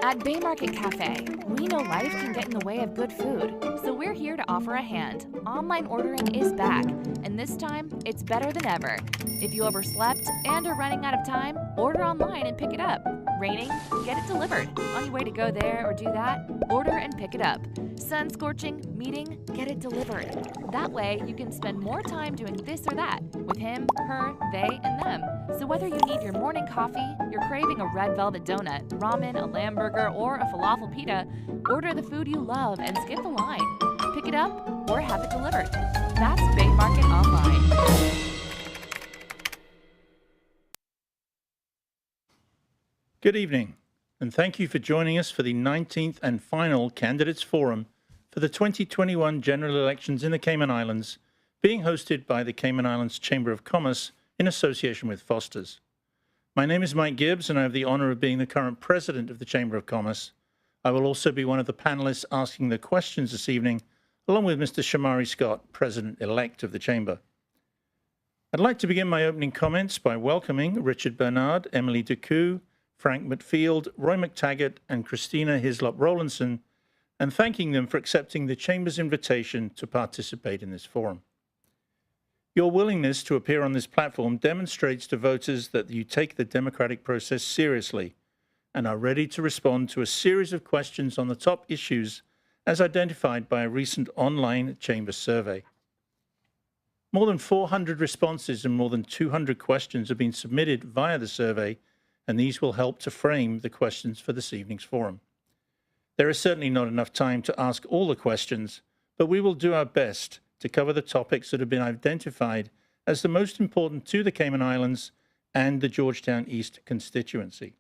At Bay Market Cafe, we know life can get in the way of good food, so we're here to offer a hand. Online ordering is back, and this time, it's better than ever. If you overslept and are running out of time, order online and pick it up. Raining? Get it delivered. On your way to go there or do that, order and pick it up. Sun scorching? Meeting? Get it delivered. That way, you can spend more time doing this or that with him, her, they, and them. So whether you need your morning coffee, you're craving a red velvet donut, ramen, a lamb burger, or a falafel pita, order the food you love and skip the line. Pick it up or have it delivered. That's Bay Market Online. Good evening, and thank you for joining us for the 19th and final Candidates Forum for the 2021 general elections in the Cayman Islands, being hosted by the Cayman Islands Chamber of Commerce in association with Foster's. My name is Mike Gibbs, and I have the honor of being the current president of the Chamber of Commerce. I will also be one of the panelists asking the questions this evening, along with Mr. Shamari Scott, president-elect of the Chamber. I'd like to begin my opening comments by welcoming Richard Bernard, Emily Deku, Frank Macfield, Roy Mctaggart, and Christina Hislop-Rowlandson, and thanking them for accepting the Chamber's invitation to participate in this forum. Your willingness to appear on this platform demonstrates to voters that you take the democratic process seriously and are ready to respond to a series of questions on the top issues as identified by a recent online Chamber survey. More than 400 responses and more than 200 questions have been submitted via the survey, and these will help to frame the questions for this evening's forum. There is certainly not enough time to ask all the questions, but we will do our best to cover the topics that have been identified as the most important to the Cayman Islands and the Georgetown East constituency.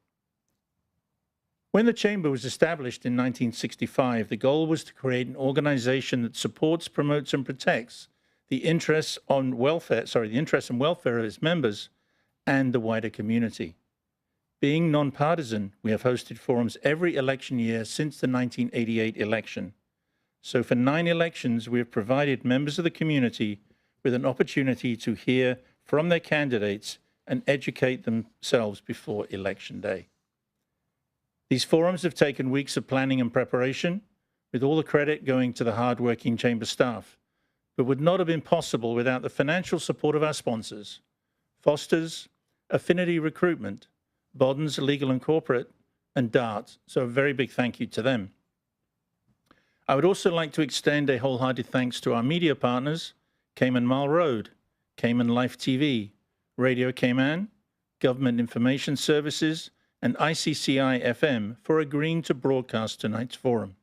When the Chamber was established in 1965, the goal was to create an organization that supports, promotes, and protects the interests and welfare of its members and the wider community. Being nonpartisan, we have hosted forums every election year since the 1988 election. So for 9 elections, we have provided members of the community with an opportunity to hear from their candidates and educate themselves before Election Day. These forums have taken weeks of planning and preparation, with all the credit going to the hard-working Chamber staff, but would not have been possible without the financial support of our sponsors, Foster's, Affinity Recruitment, Bodden's Legal and Corporate, and DART, so a very big thank you to them. I would also like to extend a wholehearted thanks to our media partners, Cayman Mile Road, Cayman Life TV, Radio Cayman, Government Information Services, and ICCI FM for agreeing to broadcast tonight's forum.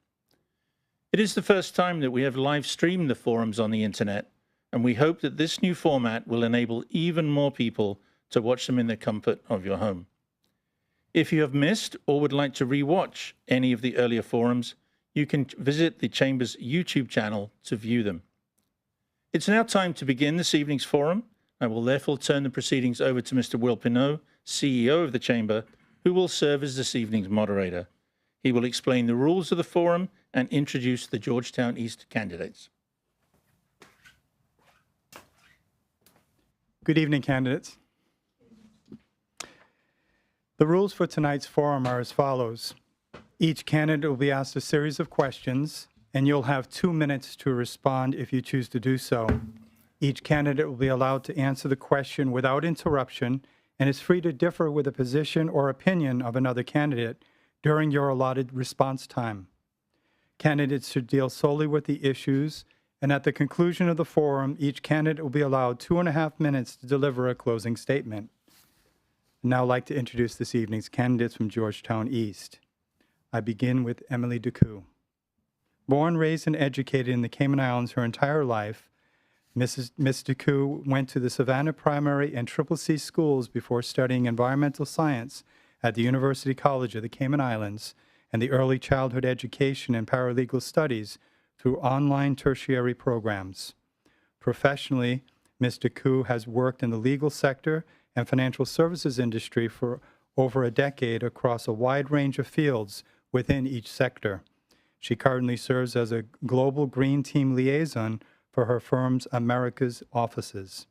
It is the first time that we have live streamed the forums on the internet, and we hope that this new format will enable even more people to watch them in the comfort of your home. If you have missed or would like to re-watch any of the earlier forums, you can visit the Chamber's YouTube channel to view them. It's now time to begin this evening's forum. I will therefore turn the proceedings over to Mr. Will Pinot, CEO of the Chamber, who will serve as this evening's moderator. He will explain the rules of the forum and introduce the Georgetown East candidates. Good evening, candidates. The rules for tonight's forum are as follows. Each candidate will be asked a series of questions, and you'll have 2 minutes to respond if you choose to do so. Each candidate will be allowed to answer the question without interruption and is free to differ with the position or opinion of another candidate during your allotted response time. Candidates should deal solely with the issues, and at the conclusion of the forum, each candidate will be allowed 2.5 minutes to deliver a closing statement. I'd now like to introduce this evening's candidates from Georgetown East. I begin with Emily Deku. Born, raised, and educated in the Cayman Islands her entire life, Miss Deku went to the Savannah Primary and CCC schools before studying environmental science at the University College of the Cayman Islands and the early childhood education and paralegal studies through online tertiary programs. Professionally, Ms. Deku has worked in the legal sector and financial services industry for over a decade across a wide range of fields within each sector. She currently serves as a Global Green Team Liaison for her firm's Americas offices.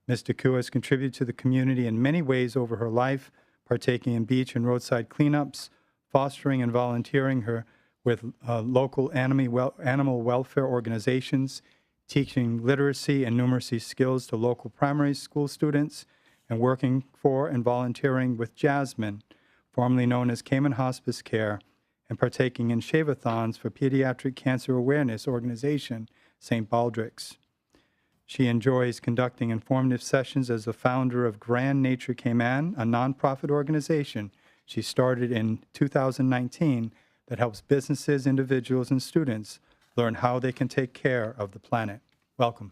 Ms. Deku has contributed to the community in many ways over her life, partaking in beach and roadside cleanups, fostering and volunteering her with local animal welfare organizations, teaching literacy and numeracy skills to local primary school students, and working for and volunteering with Jasmine, formerly known as Cayman Hospice Care, and partaking in shave-a-thons for Pediatric Cancer Awareness Organization, St. Baldrick's. She enjoys conducting informative sessions as the founder of Grand Nature Cayman, a nonprofit organization she started in 2019 that helps businesses, individuals, and students learn how they can take care of the planet. Welcome.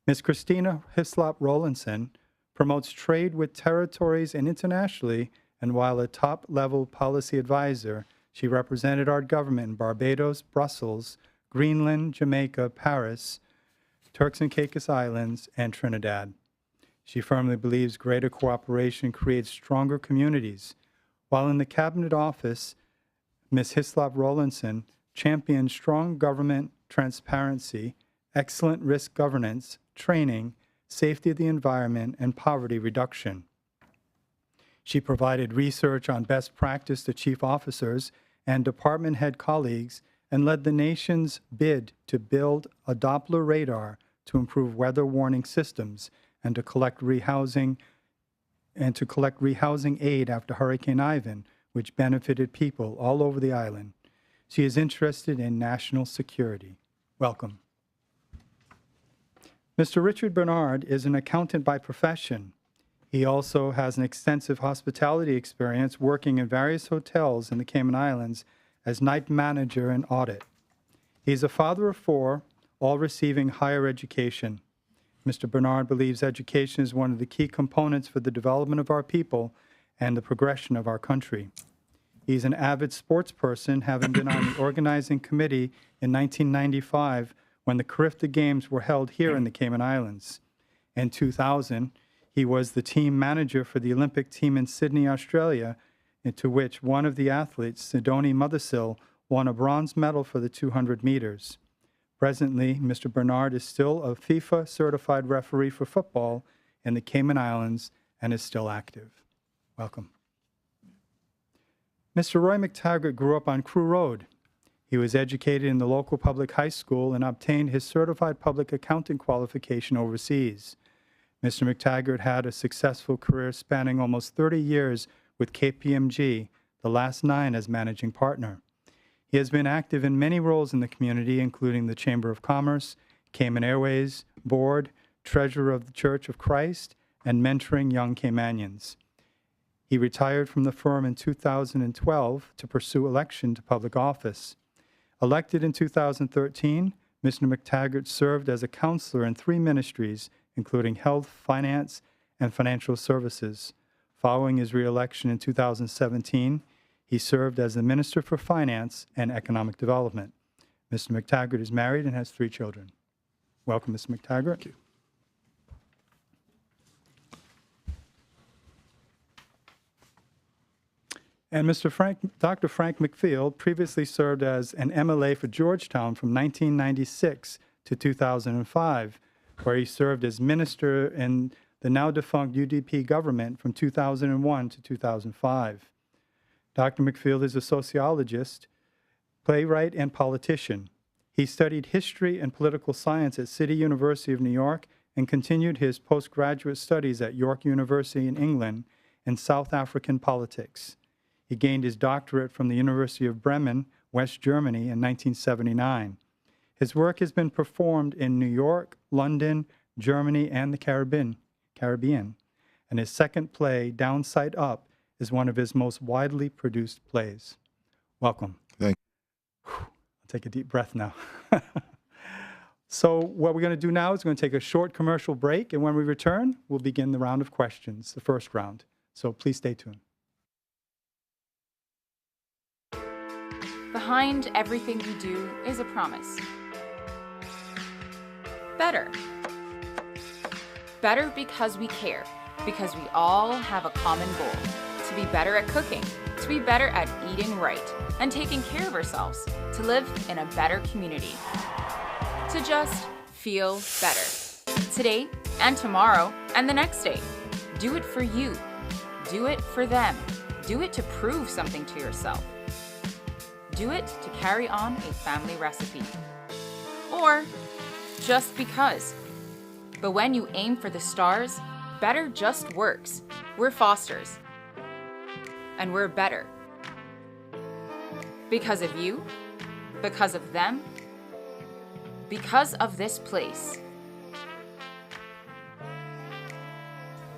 Ms. Christina Hislop Rowlandson promotes trade with territories and internationally, and while a top-level policy advisor, she represented our government in Barbados, Brussels, Greenland, Jamaica, Paris, Turks and Caicos Islands, and Trinidad. She firmly believes greater cooperation creates stronger communities. While in the Cabinet Office, Ms. Hislop Rowlandson championed strong government transparency, excellent risk governance, training, safety of the environment, and poverty reduction. She provided research on best practice to chief officers and department head colleagues and led the nation's bid to build a Doppler radar to improve weather warning systems and to collect rehousing aid after Hurricane Ivan, which benefited people all over the island. She is interested in national security. Welcome. Mr. Richard Bernard is an accountant by profession. He also has an extensive hospitality experience working in various hotels in the Cayman Islands as night manager and audit. He's a father of 4, all receiving higher education. Mr. Bernard believes education is one of the key components for the development of our people and the progression of our country. He's an avid sports person, having been on the organizing committee in 1995 when the Carifta Games were held here in the Cayman Islands. In 2000, he was the team manager for the Olympic team in Sydney, Australia, into which one of the athletes, Sidonie Mothersill, won a bronze medal for the 200 meters. Presently, Mr. Bernard is still a FIFA-certified referee for football in the Cayman Islands and is still active. Welcome. Mr. Roy Mctaggart grew up on Crew Road. He was educated in the local public high school and obtained his certified public accounting qualification overseas. Mr. Mctaggart had a successful career spanning almost 30 years with KPMG, the last 9 as managing partner. He has been active in many roles in the community, including the Chamber of Commerce, Cayman Airways, Board, Treasurer of the Church of Christ, and mentoring young Caymanians. He retired from the firm in 2012 to pursue election to public office. Elected in 2013, Mr. Mctaggart served as a counselor in 3 ministries, including health, finance, and financial services. Following his re-election in 2017, he served as the Minister for Finance and Economic Development. Mr. Mctaggart is married and has 3 children. Welcome, Mr. Mctaggart. Thank you. And Dr. Frank Macfield previously served as an MLA for Georgetown from 1996 to 2005, where he served as minister in the now-defunct UDP government from 2001 to 2005. Dr. Macfield is a sociologist, playwright, and politician. He studied history and political science at City University of New York and continued his postgraduate studies at York University in England in South African politics. He gained his doctorate from the University of Bremen, West Germany, in 1979. His work has been performed in New York, London, Germany, and the Caribbean, and his second play, Downside Up, is one of his most widely produced plays. Welcome. Thank you. I'll take a deep breath now. So what we're going to do now is we're going to take a short commercial break, and when we return, we'll begin the round of questions, the first round. So please stay tuned. Behind everything we do is a promise. Better. Better because we care, because we all have a common goal. To be better at cooking, to be better at eating right, and taking care of ourselves, to live in a better community. To just feel better. Today and tomorrow and the next day. Do it for you. Do it for them. Do it to prove something to yourself. Do it to carry on a family recipe. Or just because. But when you aim for the stars, better just works. We're Fosters. And we're better. Because of you, because of them, because of this place.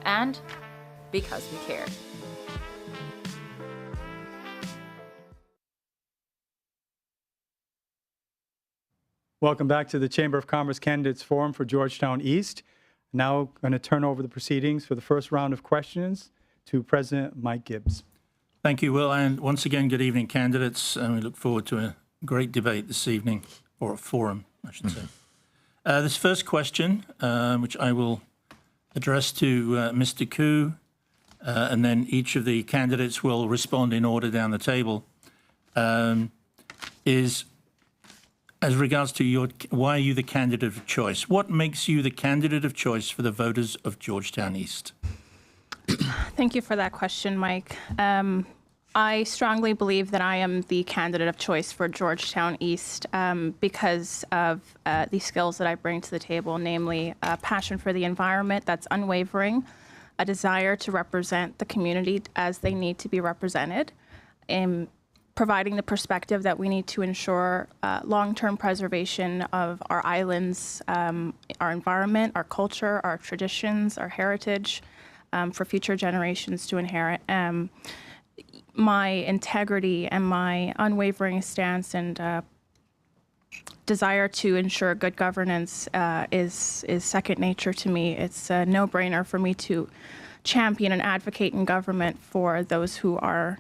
And because we care. Welcome back to the Chamber of Commerce Candidates Forum for Georgetown East. Now going to turn over the proceedings for the first round of questions to President Mike Gibbs. Thank you, Will. And once again, good evening, candidates. And we look forward to a great debate this evening, or a forum, I should say. This first question, which I will address to Mr. Deku, and then each of the candidates will respond in order down the table, is as regards to why are you the candidate of choice? What makes you the candidate of choice for the voters of Georgetown East? Thank you for that question, Mike. I strongly believe that I am the candidate of choice for Georgetown East because of the skills that I bring to the table, namely a passion for the environment that's unwavering, a desire to represent the community as they need to be represented, and providing the perspective that we need to ensure long-term preservation of our islands, our environment, our culture, our traditions, our heritage, for future generations to inherit. My integrity and my unwavering stance and desire to ensure good governance is second nature to me. It's a no-brainer for me to champion and advocate in government for those who are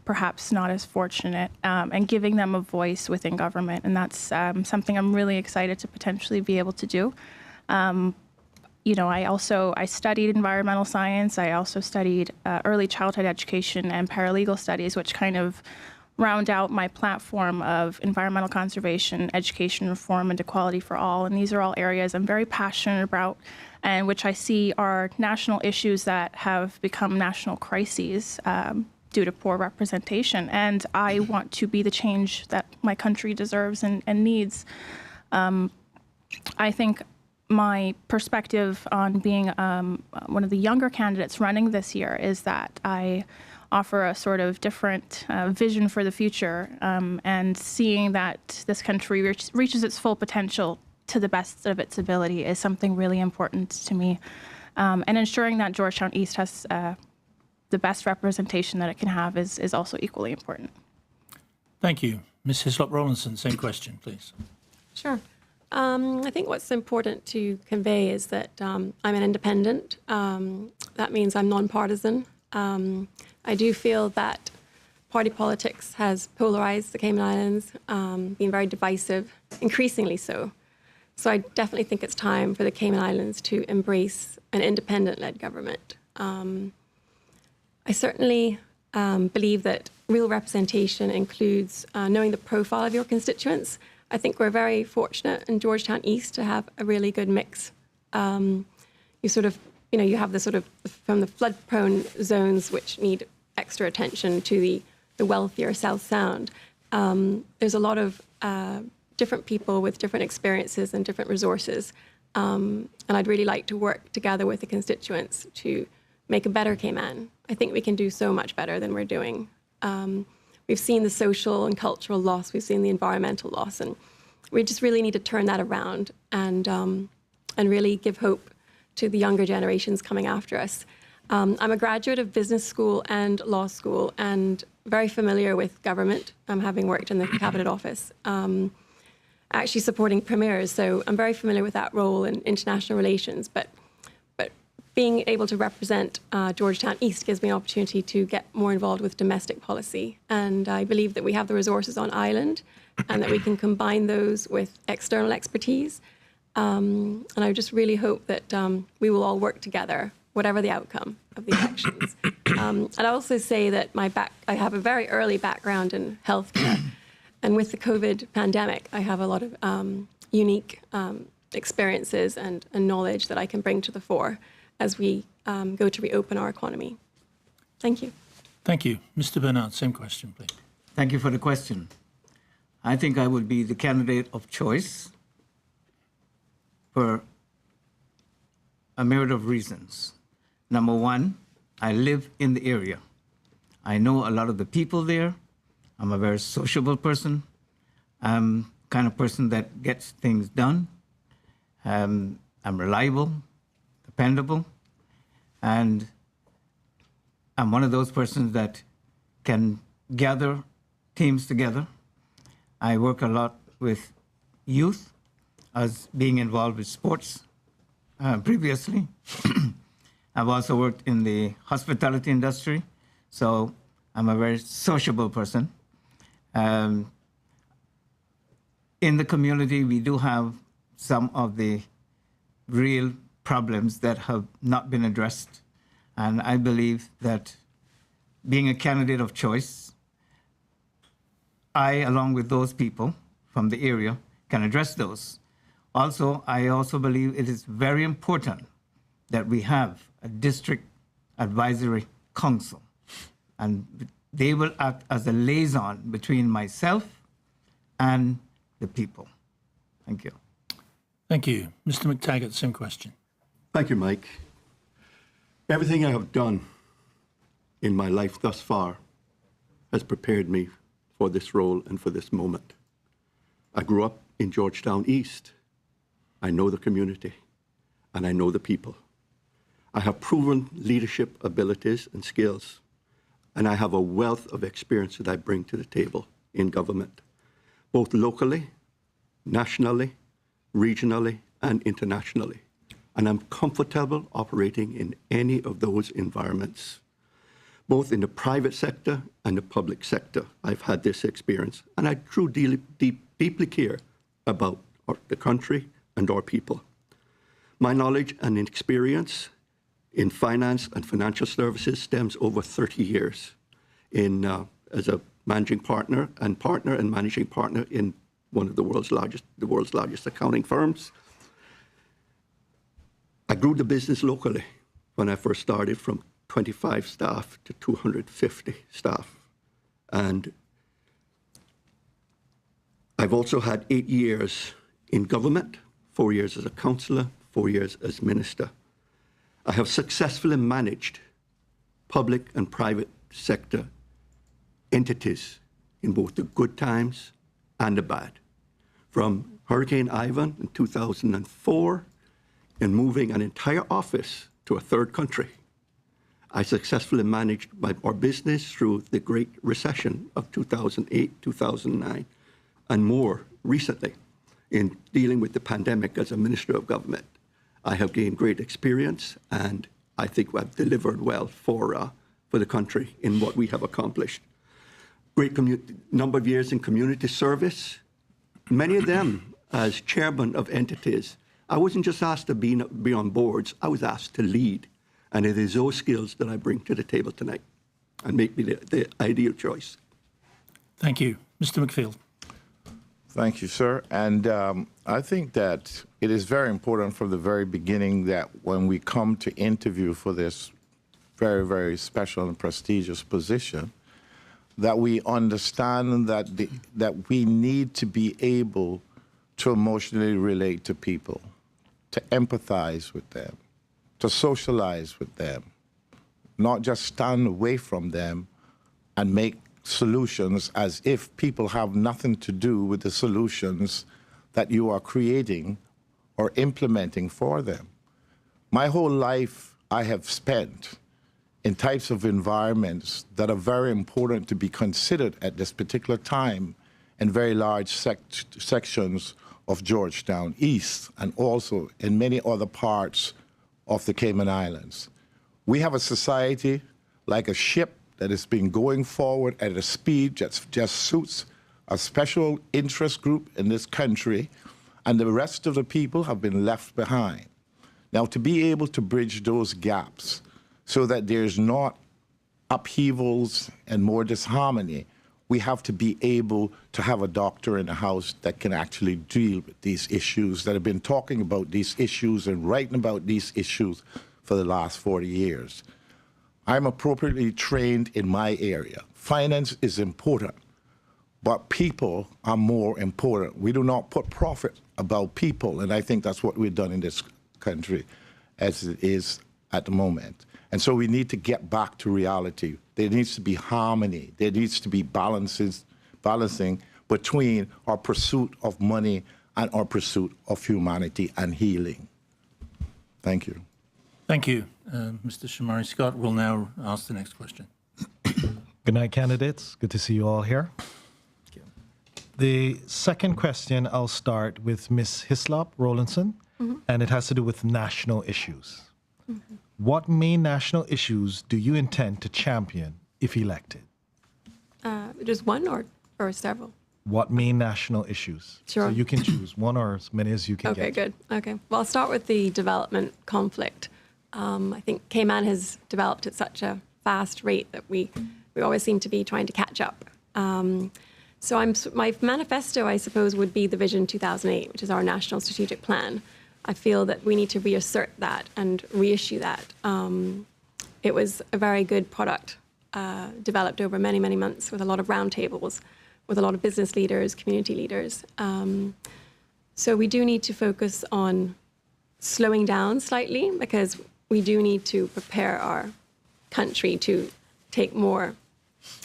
perhaps not as fortunate, and giving them a voice within government. And that's something I'm really excited to potentially be able to do. I studied environmental science. I also studied early childhood education and paralegal studies, which kind of round out my platform of environmental conservation, education reform, and equality for all. And these are all areas I'm very passionate about, and which I see are national issues that have become national crises due to poor representation. And I want to be the change that my country deserves and needs. I think my perspective on being one of the younger candidates running this year is that I offer a sort of different vision for the future, and seeing that this country reaches its full potential to the best of its ability is something really important to me. And ensuring that Georgetown East has the best representation that it can have is also equally important. Thank you. Ms. Hislop-Rollinson, same question, please. Sure. I think what's important to convey is that I'm an independent. That means I'm nonpartisan. I do feel that party politics has polarized the Cayman Islands, being very divisive, increasingly so. So I definitely think it's time for the Cayman Islands to embrace an independent-led government. I certainly believe that real representation includes knowing the profile of your constituents. I think we're very fortunate in Georgetown East to have a really good mix. You have the sort of from the flood-prone zones which need extra attention to the wealthier South Sound. There's a lot of different people with different experiences and different resources. And I'd really like to work together with the constituents to make a better Cayman. I think we can do so much better than we're doing. We've seen the social and cultural loss. We've seen the environmental loss. And we just really need to turn that around and really give hope to the younger generations coming after us. I'm a graduate of business school and law school and very familiar with government, having worked in the Cabinet Office, actually supporting premiers. So I'm very familiar with that role in international relations. But being able to represent Georgetown East gives me an opportunity to get more involved with domestic policy. And I believe that we have the resources on island and that we can combine those with external expertise. And I just really hope that we will all work together, whatever the outcome of the elections. I'd also say that I have a very early background in healthcare. And with the COVID pandemic, I have a lot of unique experiences and knowledge that I can bring to the fore as we go to reopen our economy. Thank you. Thank you. Mr. Bernard, same question, please. Thank you for the question. I think I would be the candidate of choice for a myriad of reasons. Number one, I live in the area. I know a lot of the people there. I'm a very sociable person. I'm the kind of person that gets things done. I'm reliable, dependable, and I'm one of those persons that can gather teams together. I work a lot with youth, as being involved with sports previously. I've also worked in the hospitality industry, so I'm a very sociable person. In the community, we do have some of the real problems that have not been addressed, and I believe that being a candidate of choice, I, along with those people from the area, can address those. Also, I also believe it is very important that we have a district advisory council, and they will act as a liaison between myself and the people. Thank you. Thank you. Mr. Mctaggart, same question. Thank you, Mike. Everything I have done in my life thus far has prepared me for this role and for this moment. I grew up in Georgetown East. I know the community and I know the people. I have proven leadership abilities and skills, and I have a wealth of experience that I bring to the table in government, both locally, nationally, regionally, and internationally. And I'm comfortable operating in any of those environments, both in the private sector and the public sector. I've had this experience, and I truly deeply care about the country and our people. My knowledge and experience in finance and financial services stems over 30 years as a managing partner and managing partner in one of the world's largest accounting firms. I grew the business locally when I first started, from 25 staff to 250 staff. And I've also had 8 years in government, 4 years as a councillor, 4 years as minister. I have successfully managed public and private sector entities in both the good times and the bad. From Hurricane Ivan in 2004 and moving an entire office to a third country, I successfully managed our business through the Great Recession of 2008, 2009, and more recently in dealing with the pandemic as a Minister of Government. I have gained great experience, and I think I've delivered well for the country in what we have accomplished. Great number of years in community service, many of them as chairman of entities. I wasn't just asked to be on boards, I was asked to lead. And it is those skills that I bring to the table tonight and make me the ideal choice. Thank you. Mr. Macfield. Thank you, sir. And I think that it is very important from the very beginning that when we come to interview for this very, very special and prestigious position, that we understand that we need to be able to emotionally relate to people, to empathize with them, to socialize with them, not just stand away from them and make solutions as if people have nothing to do with the solutions that you are creating or implementing for them. My whole life I have spent in types of environments that are very important to be considered at this particular time in very large sections of Georgetown East and also in many other parts of the Cayman Islands. We have a society like a ship that has been going forward at a speed that just suits a special interest group in this country, and the rest of the people have been left behind. Now, to be able to bridge those gaps so that there's not upheavals and more disharmony, we have to be able to have a doctor in the house that can actually deal with these issues, that have been talking about these issues and writing about these issues for the last 40 years. I'm appropriately trained in my area. Finance is important, but people are more important. We do not put profit above people, and I think that's what we've done in this country as it is at the moment. And so we need to get back to reality. There needs to be harmony. There needs to be balancing between our pursuit of money and our pursuit of humanity and healing. Thank you. Thank you. Mr. Shamari Scott will now ask the next question. Good night, candidates. Good to see you all here. The second question, I'll start with Ms. Hislop Rowlandson, and it has to do with national issues. What main national issues do you intend to champion if elected? Just one or several? What main national issues? Sure. So you can choose one or as many as you can get. Okay, good. Okay. Well, I'll start with the development conflict. I think Cayman has developed at such a fast rate that we always seem to be trying to catch up. So my manifesto, I suppose, would be the Vision 2008, which is our national strategic plan. I feel that we need to reassert that and reissue that. It was a very good product, developed over many, many months with a lot of roundtables, with a lot of business leaders, community leaders. So we do need to focus on slowing down slightly, because we do need to prepare our country to take more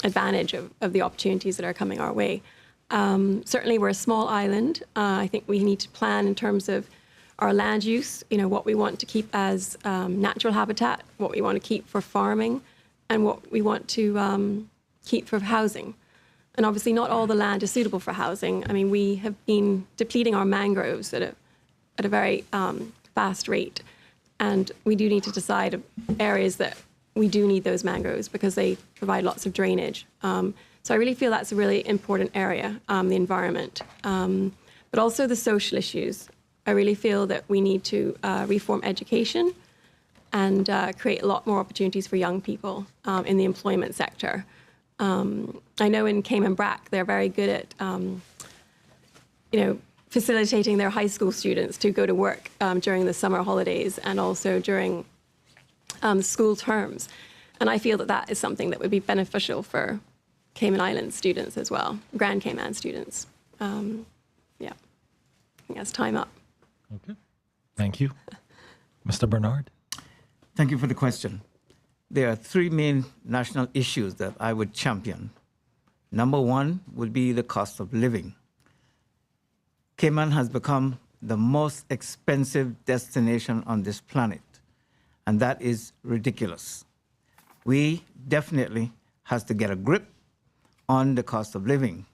advantage of the opportunities that are coming our way. Certainly, we're a small island. I think we need to plan in terms of our land use, what we want to keep as natural habitat, what we want to keep for farming, and what we want to keep for housing. And obviously, not all the land is suitable for housing. I mean, we have been depleting our mangroves at a very fast rate. And we do need to decide areas that we do need those mangroves because they provide lots of drainage. So I really feel that's a really important area, the environment. But also the social issues. I really feel that we need to reform education and create a lot more opportunities for young people in the employment sector. I know in Cayman Brac, they're very good at, facilitating their high school students to go to work during the summer holidays and also during school terms. And I feel that that is something that would be beneficial for Cayman Islands students as well, Grand Cayman students. I think that's time up. Okay. Thank you. Mr. Bernard? Thank you for the question. There are three main national issues that I would champion. Number one would be the cost of living. Cayman has become the most expensive destination on this planet, and that is ridiculous. We definitely have to get a grip on the cost of living.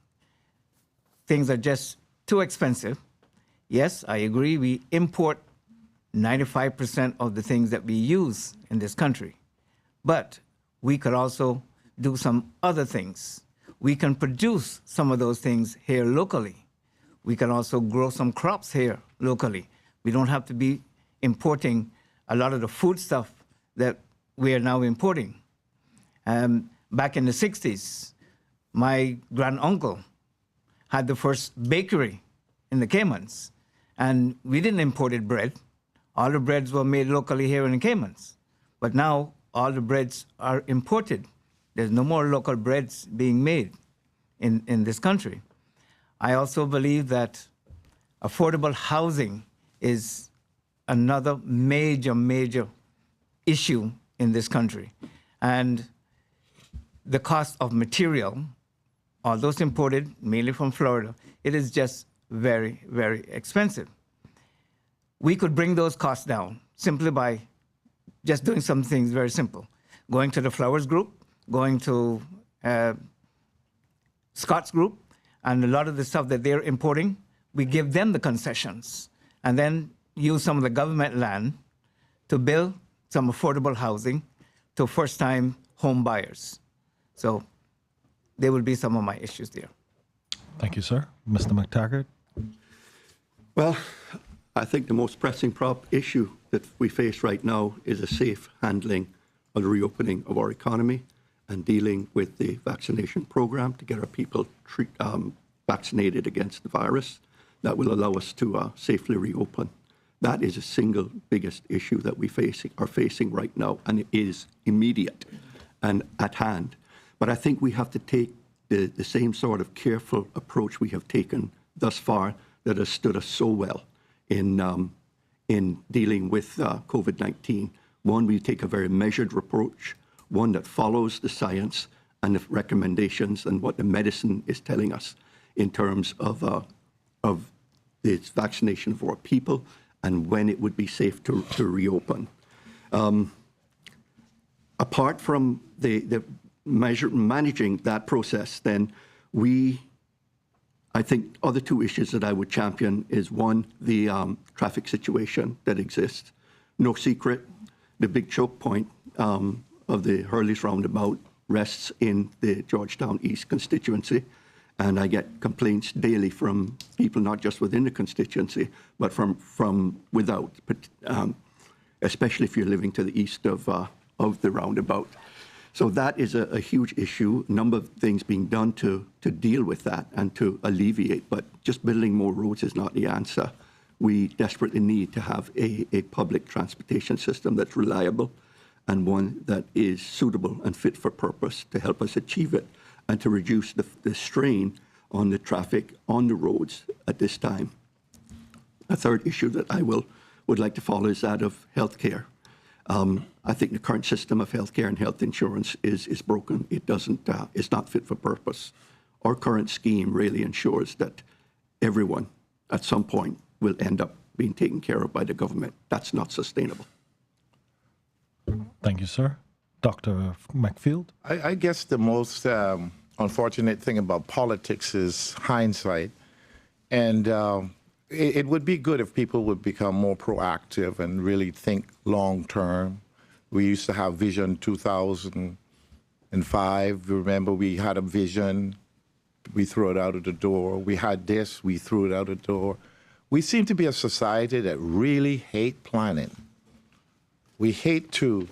Things are just too expensive. Yes, I agree, we import 95% of the things that we use in this country, but we could also do some other things. We can produce some of those things here locally. We can also grow some crops here locally. We don't have to be importing a lot of the food stuff that we are now importing. Back in the 60s, my granduncle had the first bakery in the Caymans, and we didn't import bread. All the breads were made locally here in the Caymans. But now all the breads are imported. There's no more local breads being made in this country. I also believe that affordable housing is another major issue in this country. And the cost of material, although it's imported mainly from Florida, it is just very, very expensive. We could bring those costs down simply by just doing some things very simple. Going to the Flowers Group, going to Scott's Group, and a lot of the stuff that they're importing, we give them the concessions and then use some of the government land to build some affordable housing to first-time home buyers. So there will be some of my issues there. Thank you, sir. Mr. Mctaggart? Well, I think the most pressing issue that we face right now is a safe handling of the reopening of our economy and dealing with the vaccination program to get our people vaccinated against the virus that will allow us to safely reopen. That is the single biggest issue that we are facing right now, and it is immediate and at hand. But I think we have to take the same sort of careful approach we have taken thus far that has stood us so well in dealing with COVID-19. One, we take a very measured approach, one that follows the science and the recommendations and what the medicine is telling us in terms of this vaccination for people and when it would be safe to reopen. Apart from the managing that process, then I think other two issues that I would champion is one, the traffic situation that exists. No secret, the big choke point of the Hurley's roundabout rests in the Georgetown East constituency. And I get complaints daily from people, not just within the constituency, but from without, especially if you're living to the east of the roundabout. So that is a huge issue, a number of things being done to deal with that and to alleviate, but just building more roads is not the answer. We desperately need to have a public transportation system that's reliable and one that is suitable and fit for purpose to help us achieve it and to reduce the strain on the traffic on the roads at this time. A third issue that I would like to follow is that of healthcare. I think the current system of healthcare and health insurance is broken. It doesn't, it's not fit for purpose. Our current scheme really ensures that everyone at some point will end up being taken care of by the government. That's not sustainable. Thank you, sir. Dr. Macfield? I guess the most unfortunate thing about politics is hindsight. And it would be good if people would become more proactive and really think long term. We used to have Vision 2005. Remember, we had a vision, we threw it out of the door. We had this, we threw it out of the door. We seem to be a society that really hate planning. We hate to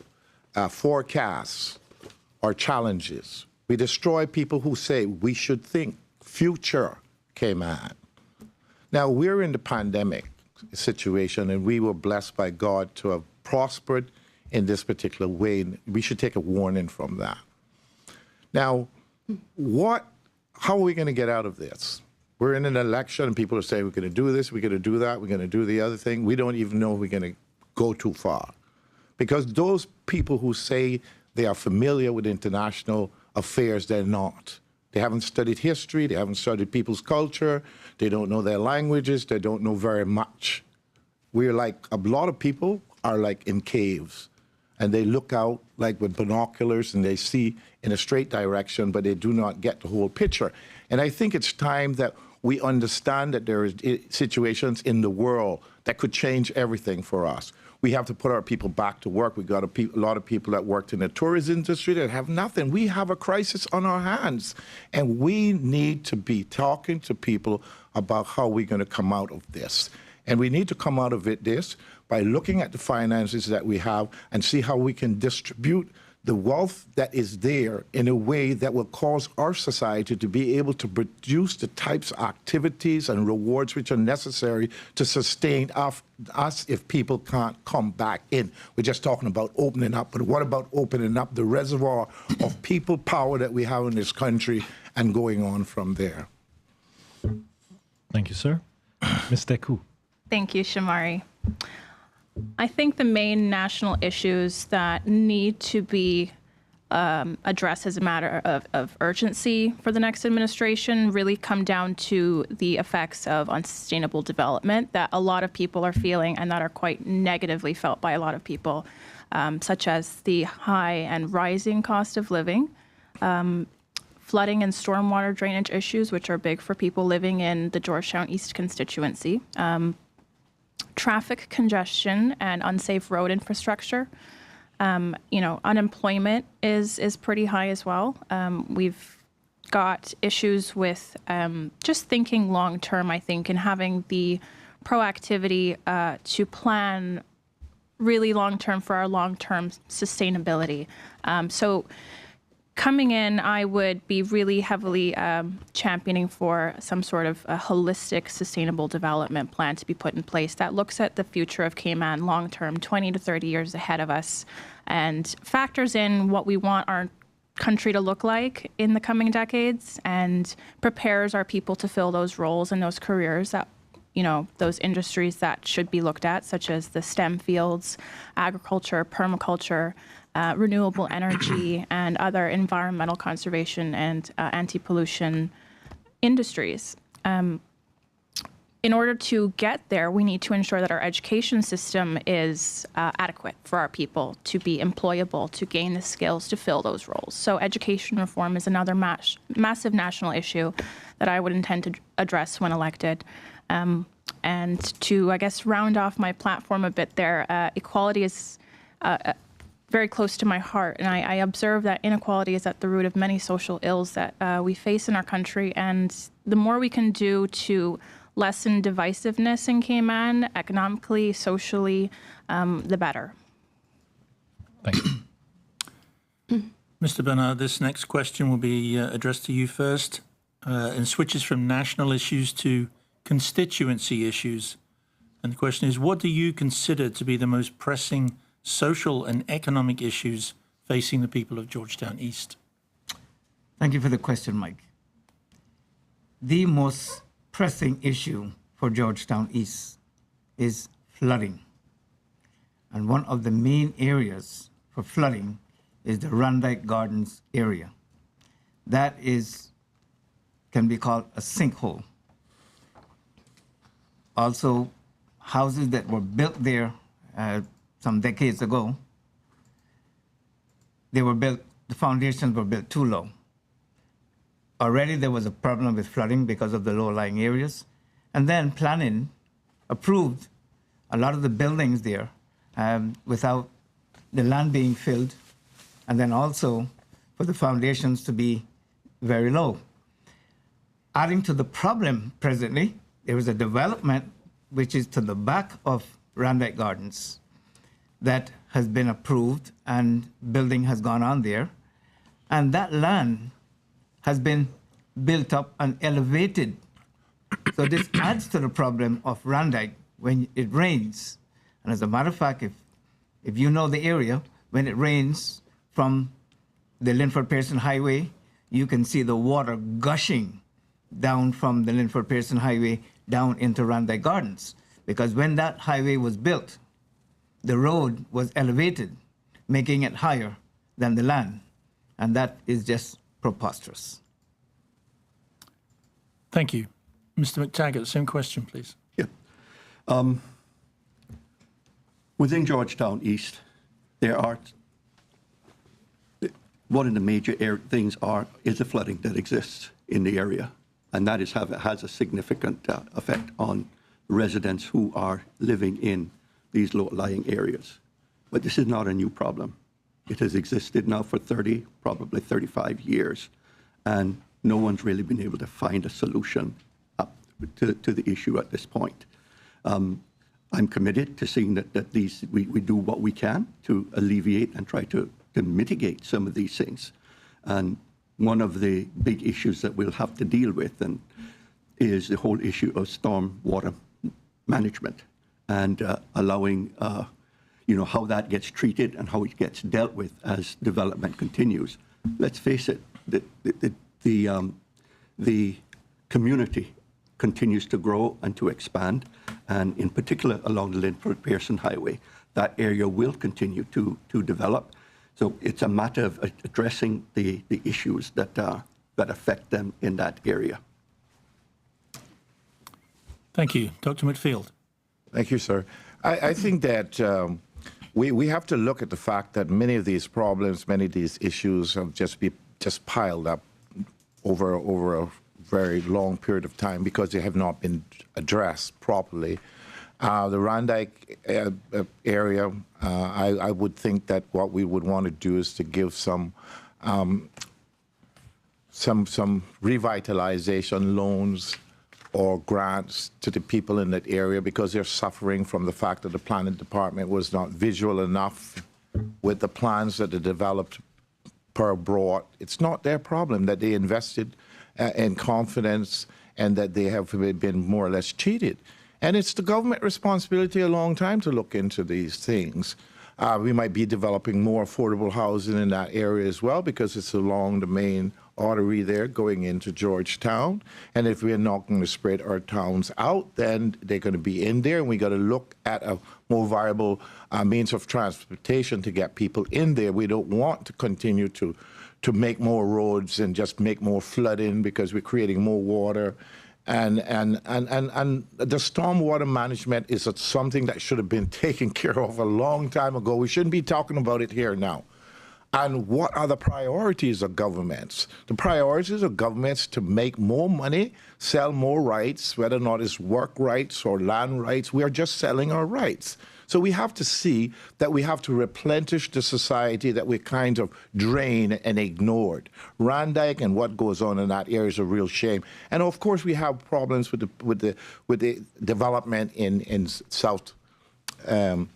forecast our challenges. We destroy people who say we should think future, Cayman. Now, we're in the pandemic situation, and we were blessed by God to have prospered in this particular way. We should take a warning from that. Now, how are we going to get out of this? We're in an election, and people are saying we're going to do this, we're going to do that, we're going to do the other thing. We don't even know if we're going to go too far. Because those people who say they are familiar with international affairs, they're not. They haven't studied history, they haven't studied people's culture, they don't know their languages, they don't know very much. We're like, a lot of people are like in caves, and they look out like with binoculars and they see in a straight direction, but they do not get the whole picture. And I think it's time that we understand that there is situations in the world that could change everything for us. We have to put our people back to work. We've got a lot of people that worked in the tourism industry that have nothing. We have a crisis on our hands, and we need to be talking to people about how we're going to come out of this. And we need to come out of this by looking at the finances that we have and see how we can distribute the wealth that is there in a way that will cause our society to be able to produce the types of activities and rewards which are necessary to sustain us if people can't come back in. We're just talking about opening up, but what about opening up the reservoir of people power that we have in this country and going on from there? Thank you, sir. Ms. Deku. Thank you, Shamari. I think the main national issues that need to be addressed as a matter of urgency for the next administration really come down to the effects of unsustainable development that a lot of people are feeling and that are quite negatively felt by a lot of people, such as the high and rising cost of living, flooding and stormwater drainage issues, which are big for people living in the Georgetown East constituency, traffic congestion and unsafe road infrastructure. Unemployment is pretty high as well. We've got issues with just thinking long term, I think, and having the proactivity to plan really long term for our long term sustainability. So coming in, I would be really heavily championing for some sort of a holistic, sustainable development plan to be put in place that looks at the future of Cayman long term, 20 to 30 years ahead of us, and factors in what we want our country to look like in the coming decades, and prepares our people to fill those roles and those careers that, you know, those industries that should be looked at, such as the STEM fields, agriculture, permaculture, renewable energy, and other environmental conservation and anti-pollution industries. In order to get there, we need to ensure that our education system is adequate for our people to be employable, to gain the skills to fill those roles. So education reform is another massive national issue that I would intend to address when elected. And to, I guess, round off my platform a bit there, equality is very close to my heart, and I observe that inequality is at the root of many social ills that we face in our country, and the more we can do to lessen divisiveness in Cayman, economically, socially, the better. Thank you. Mr. Bernard, this next question will be addressed to you first, and switches from national issues to constituency issues. And the question is, what do you consider to be the most pressing social and economic issues facing the people of Georgetown East? Thank you for the question, Mike. The most pressing issue for Georgetown East is flooding. And one of the main areas for flooding is the Randike Gardens area. That can be called a sinkhole. Also, houses that were built there some decades ago, the foundations were built too low. Already there was a problem with flooding because of the low-lying areas. And then planning approved a lot of the buildings there without the land being filled, and then also for the foundations to be very low. Adding to the problem presently, there is a development which is to the back of Randike Gardens that has been approved, and building has gone on there. And that land has been built up and elevated. So this adds to the problem of Randike when it rains. And as a matter of fact, if you know the area, when it rains from the Linford-Pearson Highway, you can see the water gushing down from the Linford-Pearson Highway down into Randike Gardens. Because when that highway was built, the road was elevated, making it higher than the land. And that is just preposterous. Thank you. Mr. Mctaggart, same question, please. Yeah. Within Georgetown East, there are, one of the major things is the flooding that exists in the area. And that has a significant effect on residents who are living in these low-lying areas. But this is not a new problem. It has existed now for 30, probably 35 years, and no one's really been able to find a solution up to the issue at this point. I'm committed to seeing that we do what we can to alleviate and try to mitigate some of these things. And one of the big issues that we'll have to deal with is the whole issue of storm water management, and allowing, how that gets treated and how it gets dealt with as development continues. Let's face it, the community continues to grow and to expand, and in particular along the Linford-Pearson Highway, that area will continue to develop. So it's a matter of addressing the issues that affect them in that area. Thank you. Dr. Macfield. Thank you, sir. I think that we have to look at the fact that many of these problems, many of these issues have just piled up over a very long period of time because they have not been addressed properly. The Randike area, I would think that what we would want to do is to give some revitalization loans or grants to the people in that area, because they're suffering from the fact that the planning department was not visual enough with the plans that they developed per broad. It's not their problem that they invested in confidence and that they have been more or less cheated. And it's the government responsibility a long time to look into these things. We might be developing more affordable housing in that area as well because it's along the main artery there going into Georgetown. And if we're not going to spread our towns out, then they're going to be in there. And we got to look at a more viable means of transportation to get people in there. We don't want to continue to make more roads and just make more flooding because we're creating more water. And the stormwater management is something that should have been taken care of a long time ago. We shouldn't be talking about it here now. And what are the priorities of governments? The priorities of governments to make more money, sell more rights, whether or not it's work rights or land rights. We are just selling our rights. So we have to see that we have to replenish the society that we kind of drained and ignored. Randike and what goes on in that area is a real shame. And of course, we have problems with the development in South Sound,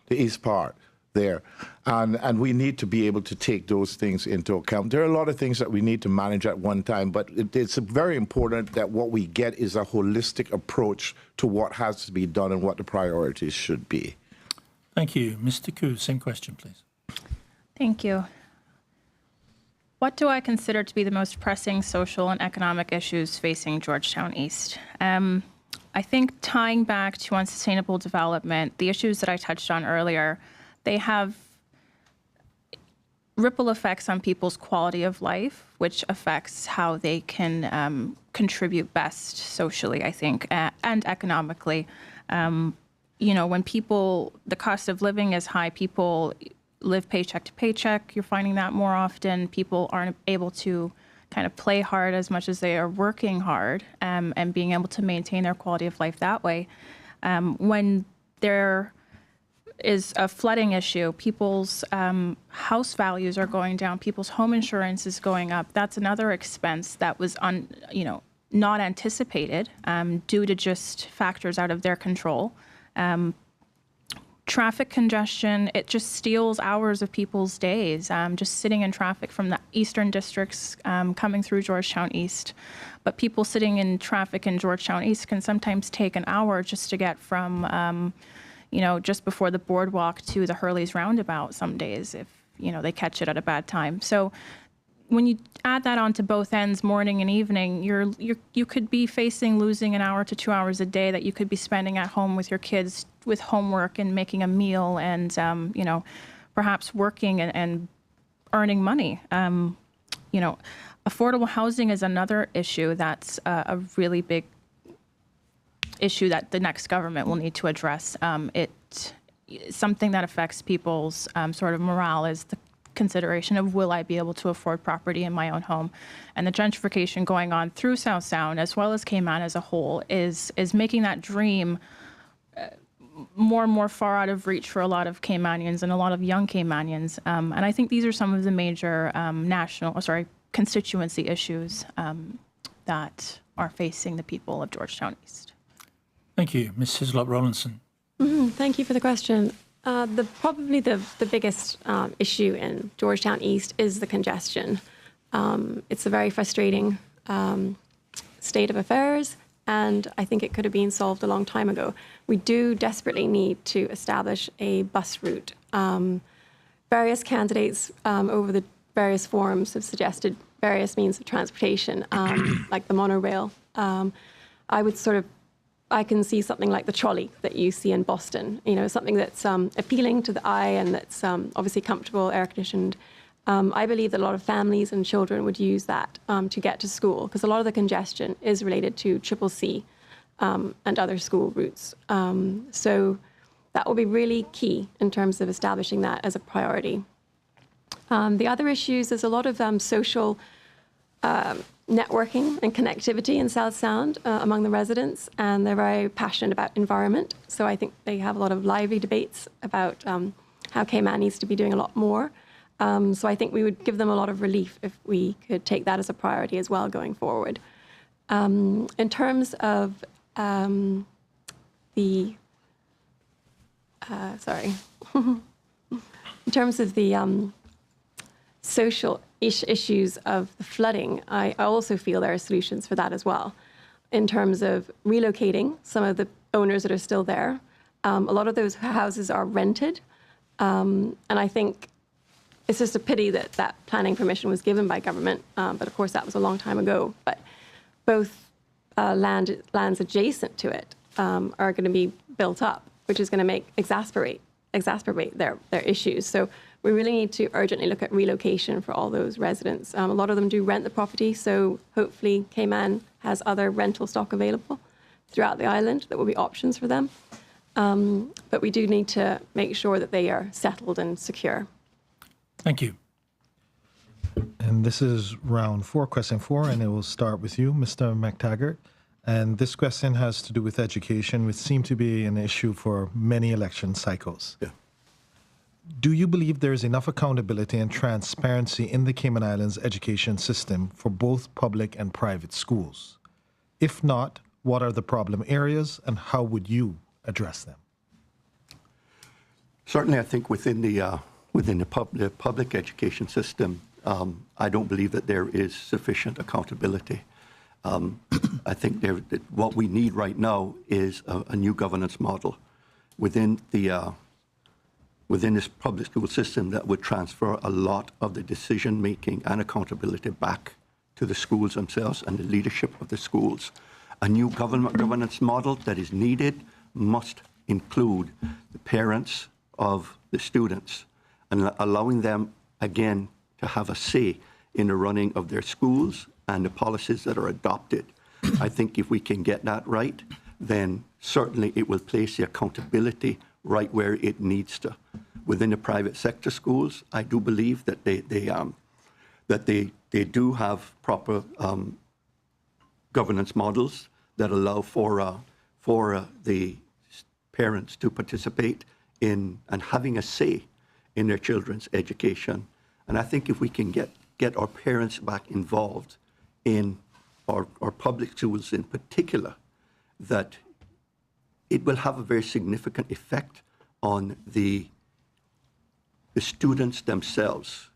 the east part there. And we need to be able to take those things into account. There are a lot of things that we need to manage at one time, but it's very important that what we get is a holistic approach to what has to be done and what the priorities should be. Thank you. Ms. Deku, same question, please. Thank you. What do I consider to be the most pressing social and economic issues facing Georgetown East? I think tying back to unsustainable development, the issues that I touched on earlier, they have ripple effects on people's quality of life, which affects how they can contribute best socially, I think, and economically. When the cost of living is high, people live paycheck to paycheck. You're finding that more often. People aren't able to kind of play hard as much as they are working hard, and being able to maintain their quality of life that way. When there is a flooding issue, people's house values are going down, people's home insurance is going up. That's another expense that was not anticipated due to just factors out of their control. Traffic congestion, it just steals hours of people's days, just sitting in traffic from the eastern districts coming through Georgetown East. But people sitting in traffic in Georgetown East can sometimes take an hour just to get from just before the boardwalk to the Hurley's roundabout some days if, they catch it at a bad time. So when you add that onto both ends, morning and evening, you could be facing losing an hour to 2 hours a day that you could be spending at home with your kids with homework and making a meal and, perhaps working and earning money. Affordable housing is another issue that's a really big issue that the next government will need to address. Something that affects people's sort of morale is the consideration of, will I be able to afford property in my own home? And the gentrification going on through South Sound as well as Cayman as a whole is making that dream more and more far out of reach for a lot of Caymanians and a lot of young Caymanians. And I think these are some of the major constituency issues that are facing the people of Georgetown East. Thank you. Ms. Hislop-Rollinson. Thank you for the question. Probably the biggest issue in Georgetown East is the congestion. It's a very frustrating state of affairs, and I think it could have been solved a long time ago. We do desperately need to establish a bus route. Various candidates over the various forums have suggested various means of transportation, like the monorail. I can see something like the trolley that you see in Boston, something that's appealing to the eye and that's obviously comfortable, air-conditioned. I believe that a lot of families and children would use that to get to school, because a lot of the congestion is related to CCC and other school routes. So that will be really key in terms of establishing that as a priority. The other issues, there's a lot of social networking and connectivity in South Sound among the residents, and they're very passionate about environment. So I think they have a lot of lively debates about how Cayman needs to be doing a lot more. So I think we would give them a lot of relief if we could take that as a priority as well going forward. In terms of in terms of the social issues of the flooding, I also feel there are solutions for that as well, in terms of relocating some of the owners that are still there. A lot of those houses are rented, and I think it's just a pity that that planning permission was given by government, but of course that was a long time ago. But both lands adjacent to it are going to be built up, which is going to exacerbate their issues. So we really need to urgently look at relocation for all those residents. A lot of them do rent the property, so hopefully Cayman has other rental stock available throughout the island that will be options for them. But we do need to make sure that they are settled and secure. Thank you. And this is round 4, question 4, and it will start with you, Mr. Mctaggart. And this question has to do with education, which seemed to be an issue for many election cycles. Yeah. Do you believe there is enough accountability and transparency in the Cayman Islands education system for both public and private schools? If not, what are the problem areas and how would you address them? Certainly, I think within the public education system, I don't believe that there is sufficient accountability. I think what we need right now is a new governance model within this public school system that would transfer a lot of the decision making and accountability back to the schools themselves and the leadership of the schools. A new governance model that is needed must include the parents of the students and allowing them, again, to have a say in the running of their schools and the policies that are adopted. I think if we can get that right, then certainly it will place the accountability right where it needs to. Within the private sector schools, I do believe that they do have proper governance models that allow for the parents to participate in and having a say in their children's education. And I think if we can get our parents back involved in our public schools in particular, that it will have a very significant effect on the students themselves,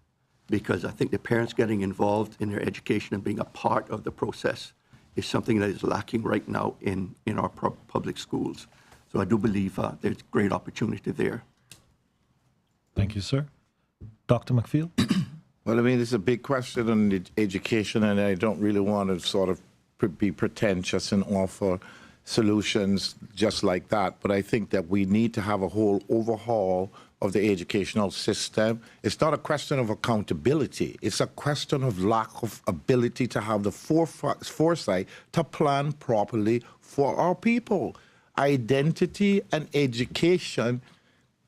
because I think the parents getting involved in their education and being a part of the process is something that is lacking right now in our public schools. So I do believe there's great opportunity there. Thank you, sir. Dr. Macfield? Well, I mean, it's a big question on education, and I don't really want to sort of be pretentious and offer solutions just like that. But I think that we need to have a whole overhaul of the educational system. It's not a question of accountability. It's a question of lack of ability to have the foresight to plan properly for our people. Identity and education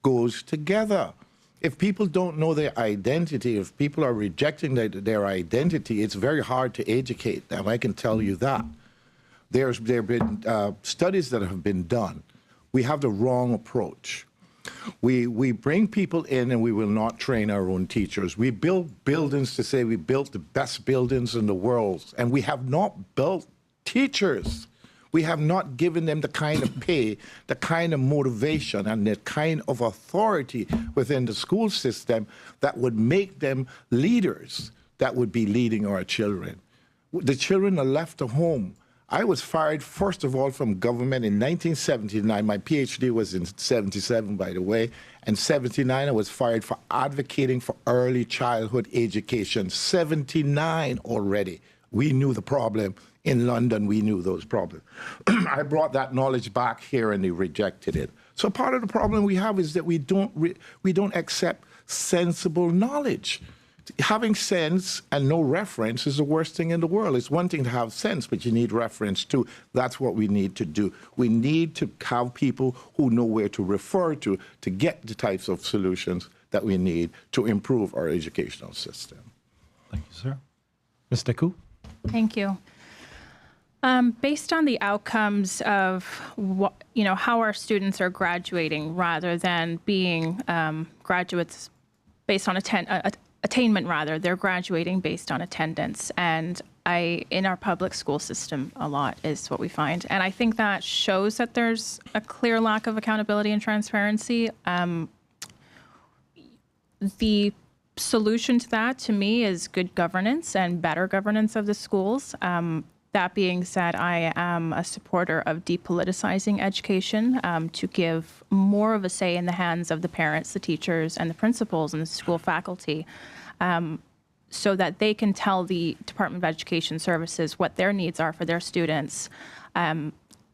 goes together. If people don't know their identity, if people are rejecting their identity, it's very hard to educate them. I can tell you that. There have been studies that have been done. We have the wrong approach. We bring people in and we will not train our own teachers. We build buildings to say we built the best buildings in the world, and we have not built teachers. We have not given them the kind of pay, the kind of motivation, and the kind of authority within the school system that would make them leaders that would be leading our children. The children are left at home. I was fired, first of all, from government in 1979. My PhD was in 77, by the way. And 79, I was fired for advocating for early childhood education. 79 already. We knew the problem. In London, we knew those problems. I brought that knowledge back here, and they rejected it. So part of the problem we have is that we don't accept sensible knowledge. Having sense and no reference is the worst thing in the world. It's one thing to have sense, but you need reference too. That's what we need to do. We need to have people who know where to refer to get the types of solutions that we need to improve our educational system. Thank you, sir. Ms. Deku? Thank you. Based on the outcomes of how our students are graduating, rather than being graduates based on attainment, rather, they're graduating based on attendance. And in our public school system, a lot is what we find. And I think that shows that there's a clear lack of accountability and transparency. The solution to that, to me, is good governance and better governance of the schools. That being said, I am a supporter of depoliticizing education to give more of a say in the hands of the parents, the teachers, and the principals and the school faculty, so that they can tell the Department of Education Services what their needs are for their students,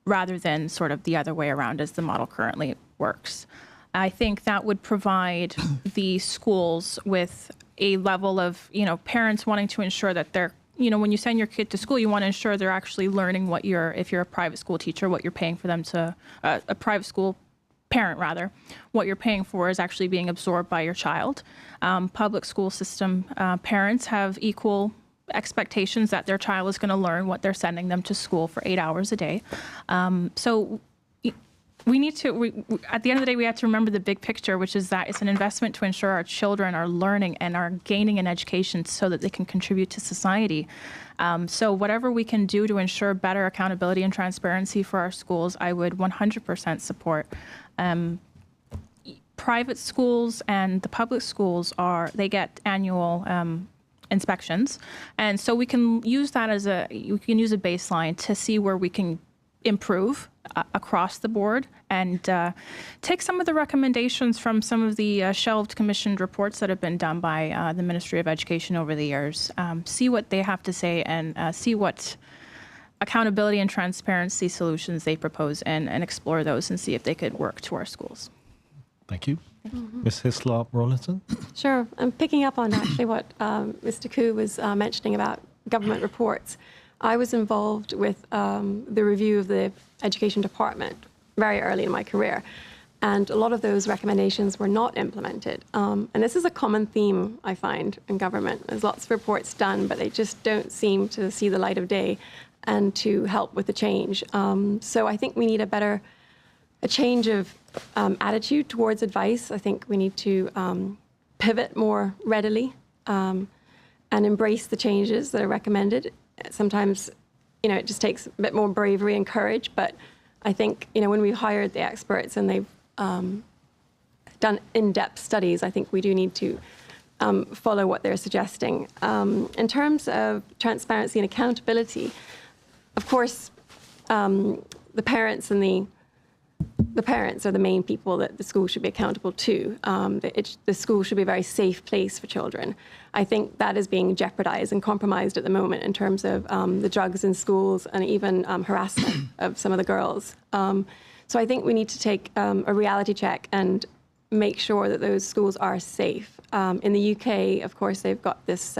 rather than sort of the other way around as the model currently works. I think that would provide the schools with a level of, parents wanting to ensure that they're, when you send your kid to school, you want to ensure they're actually learning what if you're a private school teacher, what you're paying for them to, a private school parent rather, what you're paying for is actually being absorbed by your child. Public school system parents have equal expectations that their child is going to learn what they're sending them to school for 8 hours a day. So we need to, at the end of the day, we have to remember the big picture, which is that it's an investment to ensure our children are learning and are gaining an education so that they can contribute to society. So whatever we can do to ensure better accountability and transparency for our schools, I would 100% support. Private schools and the public schools they get annual inspections. And so we can use that as a baseline to see where we can improve across the board and take some of the recommendations from some of the shelved commissioned reports that have been done by the Ministry of Education over the years, see what they have to say and see what accountability and transparency solutions they propose and explore those and see if they could work to our schools. Thank you. Ms. Hislop Rollinson? Sure. I'm picking up on actually what Mr. Koo was mentioning about government reports. I was involved with the review of the education department very early in my career, and a lot of those recommendations were not implemented. And this is a common theme, I find, in government. There's lots of reports done, but they just don't seem to see the light of day and to help with the change. So I think we need a change of attitude towards advice. I think we need to pivot more readily and embrace the changes that are recommended. Sometimes, it just takes a bit more bravery and courage, but I think, when we hired the experts and they've done in-depth studies, I think we do need to follow what they're suggesting. In terms of transparency and accountability, of course, the parents are the main people that the school should be accountable to. The school should be a very safe place for children. I think that is being jeopardized and compromised at the moment in terms of the drugs in schools and even harassment of some of the girls. So I think we need to take a reality check and make sure that those schools are safe. In the UK, of course, they've got this,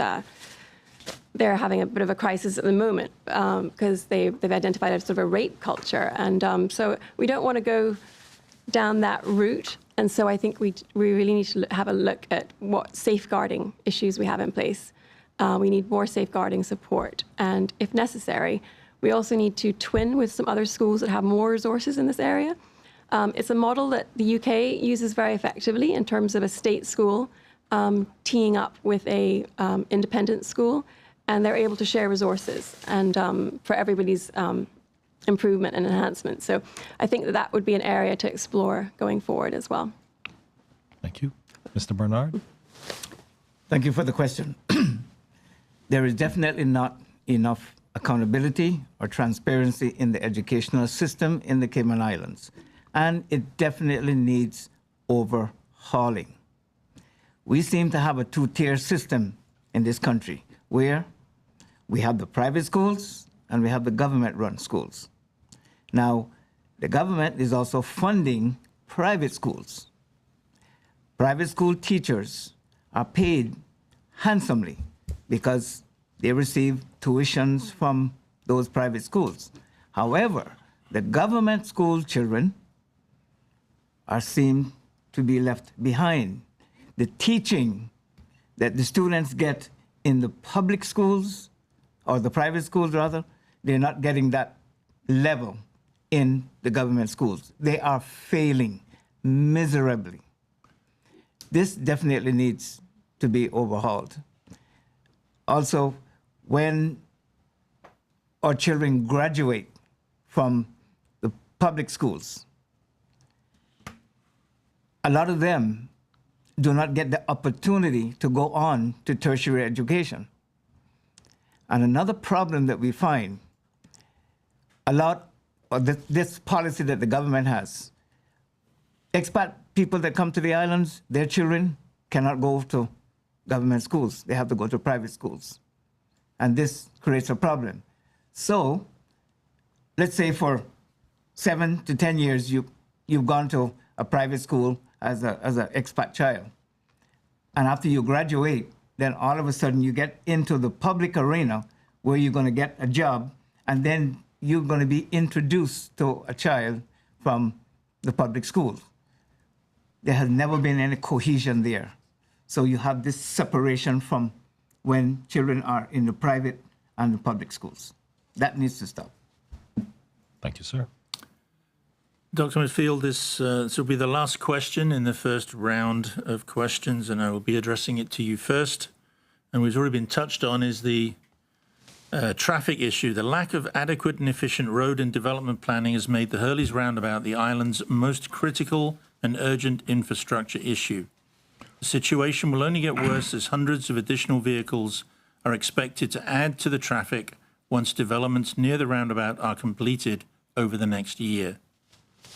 they're having a bit of a crisis at the moment because they've identified a sort of a rape culture. And so we don't want to go down that route. And so I think we really need to have a look at what safeguarding issues we have in place. We need more safeguarding support. And if necessary, we also need to twin with some other schools that have more resources in this area. It's a model that the UK uses very effectively in terms of a state school teeing up with a independent school, and they're able to share resources and for everybody's improvement and enhancement. So I think that would be an area to explore going forward as well. Thank you. Mr. Bernard? Thank you for the question. There is definitely not enough accountability or transparency in the educational system in the Cayman Islands, and it definitely needs overhauling. We seem to have a two-tier system in this country where we have the private schools and we have the government-run schools. Now, the government is also funding private schools. Private school teachers are paid handsomely because they receive tuitions from those private schools. However, the government school children are seen to be left behind. The teaching that the students get in the public schools, or the private schools rather, they're not getting that level in the government schools. They are failing miserably. This definitely needs to be overhauled. Also, when our children graduate from the public schools, a lot of them do not get the opportunity to go on to tertiary education. And another problem that we find, a lot of this policy that the government has, expat people that come to the islands, their children cannot go to government schools. They have to go to private schools. And this creates a problem. So let's say for 7 to 10 years, you've gone to a private school as an expat child. And after you graduate, then all of a sudden you get into the public arena where you're going to get a job, and then you're going to be introduced to a child from the public schools. There has never been any cohesion there. So you have this separation from when children are in the private and the public schools. That needs to stop. Thank you, sir. Dr. Macfield, this will be the last question in the first round of questions, and I will be addressing it to you first. And we've already been touched on is the traffic issue. The lack of adequate and efficient road and development planning has made the Hurley's Roundabout the island's most critical and urgent infrastructure issue. The situation will only get worse as hundreds of additional vehicles are expected to add to the traffic once developments near the roundabout are completed over the next year.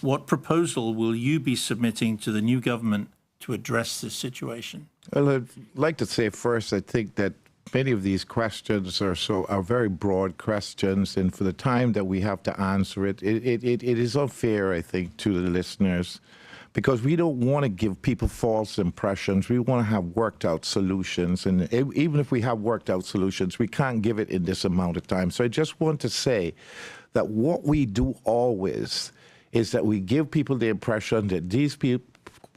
What proposal will you be submitting to the new government to address this situation? Well, I'd like to say first, I think that many of these questions are very broad questions, and for the time that we have to answer it is unfair, I think, to the listeners, because we don't want to give people false impressions. We want to have worked out solutions, and even if we have worked out solutions, we can't give it in this amount of time. So I just want to say that what we do always is that we give people the impression that these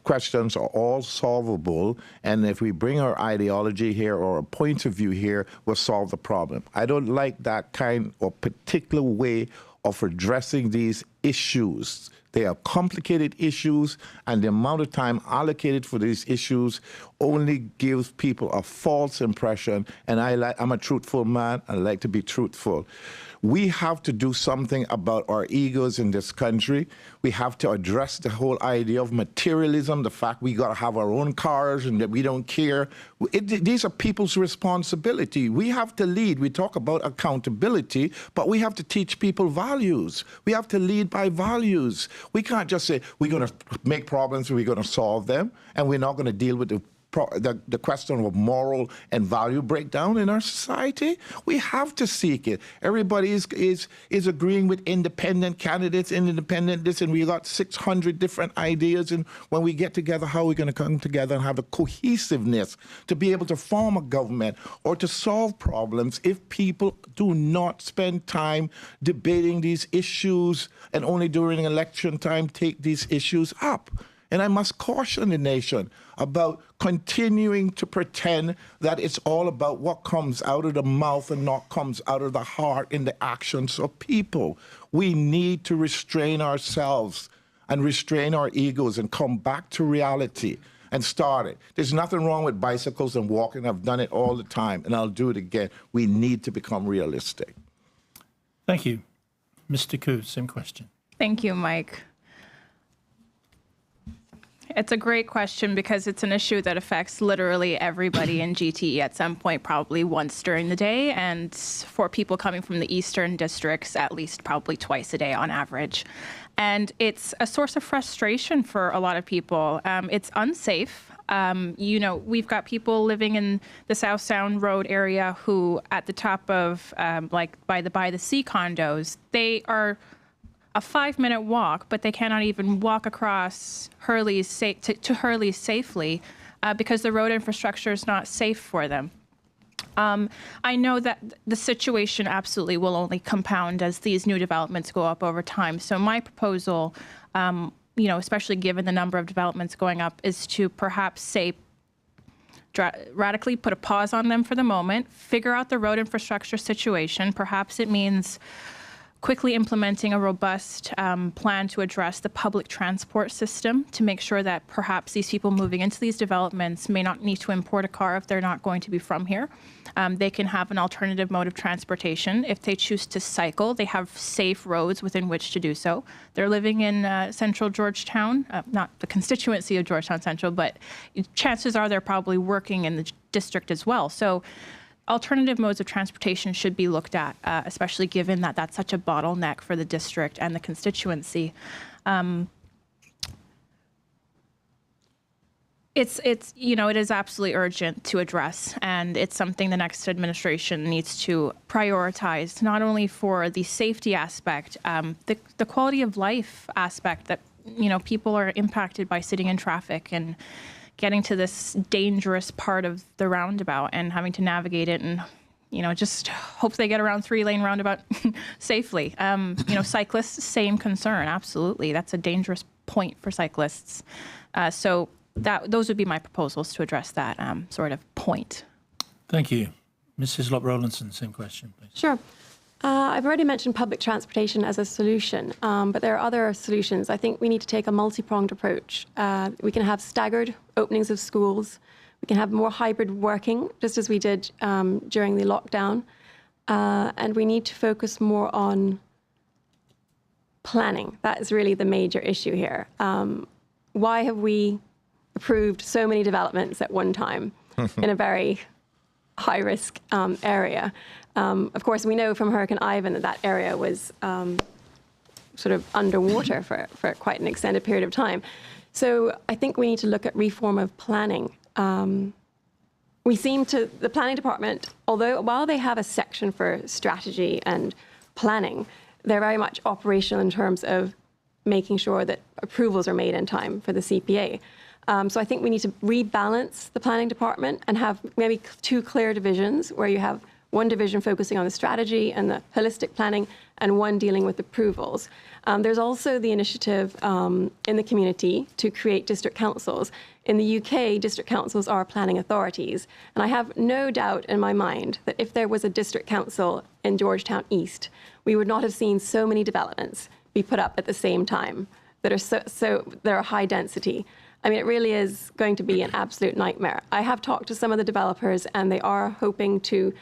questions are all solvable, and if we bring our ideology here or a point of view here, we'll solve the problem. I don't like that kind or particular way of addressing these issues. They are complicated issues, and the amount of time allocated for these issues only gives people a false impression, and I'm a truthful man. I like to be truthful. We have to do something about our egos in this country. We have to address the whole idea of materialism, the fact we got to have our own cars and that we don't care. These are people's responsibility. We have to lead. We talk about accountability, but we have to teach people values. We have to lead by values. We can't just say we're going to make problems and we're going to solve them, and we're not going to deal with the question of moral and value breakdown in our society. We have to seek it. Everybody is agreeing with independent candidates, independent this, and we got 600 different ideas. And when we get together, how are we going to come together and have the cohesiveness to be able to form a government or to solve problems if people do not spend time debating these issues and only during election time take these issues up? And I must caution the nation about continuing to pretend that it's all about what comes out of the mouth and not comes out of the heart in the actions of people. We need to restrain ourselves and restrain our egos and come back to reality and start it. There's nothing wrong with bicycles and walking. I've done it all the time, and I'll do it again. We need to become realistic. Thank you. Mr. Koo, same question. Thank you, Mike. It's a great question because it's an issue that affects literally everybody in GTE at some point, probably once during the day, and for people coming from the eastern districts, at least probably twice a day on average. And it's a source of frustration for a lot of people. It's unsafe. We've got people living in the South Sound Road area who, at the top of by the sea condos, they are a 5-minute walk, but they cannot even walk across Hurley's to Hurley's safely because the road infrastructure is not safe for them. I know that the situation absolutely will only compound as these new developments go up over time. So my proposal, especially given the number of developments going up, is to perhaps radically put a pause on them for the moment, figure out the road infrastructure situation. Perhaps it means quickly implementing a robust plan to address the public transport system to make sure that perhaps these people moving into these developments may not need to import a car if they're not going to be from here. They can have an alternative mode of transportation. If they choose to cycle, they have safe roads within which to do so. They're living in central Georgetown, not the constituency of Georgetown Central, but chances are they're probably working in the district as well. So alternative modes of transportation should be looked at, especially given that that's such a bottleneck for the district and the constituency. It is absolutely urgent to address, and it's something the next administration needs to prioritize, not only for the safety aspect, the quality of life aspect that, people are impacted by sitting in traffic and getting to this dangerous part of the roundabout and having to navigate it and, just hope they get around 3-lane roundabout safely. Cyclists, same concern, absolutely. That's a dangerous point for cyclists. So those would be my proposals to address that sort of point. Thank you. Ms. Hislop-Rowlandson, same question, please. Sure. I've already mentioned public transportation as a solution, but there are other solutions. I think we need to take a multi-pronged approach. We can have staggered openings of schools. We can have more hybrid working, just as we did during the lockdown. And we need to focus more on planning. That is really the major issue here. Why have we approved so many developments at one time in a very high-risk area? Of course, we know from Hurricane Ivan that area was sort of underwater for quite an extended period of time. So I think we need to look at reform of planning. The planning department, while they have a section for strategy and planning, they're very much operational in terms of making sure that approvals are made in time for the CPA. So I think we need to rebalance the planning department and have maybe 2 clear divisions where you have one division focusing on the strategy and the holistic planning and one dealing with approvals. There's also the initiative in the community to create district councils. In the UK, district councils are planning authorities. And I have no doubt in my mind that if there was a district council in Georgetown East, we would not have seen so many developments be put up at the same time that are high density. I mean, it really is going to be an absolute nightmare. I have talked to some of the developers, and they are hoping to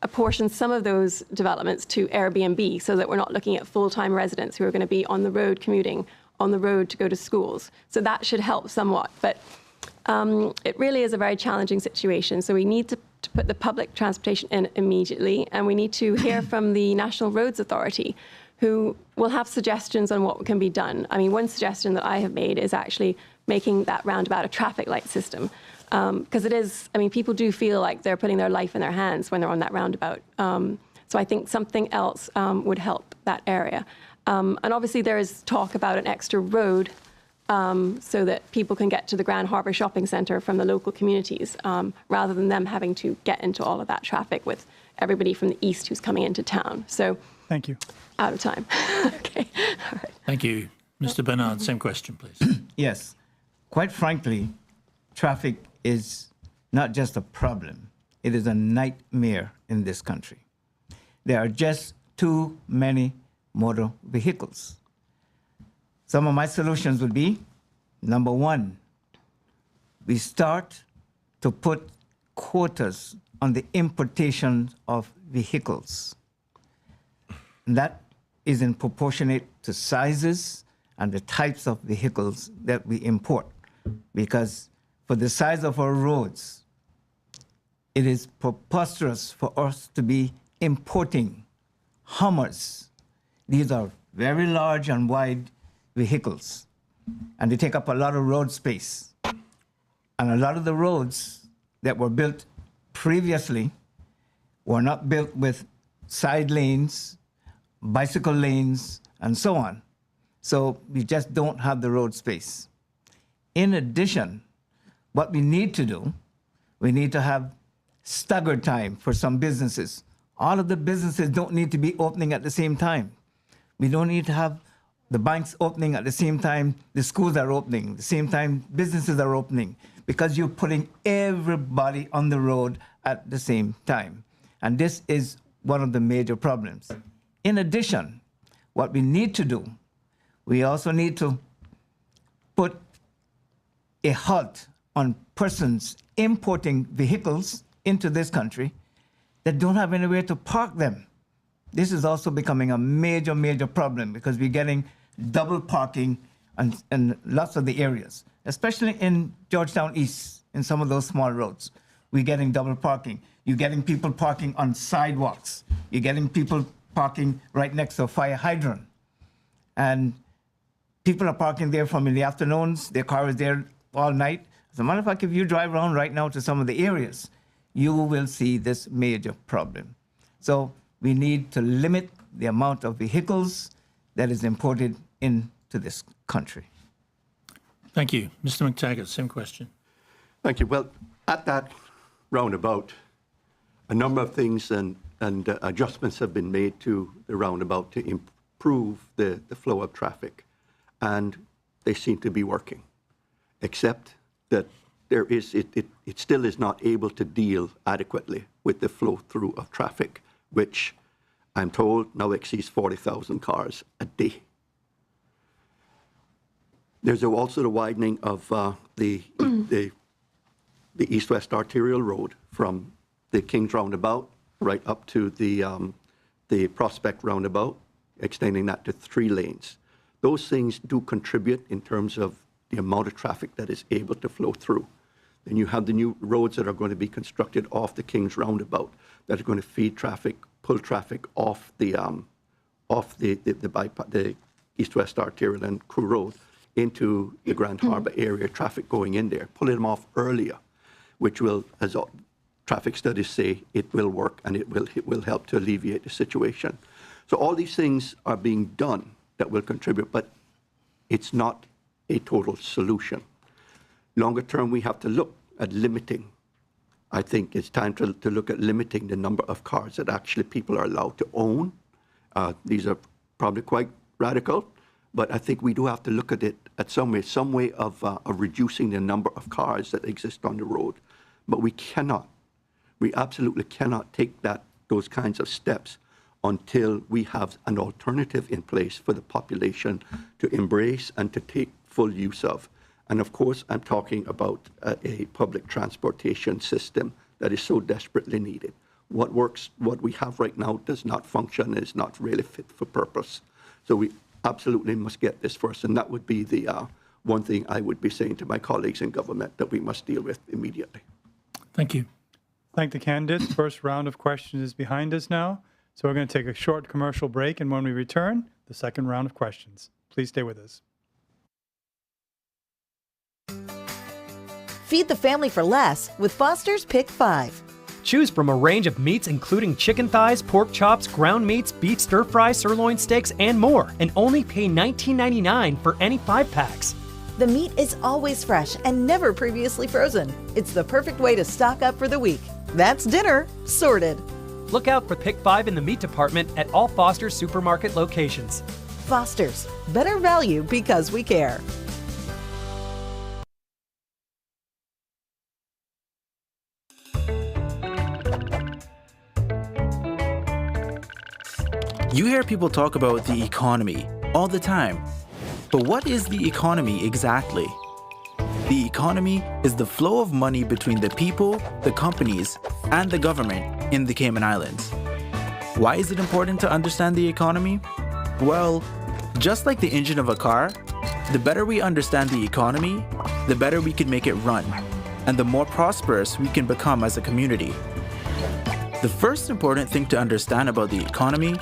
apportion some of those developments to Airbnb so that we're not looking at full-time residents who are going to be on the road commuting, on the road to go to schools. So that should help somewhat. But it really is a very challenging situation. So we need to put the public transportation in immediately, and we need to hear from the National Roads Authority, who will have suggestions on what can be done. I mean, one suggestion that I have made is actually making that roundabout a traffic light system. Because people do feel like they're putting their life in their hands when they're on that roundabout. So I think something else would help that area. And obviously there is talk about an extra road so that people can get to the Grand Harbour Shopping Centre from the local communities, rather than them having to get into all of that traffic with everybody from the east who's coming into town. So thank you. Out of time. Okay. All right. Thank you. Mr. Bernard, same question, please. Yes. Quite frankly, traffic is not just a problem, it is a nightmare in this country. There are just too many motor vehicles. Some of my solutions would be, number one, we start to put quotas on the importation of vehicles. And that is in proportionate to sizes and the types of vehicles that we import. Because for the size of our roads, it is preposterous for us to be importing Hummers. These are very large and wide vehicles, and they take up a lot of road space. And a lot of the roads that were built previously were not built with side lanes, bicycle lanes, and so on. So we just don't have the road space. In addition, what we need to do, we need to have staggered time for some businesses. All of the businesses don't need to be opening at the same time. We don't need to have the banks opening at the same time the schools are opening, at the same time businesses are opening, because you're putting everybody on the road at the same time. And this is one of the major problems. In addition, what we need to do, we also need to put a halt on persons importing vehicles into this country that don't have anywhere to park them. This is also becoming a major, major problem because we're getting double parking in lots of the areas, especially in Georgetown East, in some of those small roads. We're getting double parking. You're getting people parking on sidewalks. You're getting people parking right next to a fire hydrant. And people are parking there from in the afternoons. Their car is there all night. As a matter of fact, if you drive around right now to some of the areas, you will see this major problem. So we need to limit the amount of vehicles that is imported into this country. Thank you. Mr. Mctaggart, same question. Thank you. Well, at that roundabout, a number of things and adjustments have been made to the roundabout to improve the flow of traffic, and they seem to be working, except that it still is not able to deal adequately with the flow through of traffic, which I'm told now exceeds 40,000 cars a day. There's also the widening of the east-west arterial road from the King's Roundabout right up to the Prospect Roundabout, extending that to 3 lanes. Those things do contribute in terms of the amount of traffic that is able to flow through. Then you have the new roads that are going to be constructed off the King's Roundabout that are going to feed traffic, pull traffic off the east-west arterial and Crew Road into the Grand Harbour area, traffic going in there, pulling them off earlier, which will, as traffic studies say, it will work and it will help to alleviate the situation. So all these things are being done that will contribute, but it's not a total solution. Longer term, we have to look at limiting. I think it's time to look at limiting the number of cars that actually people are allowed to own. These are probably quite radical, but I think we do have to look at it at some way of reducing the number of cars that exist on the road. But we absolutely cannot take those kinds of steps until we have an alternative in place for the population to embrace and to take full use of. And of course, I'm talking about a public transportation system that is so desperately needed. What works, what we have right now does not function, is not really fit for purpose. So we absolutely must get this first. And that would be the one thing I would be saying to my colleagues in government that we must deal with immediately. Thank you. Thank the candidates. First round of questions is behind us now. So we're going to take a short commercial break. And when we return, the second round of questions. Please stay with us. Feed the family for less with Foster's Pick 5. Choose from a range of meats including chicken thighs, pork chops, ground meats, beef stir-fry, sirloin steaks, and more, and only pay $19.99 for any 5-packs. The meat is always fresh and never previously frozen. It's the perfect way to stock up for the week. That's dinner sorted. Look out for Pick 5 in the meat department at all Foster's supermarket locations. Foster's, better value because we care. You hear people talk about the economy all the time. But what is the economy exactly? The economy is the flow of money between the people, the companies, and the government in the Cayman Islands. Why is it important to understand the economy? Well, just like the engine of a car, the better we understand the economy, the better we can make it run, and the more prosperous we can become as a community. The first important thing to understand about the economy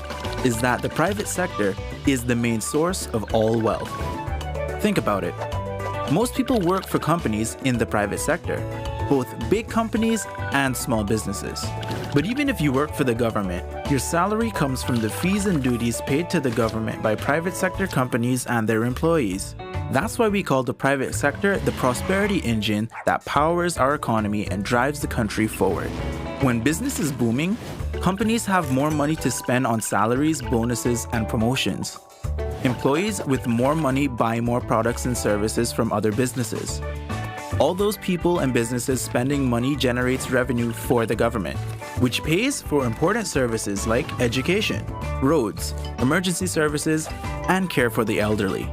is that the private sector is the main source of all wealth. Think about it. Most people work for companies in the private sector, both big companies and small businesses. But even if you work for the government, your salary comes from the fees and duties paid to the government by private sector companies and their employees. That's why we call the private sector the prosperity engine that powers our economy and drives the country forward. When business is booming, companies have more money to spend on salaries, bonuses, and promotions. Employees with more money buy more products and services from other businesses. All those people and businesses spending money generates revenue for the government, which pays for important services like education. roads, emergency services, and care for the elderly.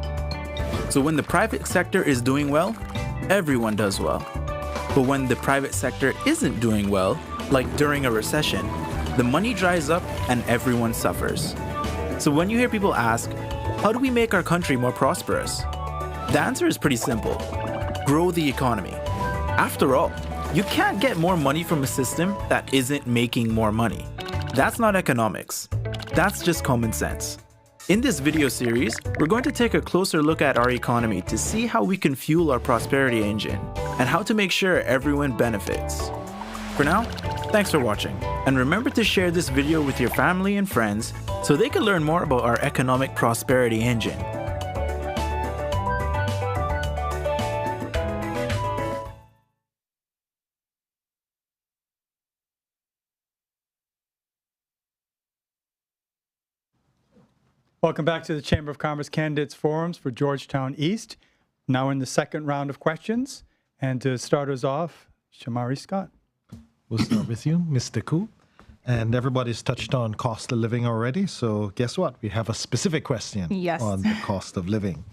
So when the private sector is doing well, everyone does well. But when the private sector isn't doing well, like during a recession, the money dries up and everyone suffers. So when you hear people ask, how do we make our country more prosperous? The answer is pretty simple. Grow the economy. After all, you can't get more money from a system that isn't making more money. That's not economics. That's just common sense. In this video series, we're going to take a closer look at our economy to see how we can fuel our prosperity engine and how to make sure everyone benefits. For now, thanks for watching, and remember to share this video with your family and friends so they can learn more about our economic prosperity engine. Welcome back to the Chamber of Commerce Candidates Forums for Georgetown East. Now in the second round of questions. And to start us off, Shamari Scott. We'll start with you, Ms. Deku. And everybody's touched on cost of living already. So guess what? We have a specific question on the cost of living.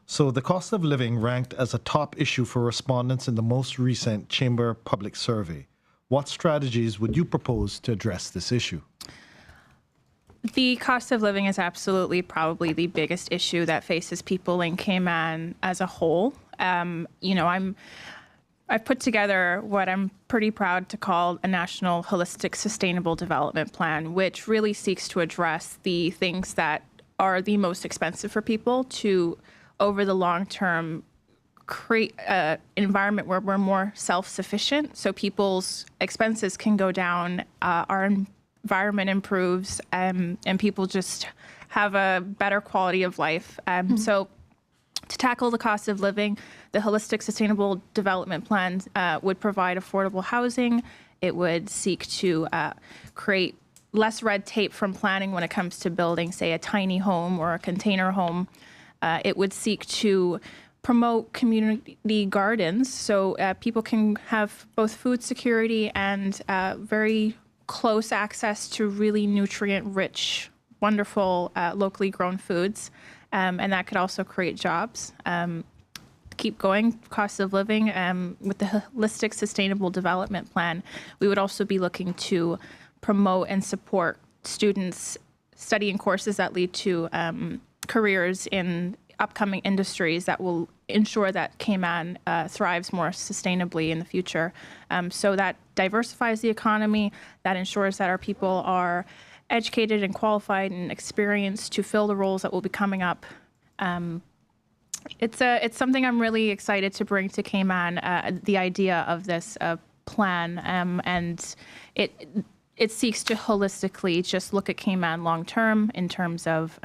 So the cost of living ranked as a top issue for respondents in the most recent Chamber Public Survey. What strategies would you propose to address this issue? The cost of living is absolutely probably the biggest issue that faces people in Cayman as a whole. I've put together what I'm pretty proud to call a national holistic sustainable development plan, which really seeks to address the things that are the most expensive for people to, over the long term, create an environment where we're more self-sufficient so people's expenses can go down, our environment improves, and people just have a better quality of life. So to tackle the cost of living, the Holistic Sustainable Development Plan would provide affordable housing. It would seek to create less red tape from planning when it comes to building, say, a tiny home or a container home. It would seek to promote community gardens so people can have both food security and very close access to really nutrient-rich, wonderful, locally grown foods. And that could also create jobs. Keep going, cost of living. With the Holistic Sustainable Development Plan, we would also be looking to promote and support students studying courses that lead to careers in upcoming industries that will ensure that Cayman thrives more sustainably in the future. So that diversifies the economy, that ensures that our people are educated and qualified and experienced to fill the roles that will be coming up. It's something I'm really excited to bring to Cayman, the idea of this plan, and it seeks to holistically just look at Cayman long term in terms of,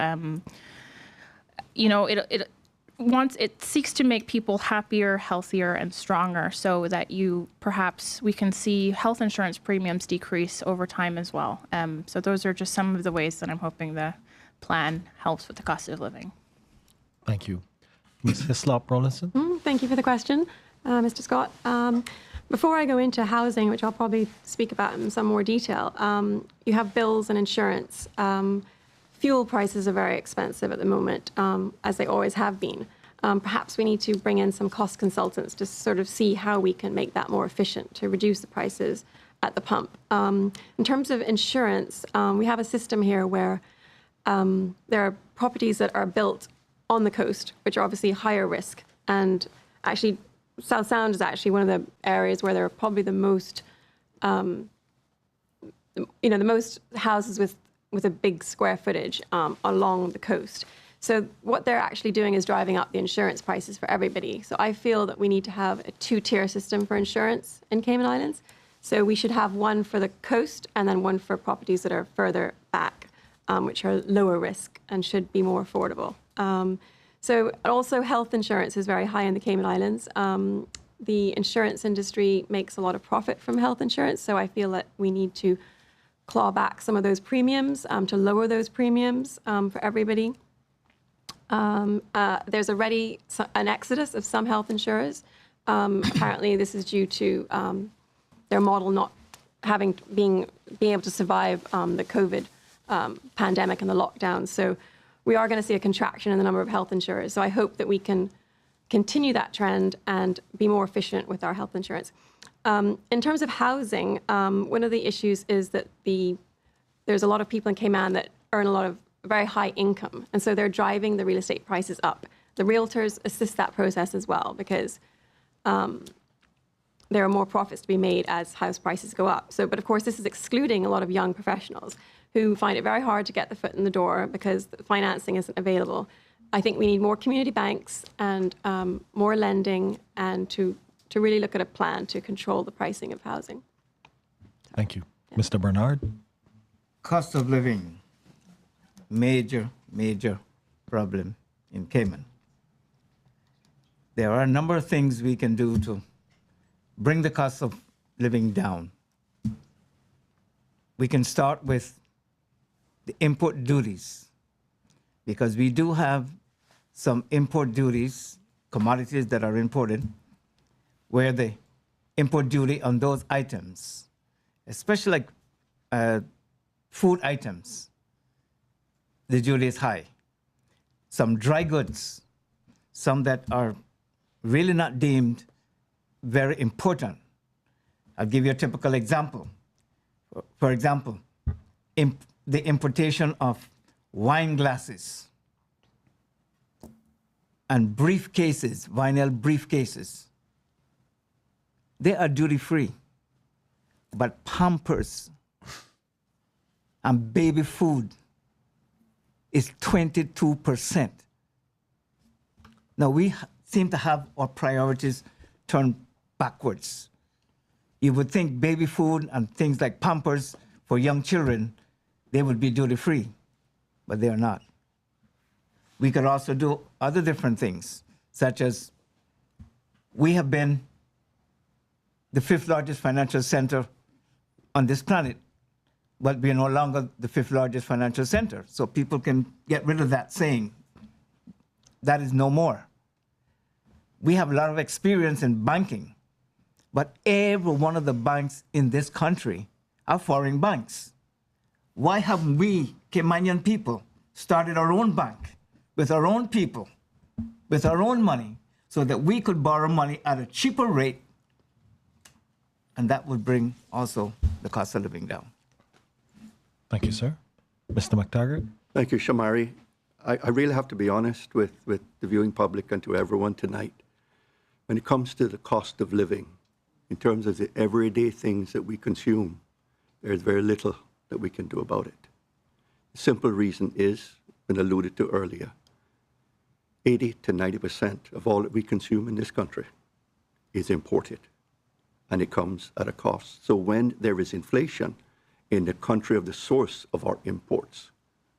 it seeks to make people happier, healthier, and stronger so that we can see health insurance premiums decrease over time as well. So those are just some of the ways that I'm hoping the plan helps with the cost of living. Thank you. Ms. Hislop-Rollinson? Thank you for the question, Mr. Scott. Before I go into housing, which I'll probably speak about in some more detail, you have bills and insurance. Fuel prices are very expensive at the moment, as they always have been. Perhaps we need to bring in some cost consultants to sort of see how we can make that more efficient to reduce the prices at the pump. In terms of insurance, we have a system here where there are properties that are built on the coast, which are obviously higher risk. And actually, South Sound is actually one of the areas where there are probably the most, the most houses with a big square footage along the coast. So what they're actually doing is driving up the insurance prices for everybody. So I feel that we need to have a two-tier system for insurance in Cayman Islands. So we should have one for the coast and then one for properties that are further back, which are lower risk and should be more affordable. So also health insurance is very high in the Cayman Islands. The insurance industry makes a lot of profit from health insurance. So I feel that we need to claw back some of those premiums to lower those premiums for everybody. There's already an exodus of some health insurers. Apparently, this is due to their model not being able to survive the COVID pandemic and the lockdown. So we are going to see a contraction in the number of health insurers. So I hope that we can continue that trend and be more efficient with our health insurance. In terms of housing, one of the issues is that there's a lot of people in Cayman that earn a lot of very high income, and so they're driving the real estate prices up. The realtors assist that process as well because there are more profits to be made as house prices go up. So, but of course, this is excluding a lot of young professionals who find it very hard to get the foot in the door because the financing isn't available. I think we need more community banks and more lending and to really look at a plan to control the pricing of housing. Thank you. Mr. Bernard? Cost of living, major problem in Cayman. There are a number of things we can do to bring the cost of living down. We can start with the import duties, because we do have some import duties, commodities that are imported, where the import duty on those items, especially like food items, the duty is high. Some dry goods, some that are really not deemed very important. I'll give you a typical example. For example, the importation of wine glasses and briefcases, vinyl briefcases. They are duty-free, but Pampers and baby food is 22%. Now, we seem to have our priorities turned backwards. You would think baby food and things like Pampers for young children, they would be duty-free, but they are not. We could also do other different things, such as we have been the 5th largest financial center on this planet, but we are no longer the 5th largest financial center. So people can get rid of that saying. That is no more. We have a lot of experience in banking, but every one of the banks in this country are foreign banks. Why haven't we, Caymanian people, started our own bank with our own people, with our own money, so that we could borrow money at a cheaper rate, and that would bring also the cost of living down. Thank you, sir. Mr. Mctaggart? Thank you, Shamari. I really have to be honest with the viewing public and to everyone tonight. When it comes to the cost of living, in terms of the everyday things that we consume, there's very little that we can do about it. The simple reason is, been alluded to earlier, 80 to 90% of all that we consume in this country is imported, and it comes at a cost. So when there is inflation in the country of the source of our imports,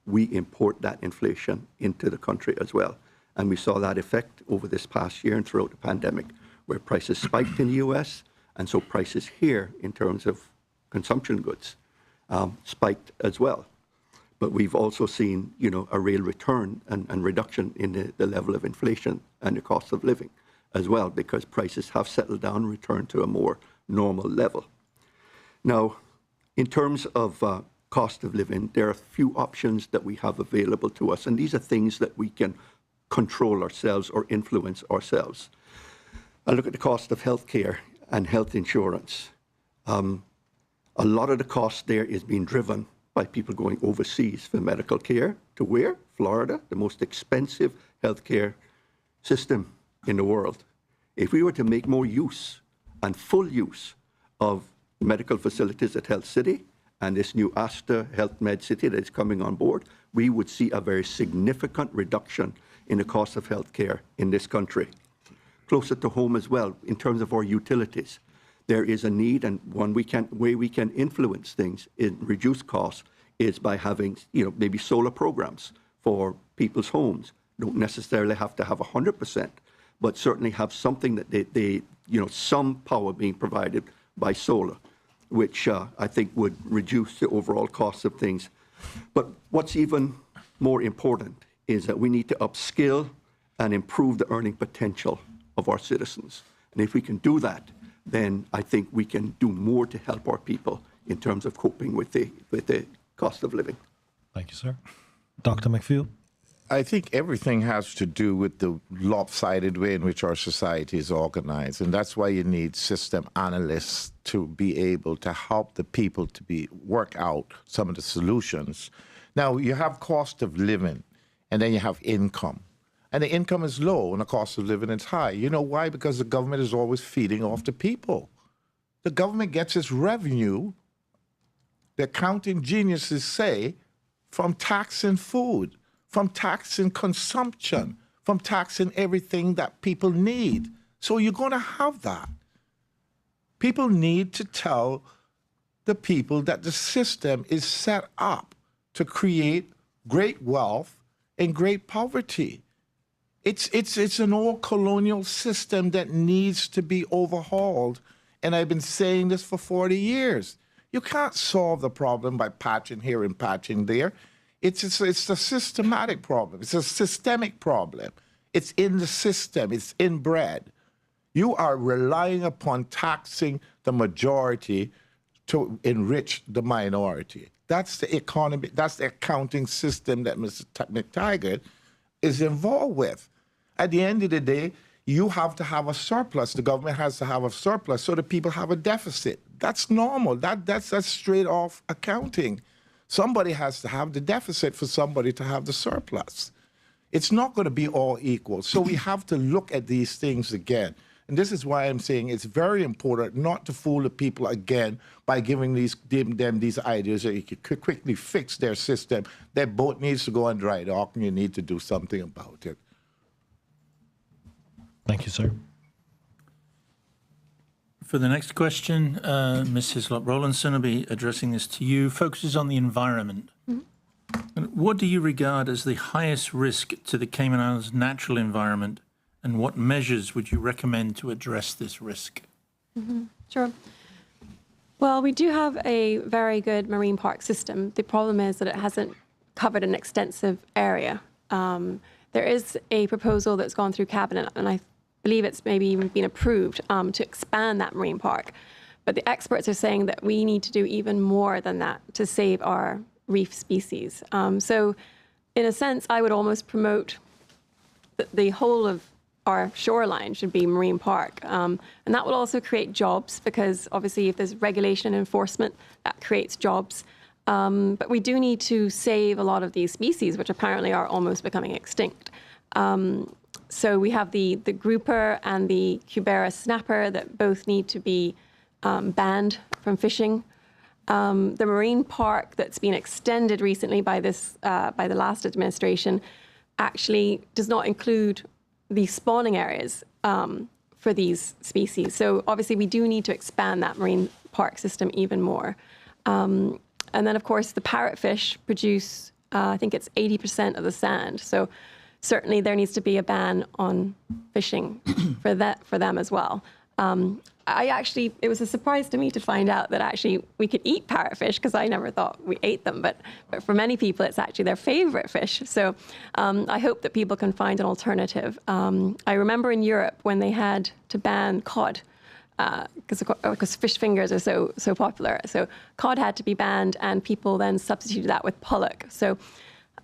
we import that inflation into the country as well. And we saw that effect over this past year and throughout the pandemic, where prices spiked in the US, and so prices here in terms of consumption goods spiked as well. But we've also seen, a real return and reduction in the level of inflation and the cost of living as well, because prices have settled down and returned to a more normal level. Now, in terms of cost of living, there are a few options that we have available to us, and these are things that we can control ourselves or influence ourselves. I look at the cost of healthcare and health insurance. A lot of the cost there is being driven by people going overseas for medical care to where? Florida, the most expensive healthcare system in the world. If we were to make more use and full use of medical facilities at Health City and this new Asta Health Med City that is coming on board, we would see a very significant reduction in the cost of healthcare in this country. Closer to home as well, in terms of our utilities, there is a need, and one way we can influence things in reduce costs is by having, maybe solar programs for people's homes. Don't necessarily have to have 100%, but certainly have something that they some power being provided by solar, which I think would reduce the overall cost of things. But what's even more important is that we need to upskill and improve the earning potential of our citizens. And if we can do that, then I think we can do more to help our people in terms of coping with the cost of living. Thank you, sir. Dr. Macfield? I think everything has to do with the lopsided way in which our society is organized. And that's why you need system analysts to be able to help the people to work out some of the solutions. Now, you have cost of living, and then you have income. And the income is low, and the cost of living is high. You know why? Because the government is always feeding off the people. The government gets its revenue, the accounting geniuses say, from taxing food, from taxing consumption, from taxing everything that people need. So you're going to have that. People need to tell the people that the system is set up to create great wealth and great poverty. It's an old colonial system that needs to be overhauled. And I've been saying this for 40 years. You can't solve the problem by patching here and patching there. It's a systematic problem. It's a systemic problem. It's in the system. It's inbred. You are relying upon taxing the majority to enrich the minority. That's the economy. That's the accounting system that Mr. Mctaggart is involved with. At the end of the day, you have to have a surplus. The government has to have a surplus so that people have a deficit. That's normal. That's straight off accounting. Somebody has to have the deficit for somebody to have the surplus. It's not going to be all equal. So we have to look at these things again. And this is why I'm saying it's very important not to fool the people again by giving them these ideas that you could quickly fix their system. Their boat needs to go on dry dock, and you need to do something about it. Thank you, sir. For the next question, Ms. Hislop-Rollinson will be addressing this to you. Focuses on the environment. And what do you regard as the highest risk to the Cayman Islands' natural environment, and what measures would you recommend to address this risk? Sure. Well, we do have a very good marine park system. The problem is that it hasn't covered an extensive area. There is a proposal that's gone through Cabinet, and I believe it's maybe even been approved to expand that marine park. But the experts are saying that we need to do even more than that to save our reef species. So in a sense, I would almost promote the whole of our shoreline should be marine park. And that will also create jobs, because obviously if there's regulation and enforcement, that creates jobs. But we do need to save a lot of these species, which apparently are almost becoming extinct. So we have the grouper and the Cubera snapper that both need to be banned from fishing. The marine park that's been extended recently by the last administration actually does not include the spawning areas for these species. So obviously we do need to expand that marine park system even more. And then of course the parrotfish produce, I think it's 80% of the sand. So certainly there needs to be a ban on fishing for them as well. It was a surprise to me to find out that actually we could eat parrotfish, because I never thought we ate them, but for many people it's actually their favorite fish. So I hope that people can find an alternative. I remember in Europe when they had to ban cod, because fish fingers are so popular. So cod had to be banned, and people then substituted that with pollock. So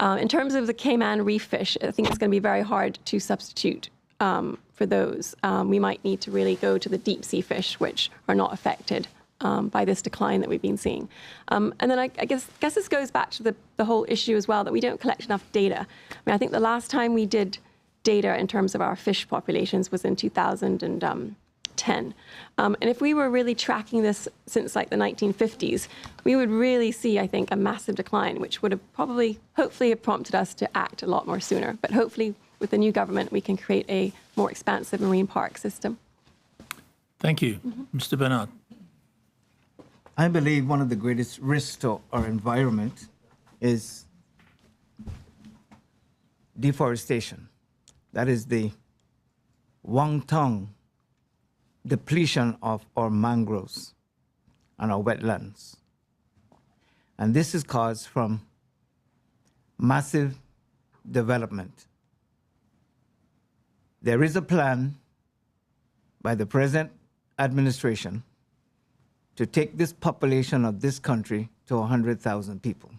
in terms of the Cayman reef fish, I think it's going to be very hard to substitute for those. We might need to really go to the deep sea fish, which are not affected by this decline that we've been seeing. And then I guess this goes back to the whole issue as well, that we don't collect enough data. I mean, I think the last time we did data in terms of our fish populations was in 2010. And if we were really tracking this since like the 1950s, we would really see, I think, a massive decline, which would have hopefully have prompted us to act a lot more sooner. But hopefully with the new government, we can create a more expansive marine park system. Thank you. Mr. Bernard. I believe one of the greatest risks to our environment is deforestation. That is the wanton depletion of our mangroves and our wetlands. And this is caused from massive development. There is a plan by the present administration to take this population of this country to 100,000 people.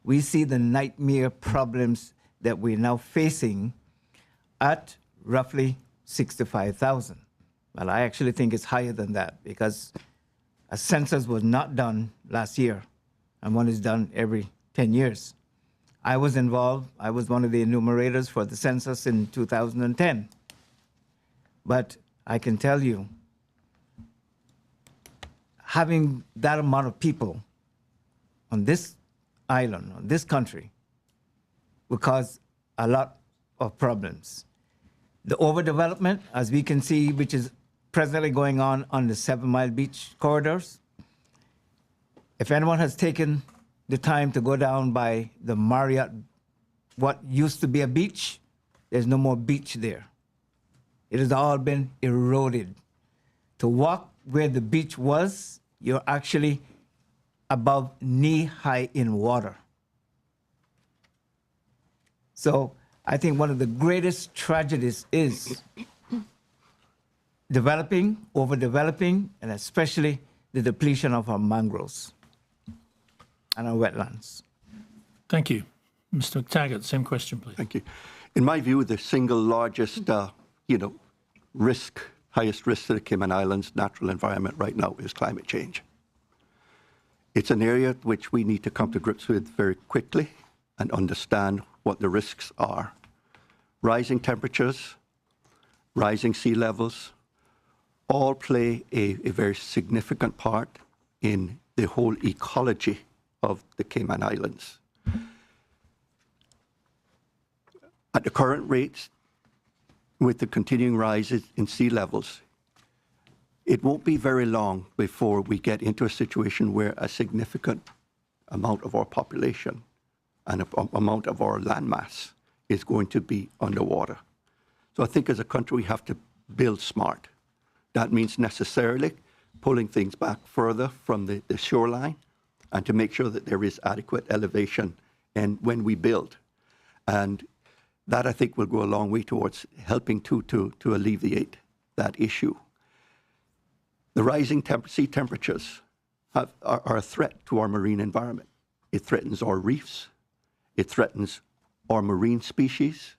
we see the nightmare problems that we're now facing at roughly 65,000. Well, I actually think it's higher than that because a census was not done last year, and one is done every 10 years. I was involved. I was one of the enumerators for the census in 2010. But I can tell you, having that amount of people on this island, on this country, will cause a lot of problems. The overdevelopment, as we can see, which is presently going on the 7 Mile Beach corridors. If anyone has taken the time to go down by the Marriott, what used to be a beach, there's no more beach there. It has all been eroded. To walk where the beach was, you're actually above knee-high in water. So I think one of the greatest tragedies is developing, overdeveloping, and especially the depletion of our mangroves and our wetlands. Thank you. Mr. Mctaggart, same question, please. Thank you. In my view, the single largest, highest risk to the Cayman Islands natural environment right now is climate change. It's an area which we need to come to grips with very quickly and understand what the risks are. Rising temperatures, rising sea levels, all play a very significant part in the whole ecology of the Cayman Islands. At the current rates, with the continuing rises in sea levels, it won't be very long before we get into a situation where a significant amount of our population and amount of our landmass is going to be underwater. So I think as a country, we have to build smart. That means necessarily pulling things back further from the shoreline and to make sure that there is adequate elevation and when we build. And that, I think, will go a long way towards helping to alleviate that issue. The rising sea temperatures are a threat to our marine environment. It threatens our reefs. It threatens our marine species.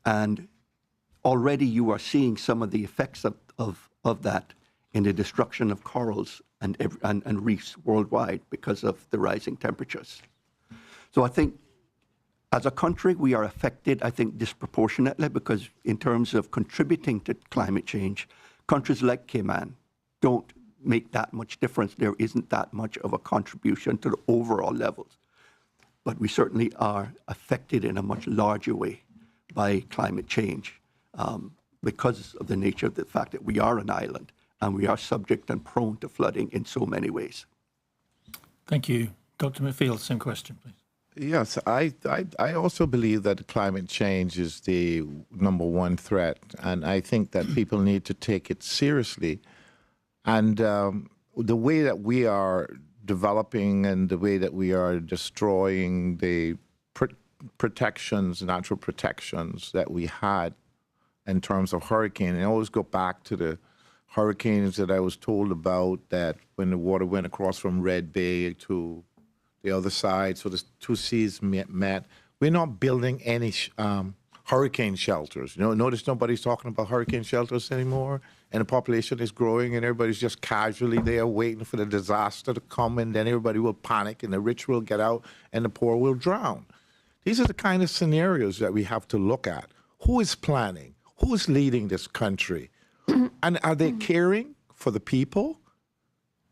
And already you are seeing some of the effects of that in the destruction of corals and reefs worldwide because of the rising temperatures. So I think as a country, we are affected, I think, disproportionately because in terms of contributing to climate change, countries like Cayman don't make that much difference. There isn't that much of a contribution to the overall levels. But we certainly are affected in a much larger way by climate change because of the nature of the fact that we are an island and we are subject and prone to flooding in so many ways. Thank you. Dr. Macfield, same question, please. Yes, I also believe that climate change is the number one threat, and I think that people need to take it seriously. And the way that we are developing and the way that we are destroying the protections, natural protections that we had in terms of hurricane, and I always go back to the hurricanes that I was told about, that when the water went across from Red Bay to the other side, so the two seas met. We're not building any hurricane shelters. Notice nobody's talking about hurricane shelters anymore, and the population is growing, and everybody's just casually there waiting for the disaster to come, and then everybody will panic, and the rich will get out, and the poor will drown. These are the kind of scenarios that we have to look at. Who is planning? Who is leading this country? And are they caring for the people?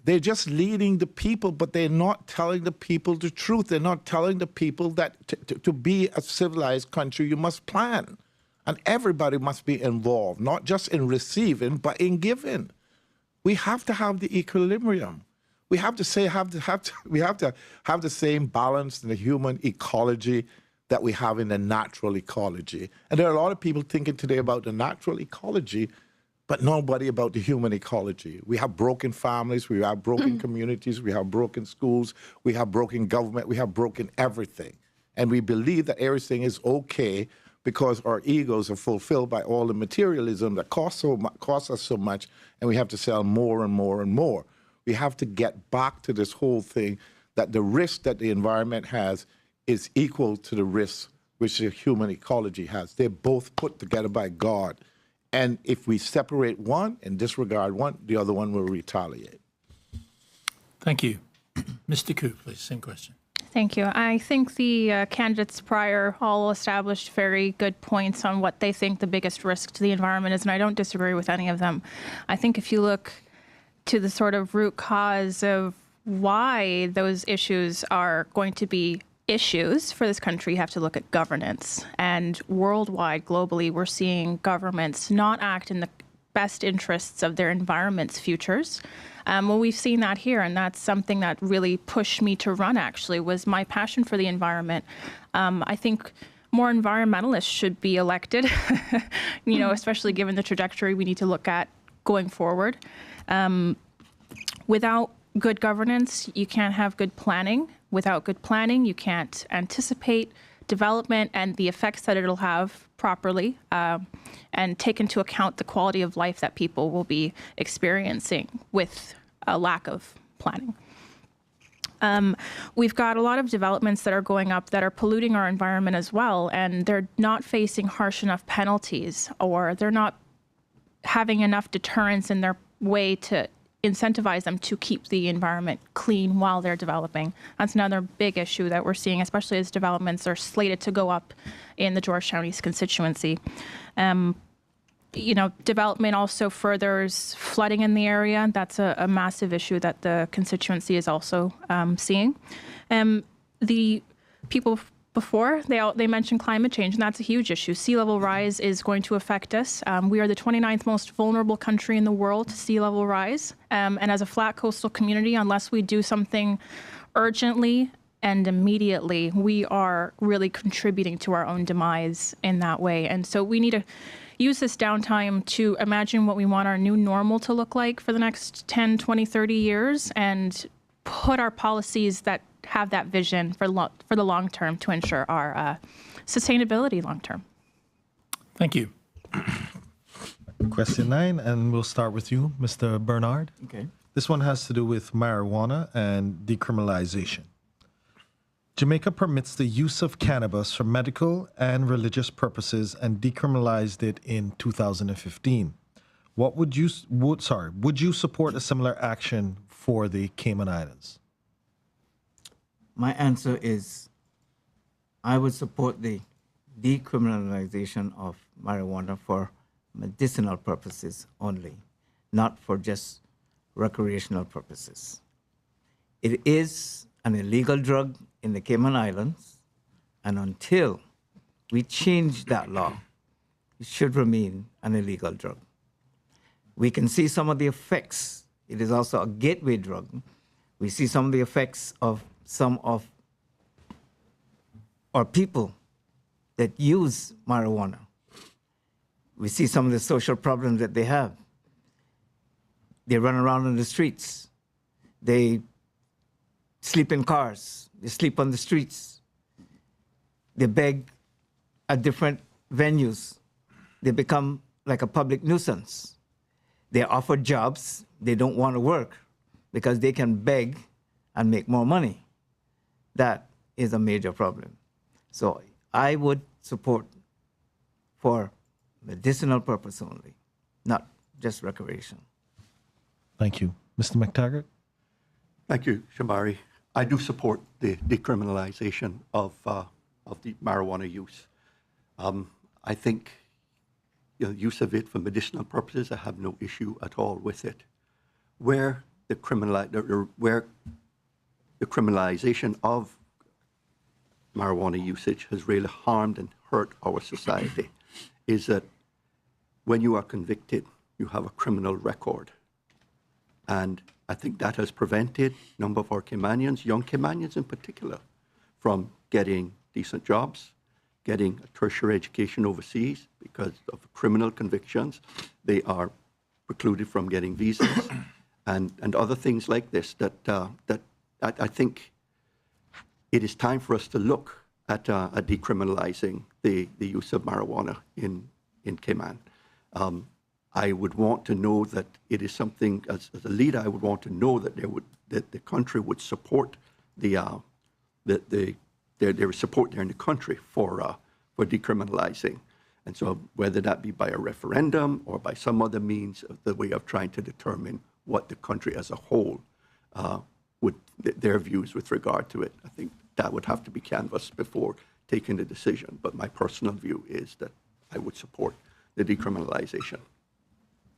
They're just leading the people, but they're not telling the people the truth. They're not telling the people that to be a civilized country, you must plan. And everybody must be involved, not just in receiving, but in giving. We have to have the equilibrium. We have to we have to have the same balance in the human ecology that we have in the natural ecology. And there are a lot of people thinking today about the natural ecology, but nobody about the human ecology. We have broken families, we have broken communities, we have broken schools, we have broken government, we have broken everything. And we believe that everything is okay because our egos are fulfilled by all the materialism that costs us so much, and we have to sell more and more and more. We have to get back to this whole thing that the risk that the environment has is equal to the risk which the human ecology has. They're both put together by God. And if we separate one and disregard one, the other one will retaliate. Thank you. Mr. Deku, please, same question. Thank you. I think the candidates prior all established very good points on what they think the biggest risk to the environment is, and I don't disagree with any of them. I think if you look to the sort of root cause of why those issues are going to be issues for this country, you have to look at governance. And worldwide, globally, we're seeing governments not act in the best interests of their environment's futures. Well, we've seen that here, and that's something that really pushed me to run, actually, was my passion for the environment. I think more environmentalists should be elected, especially given the trajectory we need to look at going forward. Without good governance, you can't have good planning. Without good planning, you can't anticipate development and the effects that it'll have properly, and take into account the quality of life that people will be experiencing with a lack of planning. We've got a lot of developments that are going up that are polluting our environment as well, and they're not facing harsh enough penalties, or they're not having enough deterrence in their way to incentivize them to keep the environment clean while they're developing. That's another big issue that we're seeing, especially as developments are slated to go up in the Georgetown East constituency. Development also furthers flooding in the area. That's a massive issue that the constituency is also seeing. The people before, they mentioned climate change, and that's a huge issue. Sea level rise is going to affect us. We are the 29th most vulnerable country in the world to sea level rise. And as a flat coastal community, unless we do something urgently and immediately, we are really contributing to our own demise in that way. And so we need to use this downtime to imagine what we want our new normal to look like for the next 10, 20, 30 years, and put our policies that have that vision for the long term to ensure our sustainability long term. Thank you. Question 9, and we'll start with you, Mr. Bernard. Okay. This one has to do with marijuana and decriminalization. Jamaica permits the use of cannabis for medical and religious purposes and decriminalized it in 2015. Would you support a similar action for the Cayman Islands? My answer is I would support the decriminalization of marijuana for medicinal purposes only, not for just recreational purposes. It is an illegal drug in the Cayman Islands, and until we change that law, it should remain an illegal drug. We can see some of the effects. It is also a gateway drug. We see some of the effects of some of our people that use marijuana. We see some of the social problems that they have. They run around in the streets. They sleep in cars. They sleep on the streets. They beg at different venues. They become like a public nuisance. They're offered jobs. They don't want to work because they can beg and make more money. That is a major problem. So I would support for medicinal purpose only, not just recreation. Thank you. Mr. Mctaggart? Thank you, Shamari. I do support the decriminalization of the marijuana use. I think use of it for medicinal purposes, I have no issue at all with it. Where the criminalization of marijuana usage has really harmed and hurt our society is that when you are convicted, you have a criminal record. And I think that has prevented a number of our Caymanians, young Caymanians in particular, from getting decent jobs, getting a tertiary education overseas because of criminal convictions. They are precluded from getting visas and other things like this that I think it is time for us to look at decriminalizing the use of marijuana in Cayman. I would want to know that it is something, as a leader, I would want to know that that the country would support their support there in the country for decriminalizing. And so whether that be by a referendum or by some other means of the way of trying to determine what the country as a whole would, their views with regard to it, I think that would have to be canvassed before taking the decision. But my personal view is that I would support the decriminalization.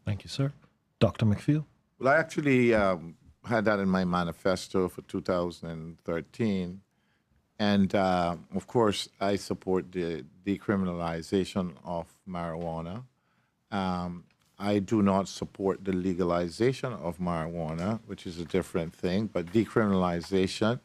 Thank you, sir. Dr. Macfield? Well, I actually had that in my manifesto for 2013. And of course, I support the decriminalization of marijuana. I do not support the legalization of marijuana, which is a different thing, but decriminalization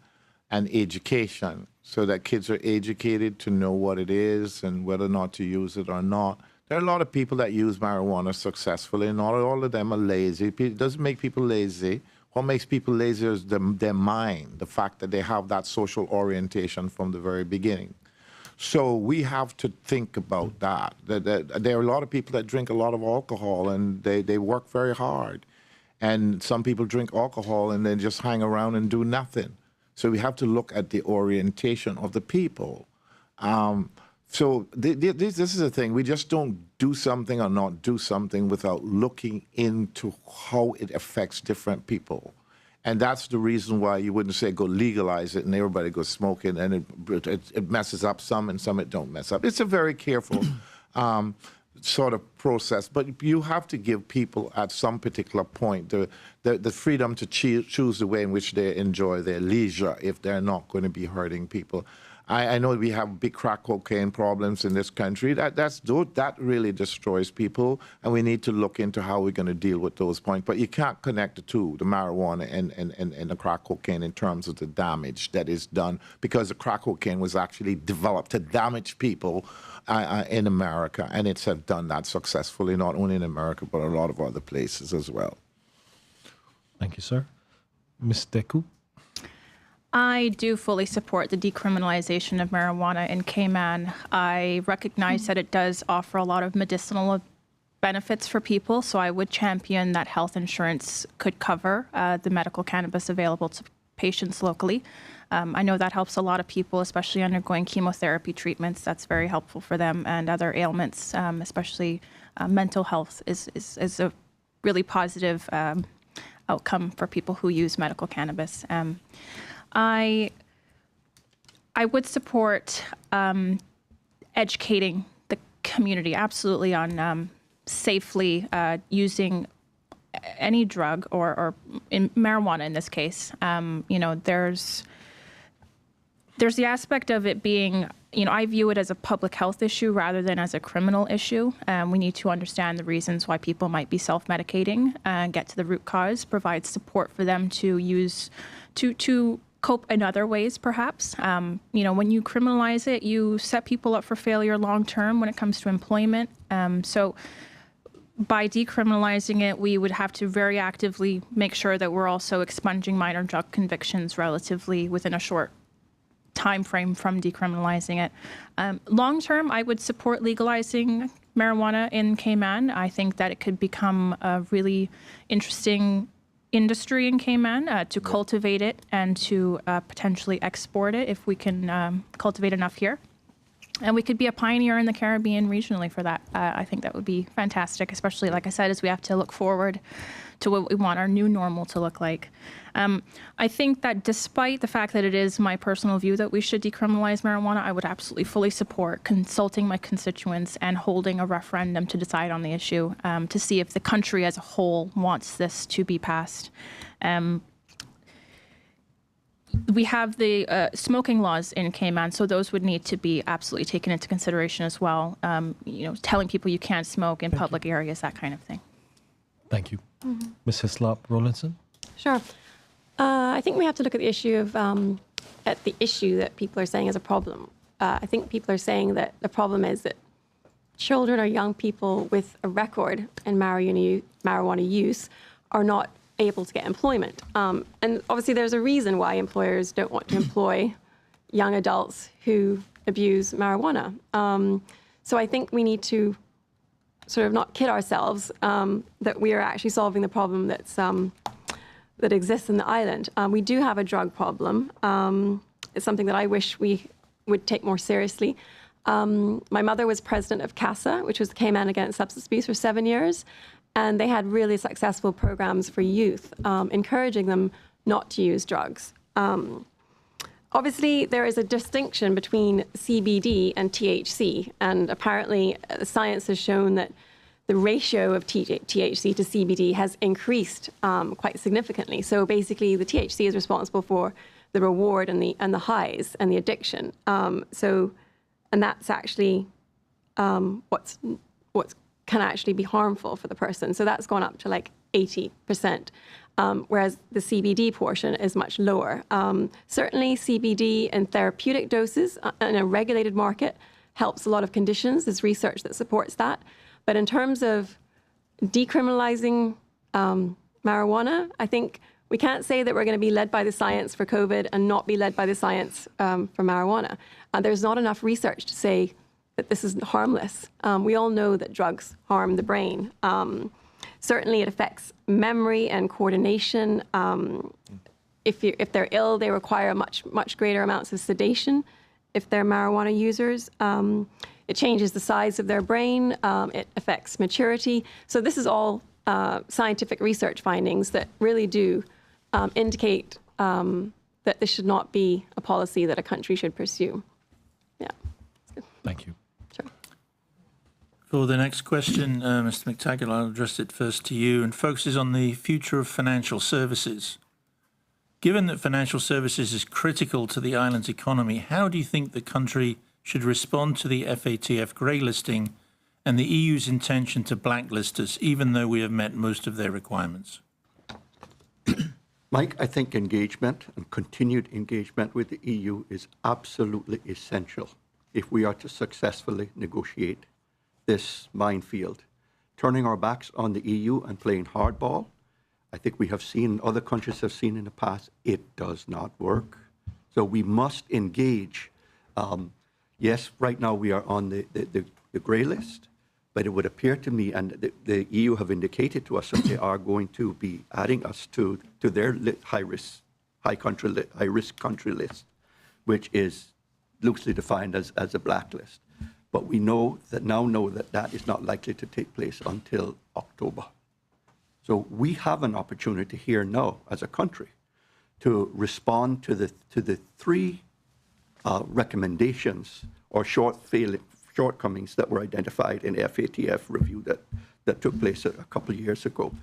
and education so that kids are educated to know what it is and whether or not to use it or not. There are a lot of people that use marijuana successfully, and not all of them are lazy. It doesn't make people lazy. What makes people lazy is their mind, the fact that they have that social orientation from the very beginning. So we have to think about that. There are a lot of people that drink a lot of alcohol, and they work very hard. And some people drink alcohol and then just hang around and do nothing. So we have to look at the orientation of the people. So this is the thing. We just don't do something or not do something without looking into how it affects different people. And that's the reason why you wouldn't say go legalize it and everybody goes smoking, and it messes up some and some it don't mess up. It's a very careful sort of process, but you have to give people at some particular point the freedom to choose the way in which they enjoy their leisure if they're not going to be hurting people. I know we have big crack cocaine problems in this country. That really destroys people, and we need to look into how we're going to deal with those points. But you can't connect the two, the marijuana and the crack cocaine, in terms of the damage that is done, because the crack cocaine was actually developed to damage people in America, and it's done that successfully, not only in America, but a lot of other places as well. Thank you, sir. Ms. Deku? I do fully support the decriminalization of marijuana in Cayman. I recognize that it does offer a lot of medicinal benefits for people, so I would champion that health insurance could cover the medical cannabis available to patients locally. I know that helps a lot of people, especially undergoing chemotherapy treatments. That's very helpful for them, and other ailments, especially mental health is a really positive outcome for people who use medical cannabis. I would support educating the community absolutely on safely using any drug or in marijuana in this case. You know, there's the aspect of it being, you know, I view it as a public health issue rather than as a criminal issue. We need to understand the reasons why people might be self-medicating and get to the root cause, provide support for them to use to cope in other ways, perhaps. You know, when you criminalize it, you set people up for failure long-term when it comes to employment. So by decriminalizing it, we would have to very actively make sure that we're also expunging minor drug convictions relatively within a short time frame from decriminalizing it. Long-term, I would support legalizing marijuana in Cayman. I think that it could become a really interesting industry in Cayman to cultivate it and to potentially export it if we can cultivate enough here. And we could be a pioneer in the Caribbean regionally for that. I think that would be fantastic, especially, like I said, as we have to look forward to what we want our new normal to look like. I think that despite the fact that it is my personal view that we should decriminalize marijuana, I would absolutely fully support consulting my constituents and holding a referendum to decide on the issue to see if the country as a whole wants this to be passed. We have the smoking laws in Cayman, so those would need to be absolutely taken into consideration as well. You know, telling people you can't smoke in public areas, that kind of thing. Thank you. Ms. Hislop Rowlandson? Sure. I think we have to look at the issue of at the issue that people are saying is a problem. I think people are saying that the problem is that children or young people with a record in marijuana use are not able to get employment. And obviously there's a reason why employers don't want to employ young adults who abuse marijuana. So I think we need to sort of not kid ourselves that we are actually solving the problem that's that exists in the island. We do have a drug problem. It's something that I wish we would take more seriously. My mother was president of CASA, which was the Cayman Against Substance Abuse, for 7 years. And they had really successful programs for youth, encouraging them not to use drugs. Obviously, there is a distinction between CBD and THC. And apparently, science has shown that the ratio of THC to CBD has increased quite significantly. So basically, the THC is responsible for the reward and the highs and the addiction. And that's actually what's can actually be harmful for the person. So that's gone up to like 80%, whereas the CBD portion is much lower. Certainly CBD in therapeutic doses in a regulated market helps a lot of conditions. There's research that supports that. But in terms of decriminalizing marijuana, I think we can't say that we're going to be led by the science for COVID and not be led by the science for marijuana. There's not enough research to say that this is harmless. We all know that drugs harm the brain. Certainly it affects memory and coordination. If they're ill, they require much greater amounts of sedation. If they're marijuana users, it changes the size of their brain. It affects maturity. So this is all scientific research findings that really do indicate that this should not be a policy that a country should pursue. Yeah. Thank you. Sure. For the next question, Mr. Mctaggart, I'll address it first to you and focuses on the future of financial services. Given that financial services is critical to the island's economy, how do you think the country should respond to the FATF grey listing and the EU's intention to blacklist us, even though we have met most of their requirements? Mike, I think engagement and continued engagement with the EU is absolutely essential if we are to successfully negotiate this minefield. Turning our backs on the EU and playing hardball, I think we have seen, other countries have seen in the past, it does not work. So we must engage. Yes, right now we are on the grey list, but it would appear to me, and the EU have indicated to us that they are going to be adding us to their high-risk country list, which is loosely defined as a blacklist. But we now know that that is not likely to take place until October. So we have an opportunity here now as a country to respond to the three recommendations or shortcomings that were identified in the FATF review that took place a couple of years ago.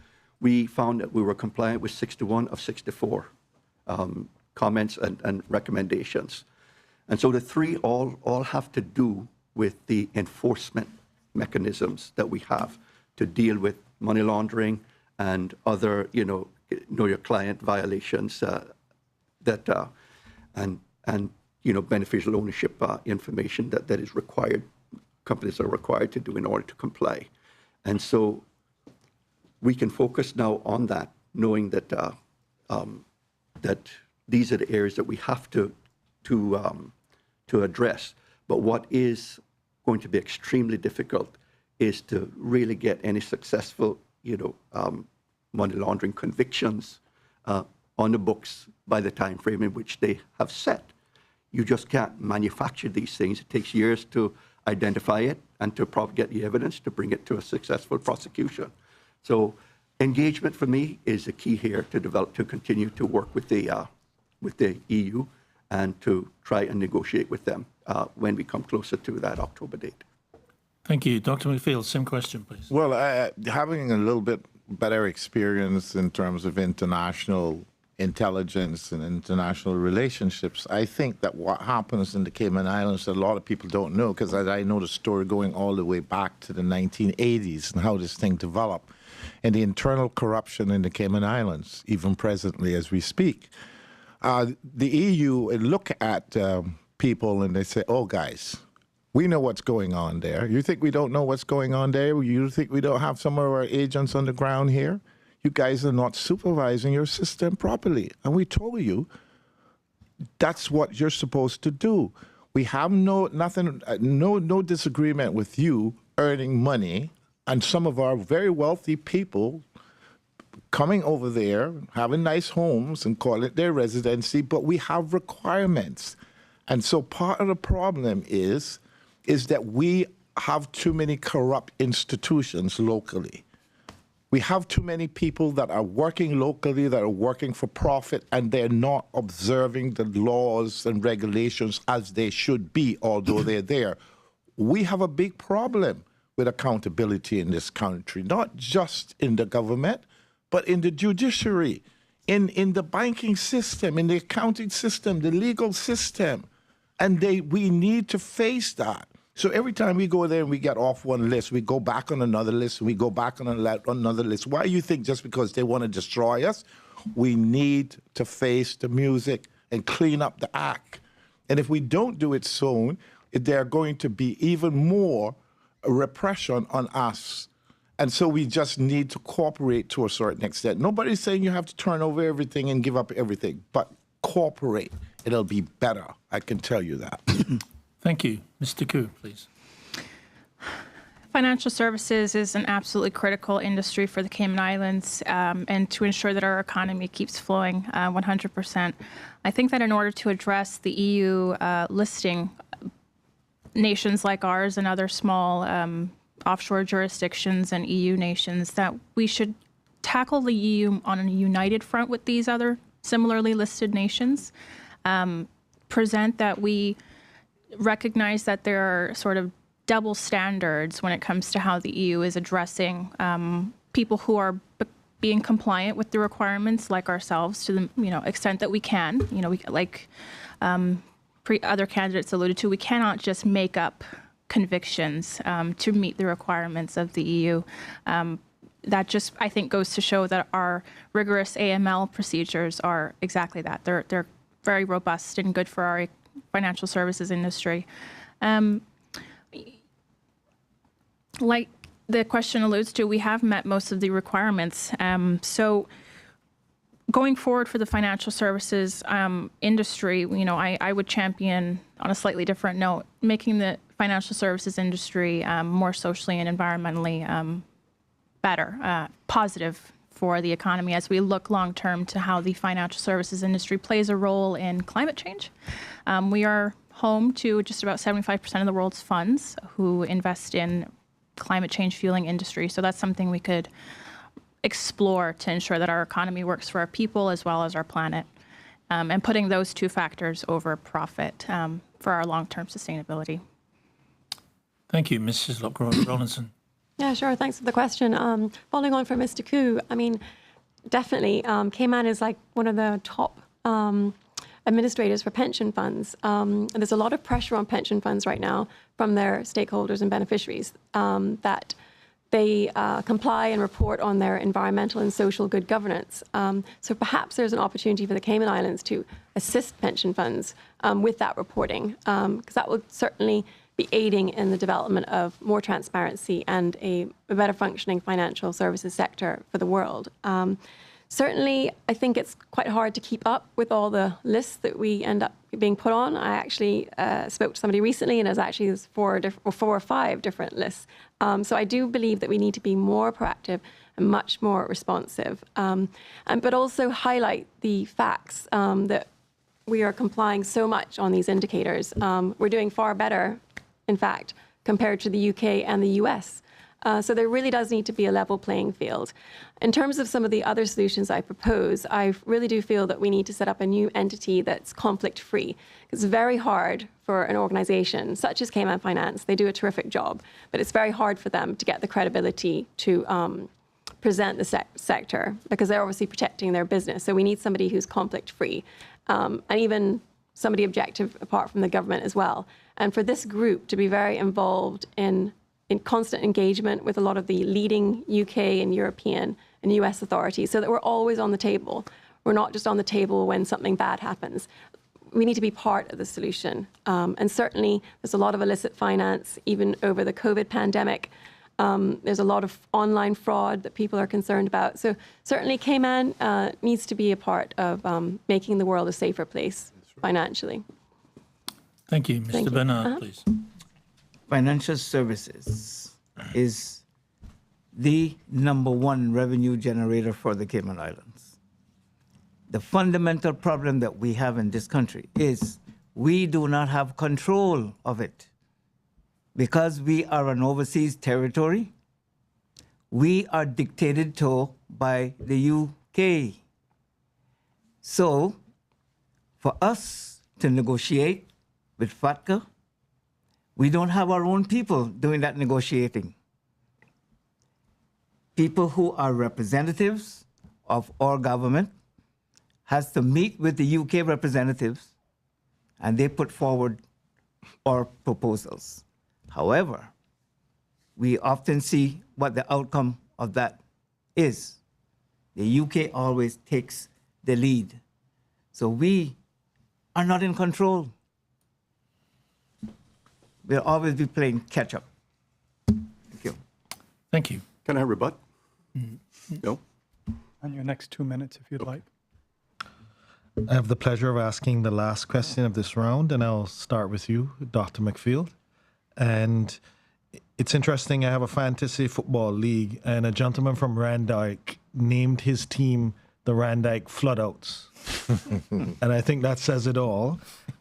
We found that we were compliant with 61 of 64 comments and recommendations. And so the three all have to do with the enforcement mechanisms that we have to deal with money laundering and other, know your client violations and beneficial ownership information that is required, companies are required to do in order to comply. And so we can focus now on that, knowing that that these are the areas that we have to address. But what is going to be extremely difficult is to really get any successful, money laundering convictions on the books by the time frame in which they have set. You just can't manufacture these things. It takes years to identify it and to get the evidence to bring it to a successful prosecution. So engagement for me is the key here to continue to work with the EU and to try and negotiate with them when we come closer to that October date. Thank you. Dr. Macfield, same question, please. Well, having a little bit better experience in terms of international intelligence and international relationships, I think that what happens in the Cayman Islands that a lot of people don't know, because I know the story going all the way back to the 1980s and how this thing developed, and the internal corruption in the Cayman Islands, even presently as we speak. The EU look at people and they say, oh, guys, we know what's going on there. You think we don't know what's going on there? You think we don't have some of our agents on the ground here? You guys are not supervising your system properly. And we told you that's what you're supposed to do. We have no disagreement with you earning money and some of our very wealthy people coming over there, having nice homes and call it their residency, but we have requirements. And so part of the problem is that we have too many corrupt institutions locally. We have too many people that are working locally, that are working for profit, and they're not observing the laws and regulations as they should be, although they're there. We have a big problem with accountability in this country, not just in the government, but in the judiciary, in the banking system, in the accounting system, the legal system. And we need to face that. So every time we go there and we get off one list, we go back on another list, and we go back on another list. Why do you think just because they want to destroy us? We need to face the music and clean up the act. And if we don't do it soon, there are going to be even more repression on us. And so we just need to cooperate to a certain extent. Nobody's saying you have to turn over everything and give up everything, but cooperate. It'll be better. I can tell you that. Thank you. Mr. Deku, please. Financial services is an absolutely critical industry for the Cayman Islands, and to ensure that our economy keeps flowing 100%. I think that in order to address the EU listing nations like ours and other small offshore jurisdictions and EU nations, that we should tackle the EU on a united front with these other similarly listed nations, present that we recognize that there are sort of double standards when it comes to how the EU is addressing people who are being compliant with the requirements, like ourselves, to the extent that we can. We like other candidates alluded to, we cannot just make up convictions to meet the requirements of the EU. That just, I think, goes to show that our rigorous AML procedures are exactly that. They're very robust and good for our financial services industry. Like the question alludes to, we have met most of the requirements. So going forward for the financial services industry, I would champion, on a slightly different note, making the financial services industry more socially and environmentally better, positive for the economy as we look long-term to how the financial services industry plays a role in climate change. We are home to just about 75% of the world's funds who invest in climate change fueling industry. So that's something we could explore to ensure that our economy works for our people as well as our planet, and putting those two factors over profit for our long-term sustainability. Thank you, Mrs. Locke-Rollinson. Yeah, sure. Thanks for the question. Following on from Mr. Deku, I mean, definitely, Cayman is like one of the top administrators for pension funds. And there's a lot of pressure on pension funds right now from their stakeholders and beneficiaries that they comply and report on their environmental and social good governance. So perhaps there's an opportunity for the Cayman Islands to assist pension funds with that reporting, because that would certainly be aiding in the development of more transparency and a better functioning financial services sector for the world. Certainly, I think it's quite hard to keep up with all the lists that we end up being put on. I actually spoke to somebody recently, and there's four or five different lists. So I do believe that we need to be more proactive and much more responsive, but also highlight the facts that we are complying so much on these indicators. We're doing far better, in fact, compared to the UK and the US. So there really does need to be a level playing field. In terms of some of the other solutions I propose, I really do feel that we need to set up a new entity that's conflict-free. It's very hard for an organization such as Cayman Finance. They do a terrific job, but it's very hard for them to get the credibility to present the sector, because they're obviously protecting their business. So we need somebody who's conflict-free, and even somebody objective apart from the government as well. And for this group to be very involved in constant engagement with a lot of the leading UK and European and US authorities, so that we're always on the table. We're not just on the table when something bad happens. We need to be part of the solution. And certainly there's a lot of illicit finance, even over the COVID pandemic. There's a lot of online fraud that people are concerned about. So certainly Cayman needs to be a part of making the world a safer place financially. Thank you. Mr. Bernard, please. Financial services is the #1 revenue generator for the Cayman Islands. The fundamental problem that we have in this country is we do not have control of it. Because we are an overseas territory, we are dictated to by the UK. So, for us to negotiate with FATCA, we don't have our own people doing that negotiating. People who are representatives of our government has to meet with the UK representatives, and they put forward our proposals. However, we often see what the outcome of that is. The UK always takes the lead. So we are not in control. We'll always be playing catch up. Thank you. Thank you. Can I rebut? No? On your next 2 minutes, if you'd like. I have the pleasure of asking the last question of this round, and I'll start with you, Dr. Macfield. And it's interesting, I have a fantasy football league, and a gentleman from Randike named his team the Randike Floodouts. And I think that says it all.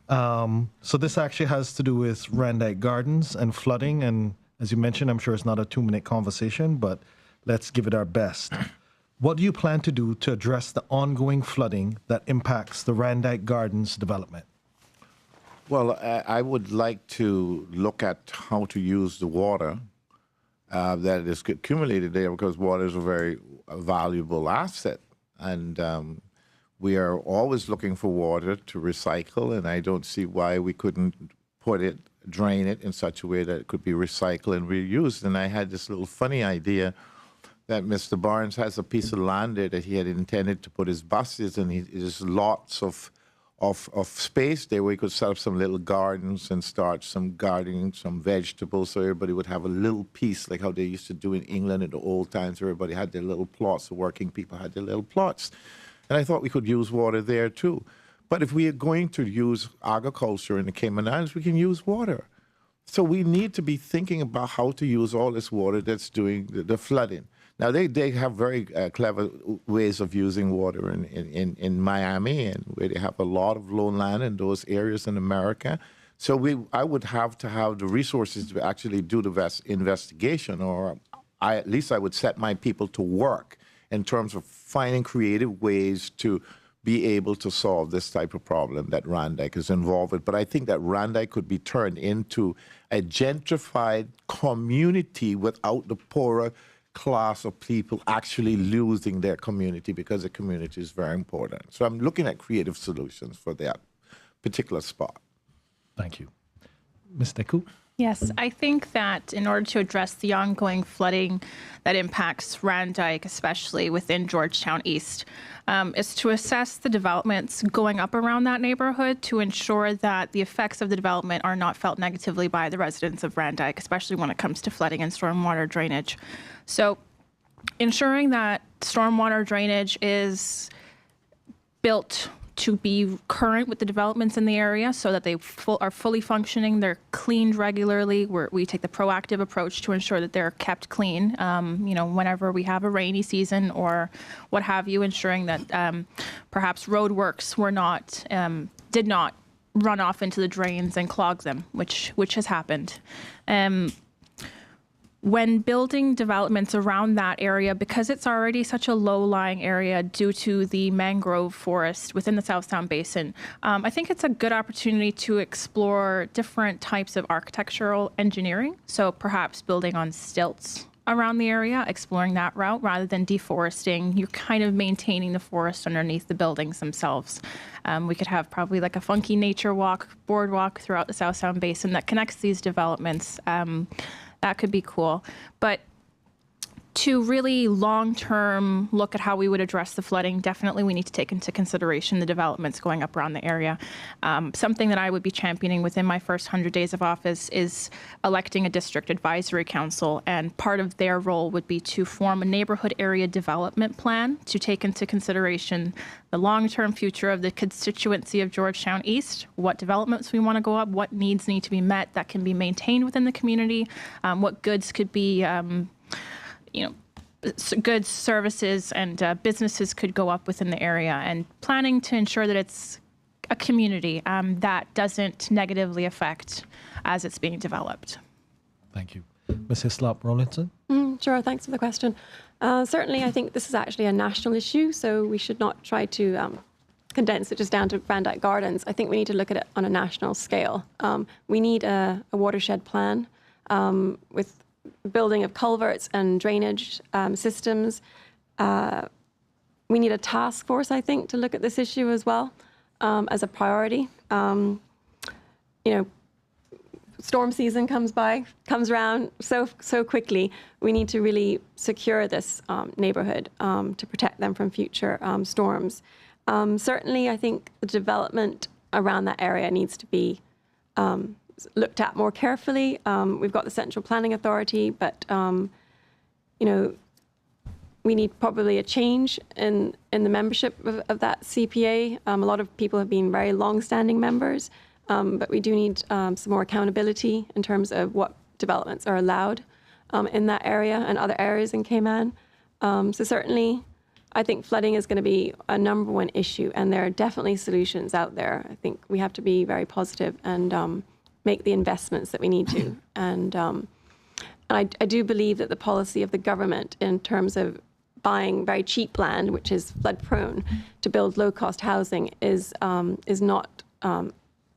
So this actually has to do with Randike Gardens and flooding. And as you mentioned, I'm sure it's not a 2-minute conversation, but let's give it our best. What do you plan to do to address the ongoing flooding that impacts the Randike Gardens development? Well, I would like to look at how to use the water that is accumulated there, because water is a very valuable asset. And we are always looking for water to recycle, and I don't see why we couldn't drain it in such a way that it could be recycled and reused. And I had this little funny idea that Mr. Barnes has a piece of land there that he had intended to put his buses, and there's lots of space there where he could set up some little gardens and start some gardening, some vegetables, so everybody would have a little piece, like how they used to do in England in the old times. Everybody had their little plots, the working people had their little plots. And I thought we could use water there too. But if we are going to use agriculture in the Cayman Islands, we can use water. So we need to be thinking about how to use all this water that's doing the flooding. Now, they have very clever ways of using water in Miami, and where they have a lot of lowland in those areas in America. So I would have to have the resources to actually do the investigation, or at least I would set my people to work in terms of finding creative ways to be able to solve this type of problem that Randike is involved with. But I think that Randike could be turned into a gentrified community without the poorer class of people actually losing their community, because the community is very important. So I'm looking at creative solutions for that particular spot. Thank you. Ms. Deku? Yes, I think that in order to address the ongoing flooding that impacts Randike, especially within Georgetown East, is to assess the developments going up around that neighborhood to ensure that the effects of the development are not felt negatively by the residents of Randike, especially when it comes to flooding and stormwater drainage. So ensuring that stormwater drainage is built to be current with the developments in the area so that they are fully functioning, they're cleaned regularly. We take the proactive approach to ensure that they're kept clean, whenever we have a rainy season or what have you, ensuring that perhaps roadworks did not run off into the drains and clog them, which has happened. When building developments around that area, because it's already such a low-lying area due to the mangrove forest within the South Sound Basin, I think it's a good opportunity to explore different types of architectural engineering. So perhaps building on stilts around the area, exploring that route rather than deforesting. You're kind of maintaining the forest underneath the buildings themselves. We could have probably like a funky nature boardwalk throughout the South Sound Basin that connects these developments. That could be cool. But to really long-term look at how we would address the flooding, definitely we need to take into consideration the developments going up around the area. Something that I would be championing within my first 100 days of office is electing a district advisory council, and part of their role would be to form a neighborhood area development plan to take into consideration the long-term future of the constituency of Georgetown East, what developments we want to go up, what needs need to be met that can be maintained within the community, what goods could be goods, services, and businesses could go up within the area, and planning to ensure that it's a community that doesn't negatively affect as it's being developed. Thank you. Ms. Hislop Rollinson? Sure, thanks for the question. Certainly, I think this is actually a national issue, so we should not try to condense it just down to Van Dyke Gardens. I think we need to look at it on a national scale. We need a watershed plan with building of culverts and drainage systems. We need a task force, I think, to look at this issue as well as a priority. Storm season comes around so quickly. We need to really secure this neighborhood to protect them from future storms. Certainly, I think the development around that area needs to be looked at more carefully. We've got the Central Planning Authority, but we need probably a change in the membership of that CPA. A lot of people have been very long-standing members, but we do need some more accountability in terms of what developments are allowed in that area and other areas in Cayman. So certainly, I think flooding is going to be a number one issue, and there are definitely solutions out there. I think we have to be very positive and make the investments that we need to. And I do believe that the policy of the government in terms of buying very cheap land, which is flood prone, to build low-cost housing is not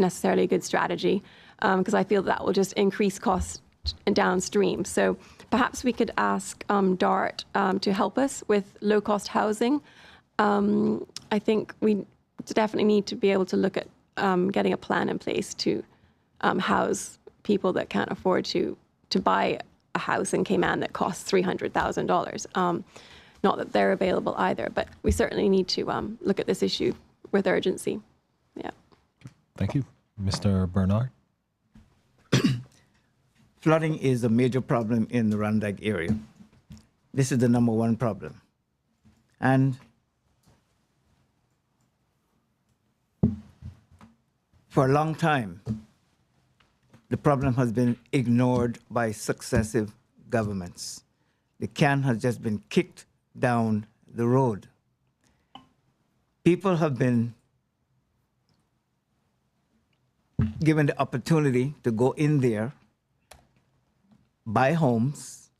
necessarily a good strategy, because I feel that will just increase costs downstream. So perhaps we could ask DART to help us with low-cost housing. I think we definitely need to be able to look at getting a plan in place to house people that can't afford to buy a house in Cayman that costs $300,000. Not that they're available either, but we certainly need to look at this issue with urgency. Yeah. Thank you. Mr. Bernard? Flooding is a major problem in the Van Dyke area. This is the number one problem. And for a long time, the problem has been ignored by successive governments. The can has just been kicked down the road. People have been given the opportunity to go in there, buy homes,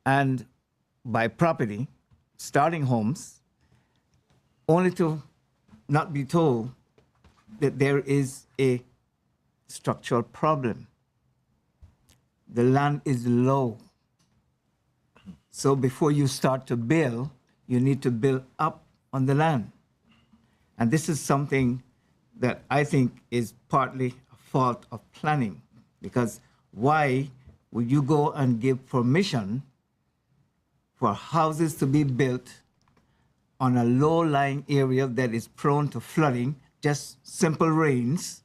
and buy property, starting homes, only to not be told that there is a structural problem. The land is low. So before you start to build, you need to build up on the land. And this is something that I think is partly a fault of planning, because why would you go and give permission for houses to be built on a low-lying area that is prone to flooding, just simple rains,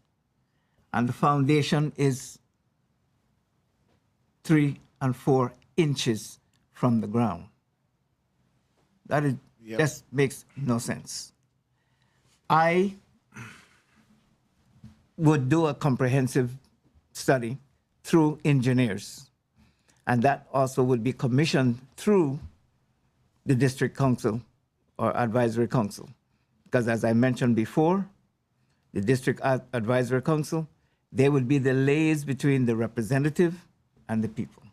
and the foundation is 3 and 4 inches from the ground? That is, just makes no sense. I would do a comprehensive study through engineers, and that also would be commissioned through the district council or advisory council, because as I mentioned before, the district advisory council, they would be the liaison between the representative and the people.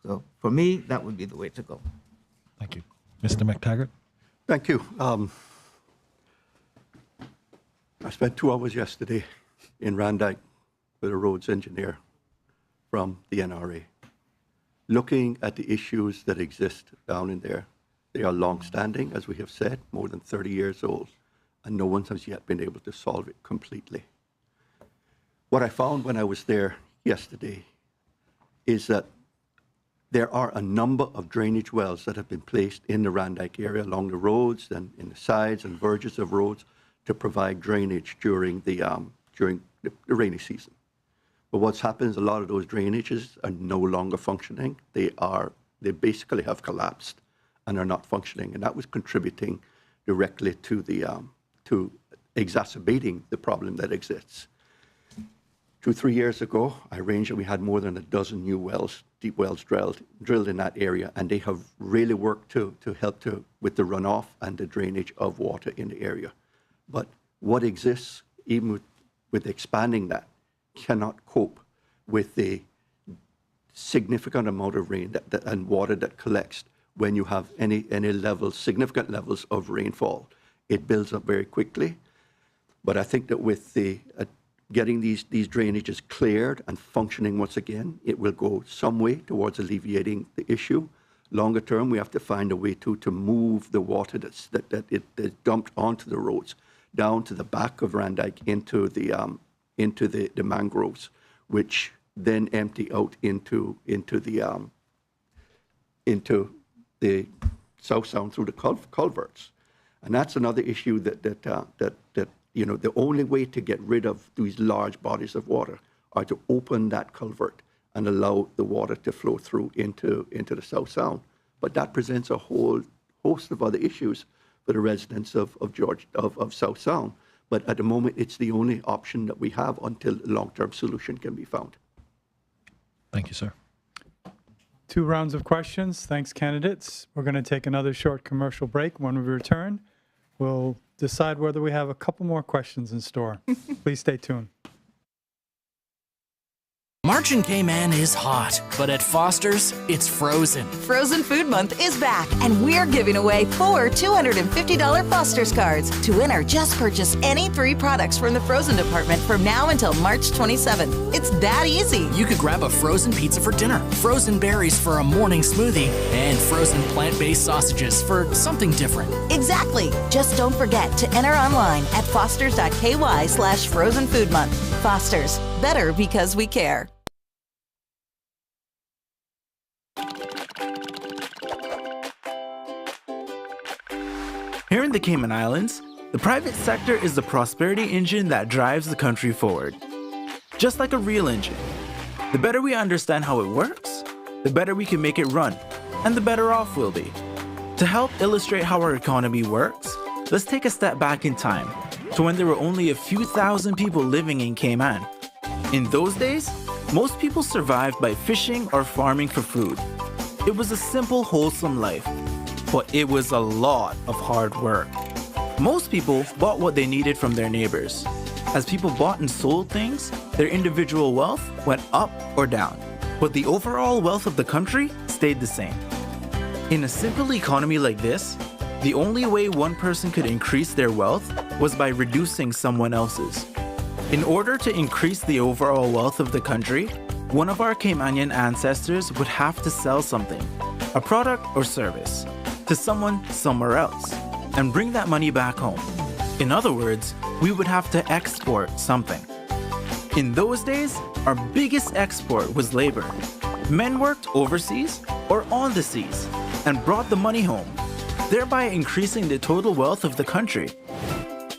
So for me, that would be the way to go. Thank you. Mr. Mctaggart? Thank you. I spent 2 hours yesterday in Van Dyke with a roads engineer from the NRA, looking at the issues that exist down in there. They are long-standing, as we have said, more than 30 years old, and no one has yet been able to solve it completely. What I found when I was there yesterday is that there are a number of drainage wells that have been placed in the Van Dyke area along the roads and in the sides and verges of roads to provide drainage during the rainy season. But what's happened is a lot of those drainages are no longer functioning. They basically have collapsed and are not functioning, and that was contributing directly to the to exacerbating the problem that exists. 2-3 years ago, I arranged that we had more than a dozen new wells, deep wells drilled in that area, and they have really worked to help with the runoff and the drainage of water in the area. But what exists, even with expanding that, cannot cope with the significant amount of rain and water that collects when you have any significant levels of rainfall. It builds up very quickly. But I think that with the getting these drainages cleared and functioning once again, it will go some way towards alleviating the issue. Longer term, we have to find a way to move the water that's dumped onto the roads down to the back of Randyke into the mangroves, which then empty out into the South Sound through the culverts. And that's another issue that you know, the only way to get rid of these large bodies of water are to open that culvert and allow the water to flow through into the South Sound. But that presents a whole host of other issues for the residents of South Sound. But at the moment, it's the only option that we have until a long-term solution can be found. Thank you, sir. 2 rounds of questions. Thanks, candidates. We're going to take another short commercial break. When we return, we'll decide whether we have a couple more questions in store. Please stay tuned. March in Cayman is hot, but at Foster's, it's frozen. Frozen Food Month is back, and we're giving away 4 $250 Foster's cards. To enter, just purchase any 3 products from the frozen department from now until March 27th. It's that easy. You could grab a frozen pizza for dinner, frozen berries for a morning smoothie, and frozen plant-based sausages for something different. Exactly. Just don't forget to enter online at fosters.ky/Frozen Food Month. Foster's, better because we care. Here in the Cayman Islands, the private sector is the prosperity engine that drives the country forward. Just like a real engine. The better we understand how it works, the better we can make it run, and the better off we'll be. To help illustrate how our economy works, let's take a step back in time to when there were only a few thousand people living in Cayman. In those days, most people survived by fishing or farming for food. It was a simple, wholesome life. But it was a lot of hard work. Most people bought what they needed from their neighbors. As people bought and sold things, their individual wealth went up or down. But the overall wealth of the country stayed the same. In a simple economy like this, the only way one person could increase their wealth was by reducing someone else's. In order to increase the overall wealth of the country, one of our Caymanian ancestors would have to sell something, a product or service, to someone somewhere else, and bring that money back home. In other words, we would have to export something. In those days, our biggest export was labor. Men worked overseas or on the seas and brought the money home, thereby increasing the total wealth of the country.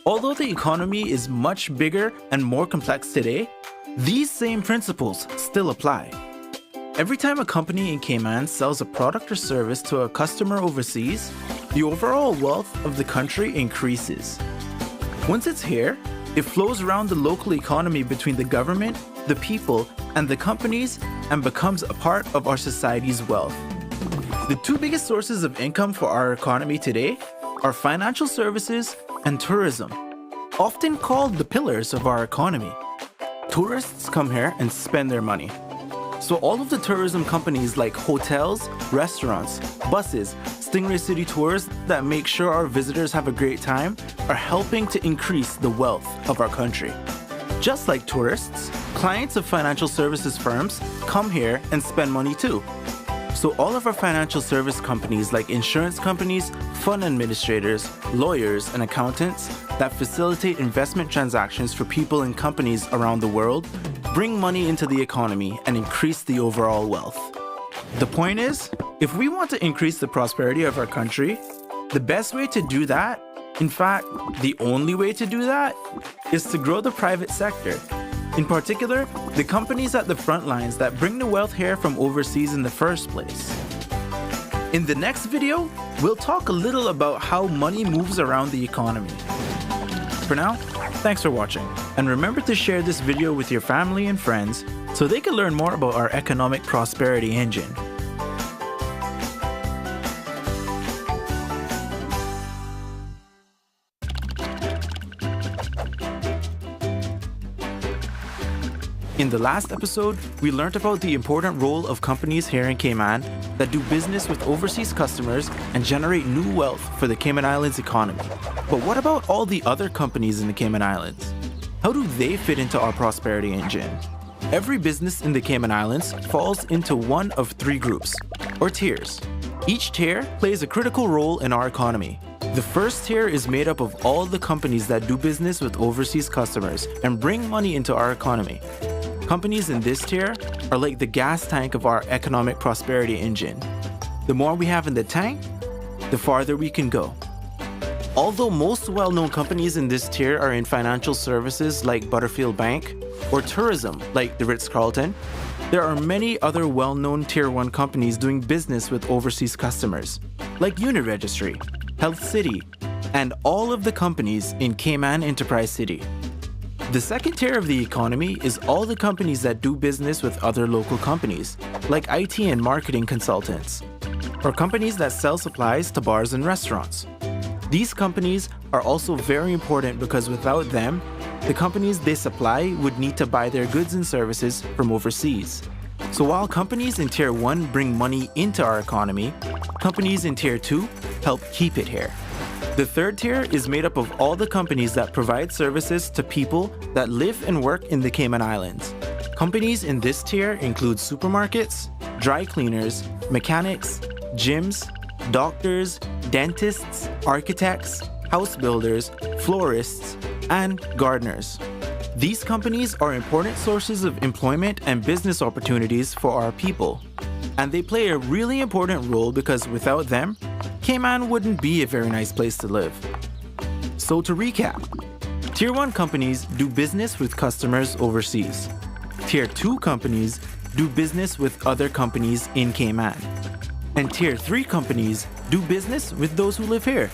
Although the economy is much bigger and more complex today, these same principles still apply. Every time a company in Cayman sells a product or service to a customer overseas, the overall wealth of the country increases. Once it's here, it flows around the local economy between the government, the people, and the companies, and becomes a part of our society's wealth. The 2 biggest sources of income for our economy today are financial services and tourism, often called the pillars of our economy. Tourists come here and spend their money. So all of the tourism companies like hotels, restaurants, buses, Stingray City Tours that make sure our visitors have a great time are helping to increase the wealth of our country. Just like tourists, clients of financial services firms come here and spend money too. So all of our financial service companies like insurance companies, fund administrators, lawyers, and accountants that facilitate investment transactions for people and companies around the world bring money into the economy and increase the overall wealth. The point is, if we want to increase the prosperity of our country, the best way to do that, in fact, the only way to do that, is to grow the private sector. In particular, the companies at the front lines that bring the wealth here from overseas in the first place. In the next video, we'll talk a little about how money moves around the economy. For now, thanks for watching, and remember to share this video with your family and friends so they can learn more about our economic prosperity engine. In the last episode, we learned about the important role of companies here in Cayman that do business with overseas customers and generate new wealth for the Cayman Islands economy. But what about all the other companies in the Cayman Islands? How do they fit into our prosperity engine? Every business in the Cayman Islands falls into one of three groups, or tiers. Each tier plays a critical role in our economy. The first tier is made up of all the companies that do business with overseas customers and bring money into our economy. Companies in this tier are like the gas tank of our economic prosperity engine. The more we have in the tank, the farther we can go. Although most well-known companies in this tier are in financial services like Butterfield Bank or tourism like the Ritz-Carlton, there are many other well-known Tier 1 companies doing business with overseas customers like Uniregistry, Health City, and all of the companies in Cayman Enterprise City. The second tier of the economy is all the companies that do business with other local companies, like IT and marketing consultants, or companies that sell supplies to bars and restaurants. These companies are also very important because without them, the companies they supply would need to buy their goods and services from overseas. So while companies in Tier 1 bring money into our economy, companies in Tier 2 help keep it here. The third tier is made up of all the companies that provide services to people that live and work in the Cayman Islands. Companies in this tier include supermarkets, dry cleaners, mechanics, gyms, doctors, dentists, architects, house builders, florists, and gardeners. These companies are important sources of employment and business opportunities for our people. And they play a really important role because without them, Cayman wouldn't be a very nice place to live. So to recap, Tier 1 companies do business with customers overseas. Tier 2 companies do business with other companies in Cayman. And Tier 3 companies do business with those who live here.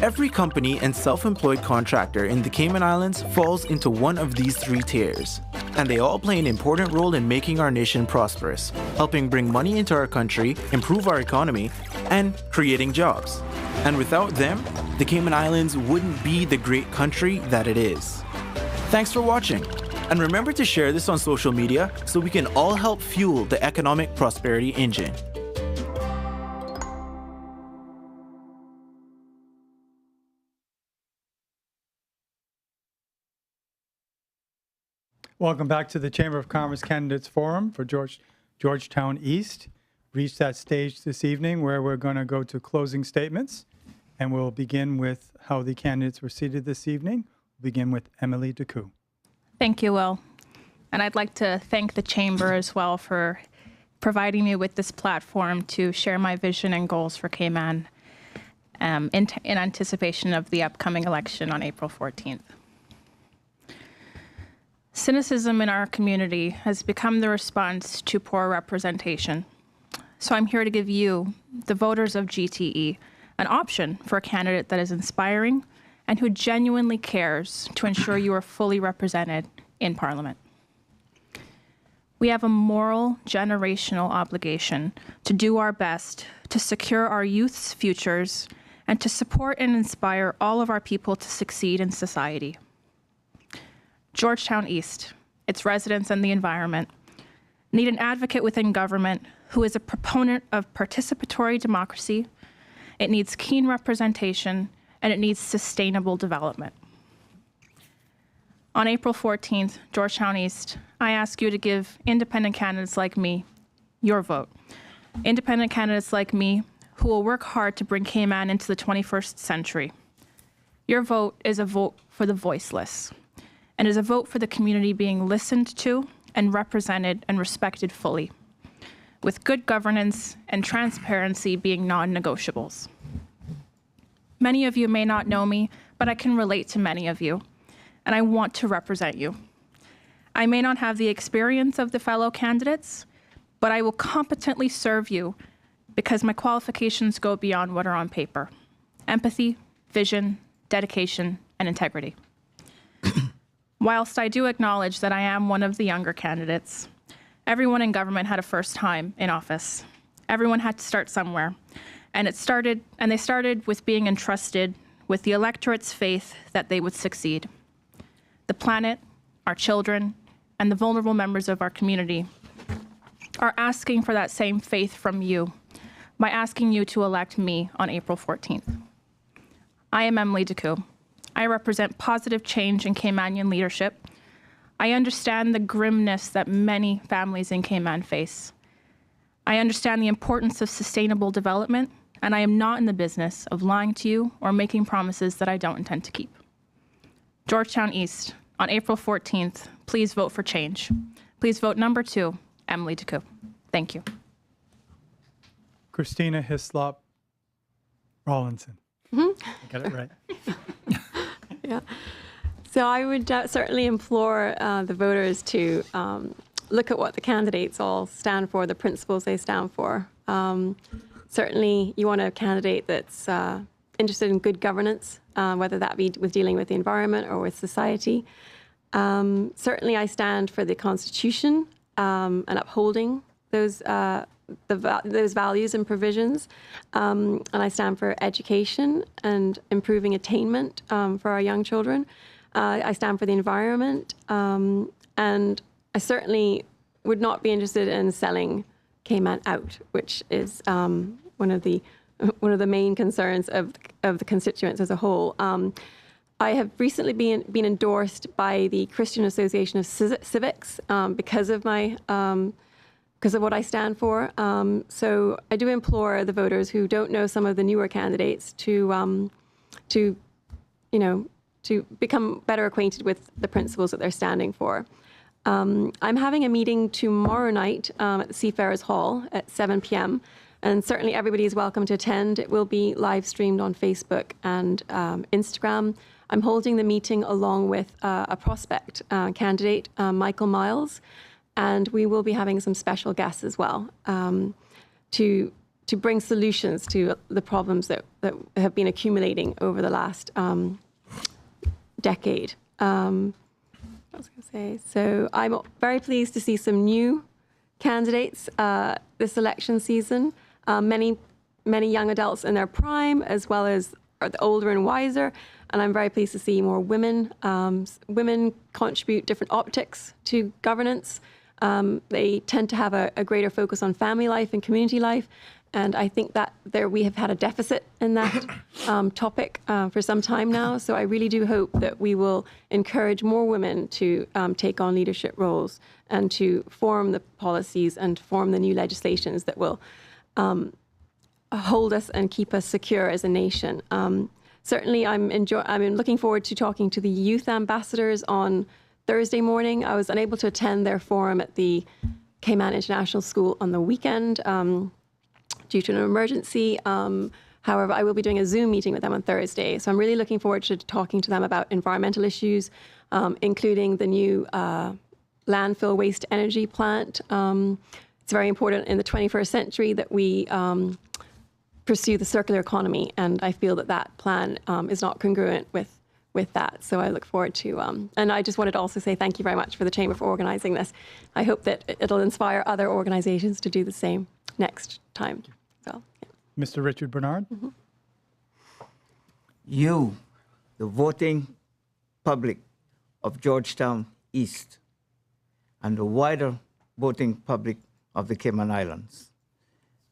Every company and self-employed contractor in the Cayman Islands falls into one of these three tiers, and they all play an important role in making our nation prosperous, helping bring money into our country, improve our economy, and creating jobs. And without them, the Cayman Islands wouldn't be the great country that it is. Thanks for watching, and remember to share this on social media so we can all help fuel the economic prosperity engine. Welcome back to the Chamber of Commerce Candidates Forum for Georgetown East. Reached that stage this evening where we're going to go to closing statements, and we'll begin with how the candidates were seated this evening. We'll begin with Emily Deku. Thank you, Will. And I'd like to thank the Chamber as well for providing me with this platform to share my vision and goals for Cayman in anticipation of the upcoming election on April 14th. Cynicism in our community has become the response to poor representation. So I'm here to give you, the voters of GTE, an option for a candidate that is inspiring and who genuinely cares to ensure you are fully represented in Parliament. We have a moral, generational obligation to do our best to secure our youth's futures and to support and inspire all of our people to succeed in society. Georgetown East, its residents and the environment, need an advocate within government who is a proponent of participatory democracy. It needs keen representation, and it needs sustainable development. On April 14th, Georgetown East, I ask you to give independent candidates like me your vote. Independent candidates like me who will work hard to bring Cayman into the 21st century. Your vote is a vote for the voiceless, and is a vote for the community being listened to and represented and respected fully, with good governance and transparency being non-negotiables. Many of you may not know me, but I can relate to many of you, and I want to represent you. I may not have the experience of the fellow candidates, but I will competently serve you because my qualifications go beyond what are on paper. Empathy, vision, dedication, and integrity. Whilst I do acknowledge that I am one of the younger candidates, everyone in government had a first time in office. Everyone had to start somewhere. And they started with being entrusted with the electorate's faith that they would succeed. The planet, our children, and the vulnerable members of our community are asking for that same faith from you by asking you to elect me on April 14th. I am Emily Deku. I represent positive change in Caymanian leadership. I understand the grimness that many families in Cayman face. I understand the importance of sustainable development, and I am not in the business of lying to you or making promises that I don't intend to keep. Georgetown East, on April 14th, please vote for change. Please vote number 2, Emily Deku. Thank you. Christina Hislop Rawlinson. I got it right. Yeah. So I would certainly implore the voters to look at what the candidates all stand for, the principles they stand for. Certainly, you want a candidate that's interested in good governance, whether that be with dealing with the environment or with society. Certainly, I stand for the Constitution and upholding those values and provisions. And I stand for education and improving attainment for our young children. I stand for the environment, and I certainly would not be interested in selling Cayman out, which is one of the main concerns of the constituents as a whole. I have recently been endorsed by the Christian Association of Civics because of what I stand for. So I do implore the voters who don't know some of the newer candidates to become better acquainted with the principles that they're standing for. I'm having a meeting tomorrow night at the Seafarers Hall at 7 p.m. And certainly everybody is welcome to attend. It will be live streamed on Facebook and Instagram. I'm holding the meeting along with a prospect candidate, Michael Miles, and we will be having some special guests as well to bring solutions to the problems that have been accumulating over the last decade. What was I going to say? So I'm very pleased to see some new candidates this election season. Many young adults in their prime, as well as the older and wiser. And I'm very pleased to see more women. Women contribute different optics to governance. They tend to have a greater focus on family life and community life. And I think that we have had a deficit in that topic for some time now. So I really do hope that we will encourage more women to take on leadership roles and to form the policies and form the new legislations that will hold us and keep us secure as a nation. Certainly, I'm looking forward to talking to the youth ambassadors on Thursday morning. I was unable to attend their forum at the Cayman International School on the weekend due to an emergency. However, I will be doing a Zoom meeting with them on Thursday. So I'm really looking forward to talking to them about environmental issues, including the new landfill waste energy plant. It's very important in the 21st century that we pursue the circular economy, and I feel that plan is not congruent with that. So I look forward to, and I just wanted to also say thank you very much for the Chamber for organizing this. I hope that it'll inspire other organizations to do the same next time. So, yeah. Mr. Richard Bernard. Mm-hmm. You, the voting public of Georgetown East, and the wider voting public of the Cayman Islands,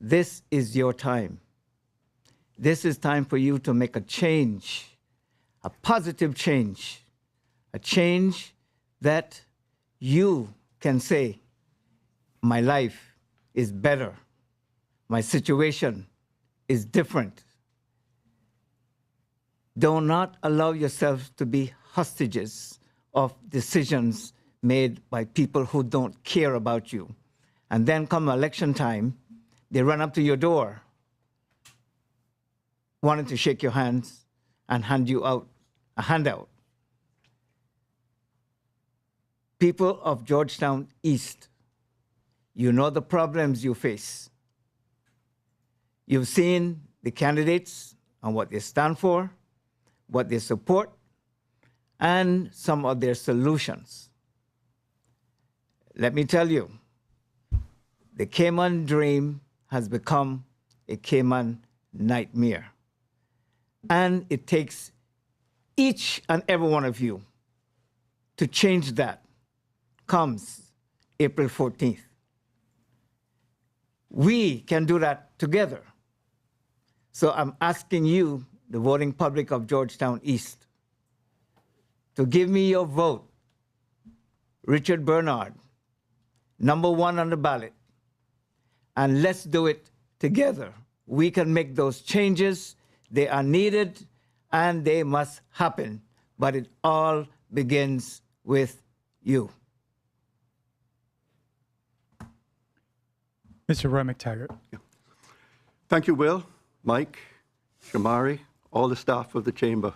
this is your time. This is time for you to make a change, a positive change, a change that you can say, my life is better, my situation is different. Do not allow yourself to be hostages of decisions made by people who don't care about you. And then come election time, they run up to your door wanting to shake your hands and hand you out a handout. People of Georgetown East, you know the problems you face. You've seen the candidates and what they stand for, what they support, and some of their solutions. Let me tell you, the Cayman dream has become a Cayman nightmare. And it takes each and every one of you to change that. Comes April 14th. We can do that together. So I'm asking you, the voting public of Georgetown East, to give me your vote. Richard Bernard, #1 on the ballot. And let's do it together. We can make those changes. They are needed and they must happen. But it all begins with you. Mr. Roy Mctaggart. Thank you, Will, Mike, Shamari, all the staff of the Chamber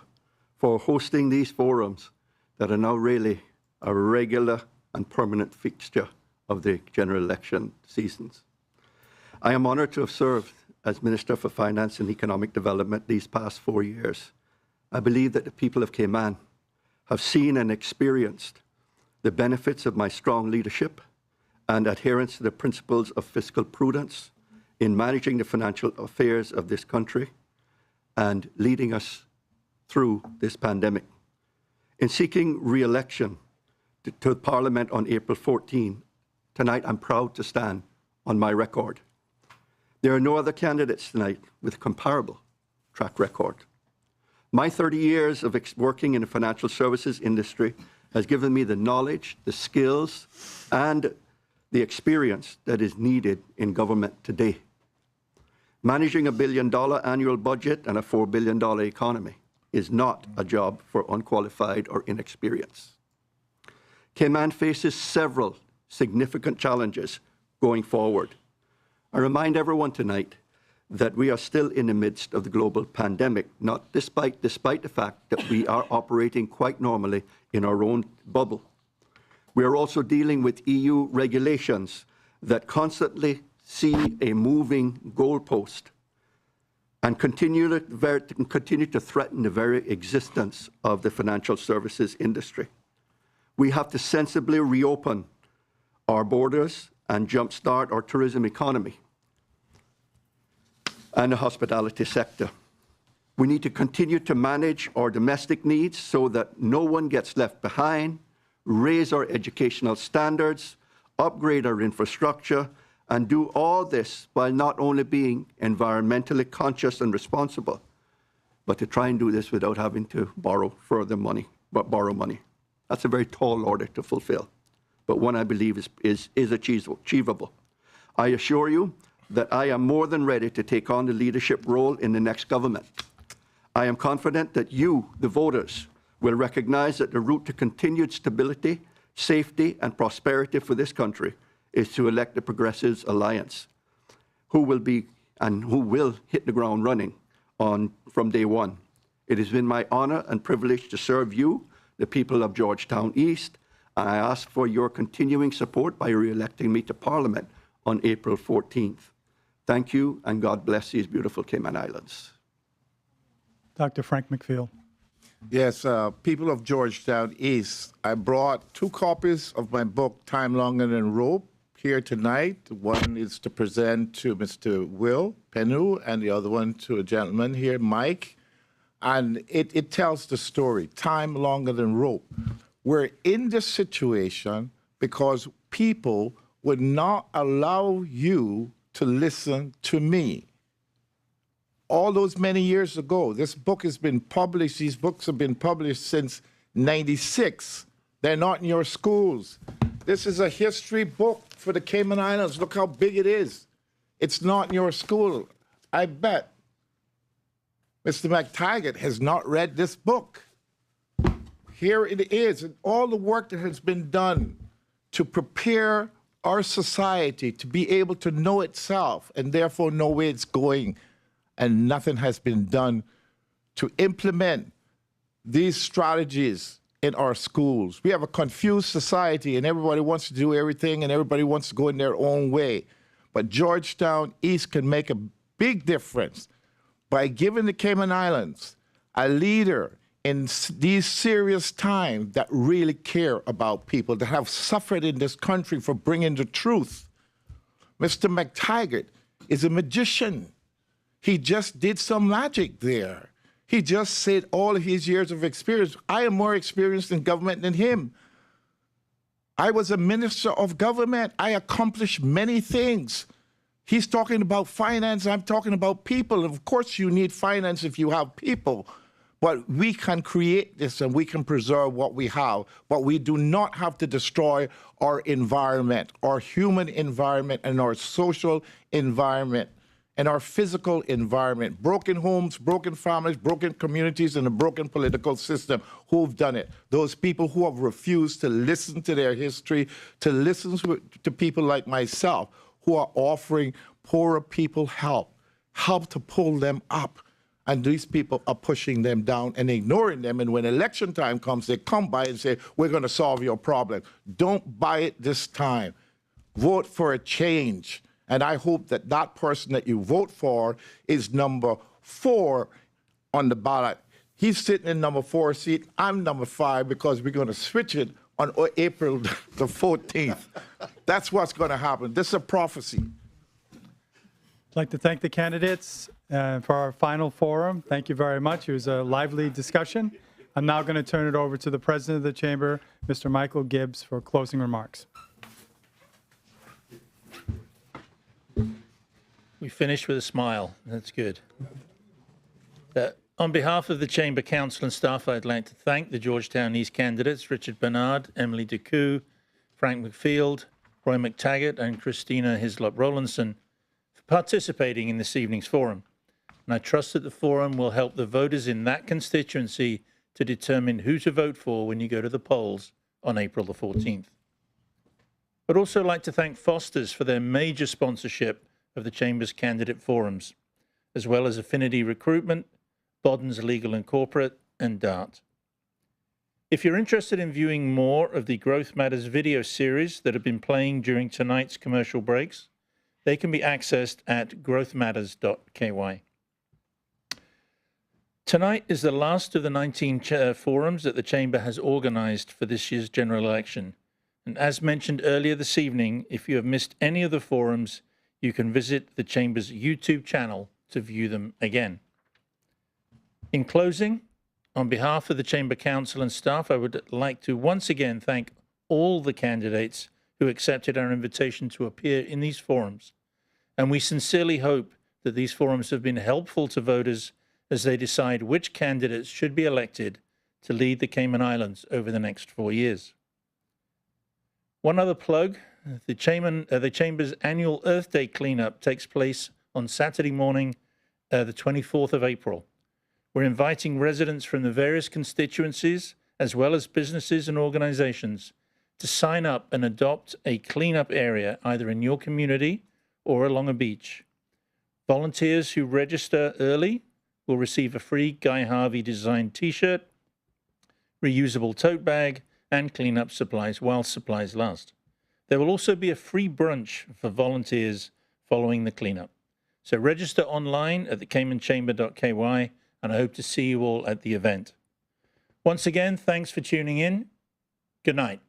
for hosting these forums that are now really a regular and permanent fixture of the general election seasons. I am honored to have served as Minister for Finance and Economic Development these past 4 years. I believe that the people of Cayman have seen and experienced the benefits of my strong leadership and adherence to the principles of fiscal prudence in managing the financial affairs of this country and leading us through this pandemic. In seeking re-election to Parliament on April 14, tonight I'm proud to stand on my record. There are no other candidates tonight with comparable track record. My 30 years of working in the financial services industry has given me the knowledge, the skills, and the experience that is needed in government today. Managing a $1 billion annual budget and a $4 billion economy is not a job for unqualified or inexperienced. Cayman faces several significant challenges going forward. I remind everyone tonight that we are still in the midst of the global pandemic, not despite the fact that we are operating quite normally in our own bubble. We are also dealing with EU regulations that constantly see a moving goalpost and continue to threaten the very existence of the financial services industry. We have to sensibly reopen our borders and jumpstart our tourism economy and the hospitality sector. We need to continue to manage our domestic needs so that no one gets left behind, raise our educational standards, upgrade our infrastructure, and do all this while not only being environmentally conscious and responsible, but to try and do this without having to borrow money. That's a very tall order to fulfill, but one I believe is achievable. I assure you that I am more than ready to take on the leadership role in the next government. I am confident that you, the voters, will recognize that the route to continued stability, safety, and prosperity for this country is to elect the Progressives Alliance, who will hit the ground running from day one. It has been my honor and privilege to serve you, the people of Georgetown East, and I ask for your continuing support by re-electing me to Parliament on April 14th. Thank you, and God bless these beautiful Cayman Islands. Dr. Frank Macfield. Yes, people of Georgetown East, I brought 2 copies of my book, Time Longer Than Rope, here tonight. One is to present to Mr. Will Penu, and the other one to a gentleman here, Mike. And it tells the story, Time Longer Than Rope. We're in this situation because people would not allow you to listen to me. All those many years ago, this book has been published, these books have been published since '96. They're not in your schools. This is a history book for the Cayman Islands. Look how big it is. It's not in your school. I bet Mr. Mctaggart has not read this book. Here it is, and all the work that has been done to prepare our society to be able to know itself and therefore know where it's going. And nothing has been done to implement these strategies in our schools. We have a confused society and everybody wants to do everything and everybody wants to go in their own way. But Georgetown East can make a big difference by giving the Cayman Islands a leader in these serious times that really care about people, that have suffered in this country for bringing the truth. Mr. Mctaggart is a magician. He just did some magic there. He just said all of his years of experience. I am more experienced in government than him. I was a minister of government. I accomplished many things. He's talking about finance. I'm talking about people. Of course, you need finance if you have people. But we can create this and we can preserve what we have. But we do not have to destroy our environment, our human environment and our social environment and our physical environment. Broken homes, broken families, broken communities, and a broken political system. Who've done it? Those people who have refused to listen to their history, to listen to people like myself who are offering poorer people help to pull them up. And these people are pushing them down and ignoring them. And when election time comes, they come by and say, we're going to solve your problem. Don't buy it this time. Vote for a change. And I hope that that person that you vote for is number 4 on the ballot. He's sitting in number 4 seat. I'm number 5 because we're going to switch it on April the 14th. That's what's going to happen. This is a prophecy. I'd like to thank the candidates for our final forum. Thank you very much. It was a lively discussion. I'm now going to turn it over to the President of the Chamber, Mr. Michael Gibbs, for closing remarks. We finished with a smile. That's good. On behalf of the Chamber Council and staff, I'd like to thank the Georgetown East candidates, Richard Bernard, Emily Deku, Frank Macfield, Roy Mctaggart, and Christina Hislop-Rowlandson for participating in this evening's forum. And I trust that the forum will help the voters in that constituency to determine who to vote for when you go to the polls on April the 14th. I'd also like to thank Foster's for their major sponsorship of the Chamber's candidate forums, as well as Affinity Recruitment, Bodden's Legal and Corporate, and DART. If you're interested in viewing more of the Growth Matters video series that have been playing during tonight's commercial breaks, they can be accessed at growthmatters.ky. Tonight is the last of the 19 forums that the Chamber has organized for this year's general election. And as mentioned earlier this evening, if you have missed any of the forums, you can visit the Chamber's YouTube channel to view them again. In closing, on behalf of the Chamber Council and staff, I would like to once again thank all the candidates who accepted our invitation to appear in these forums. And we sincerely hope that these forums have been helpful to voters as they decide which candidates should be elected to lead the Cayman Islands over the next 4 years. One other plug, the Chamber's annual Earth Day cleanup takes place on Saturday morning, the 24th of April. We're inviting residents from the various constituencies, as well as businesses and organizations, to sign up and adopt a cleanup area either in your community or along a beach. Volunteers who register early will receive a free Guy Harvey designed t-shirt, reusable tote bag, and cleanup supplies while supplies last. There will also be a free brunch for volunteers following the cleanup. So register online at thecaymanchamber.ky, and I hope to see you all at the event. Once again, thanks for tuning in. Good night.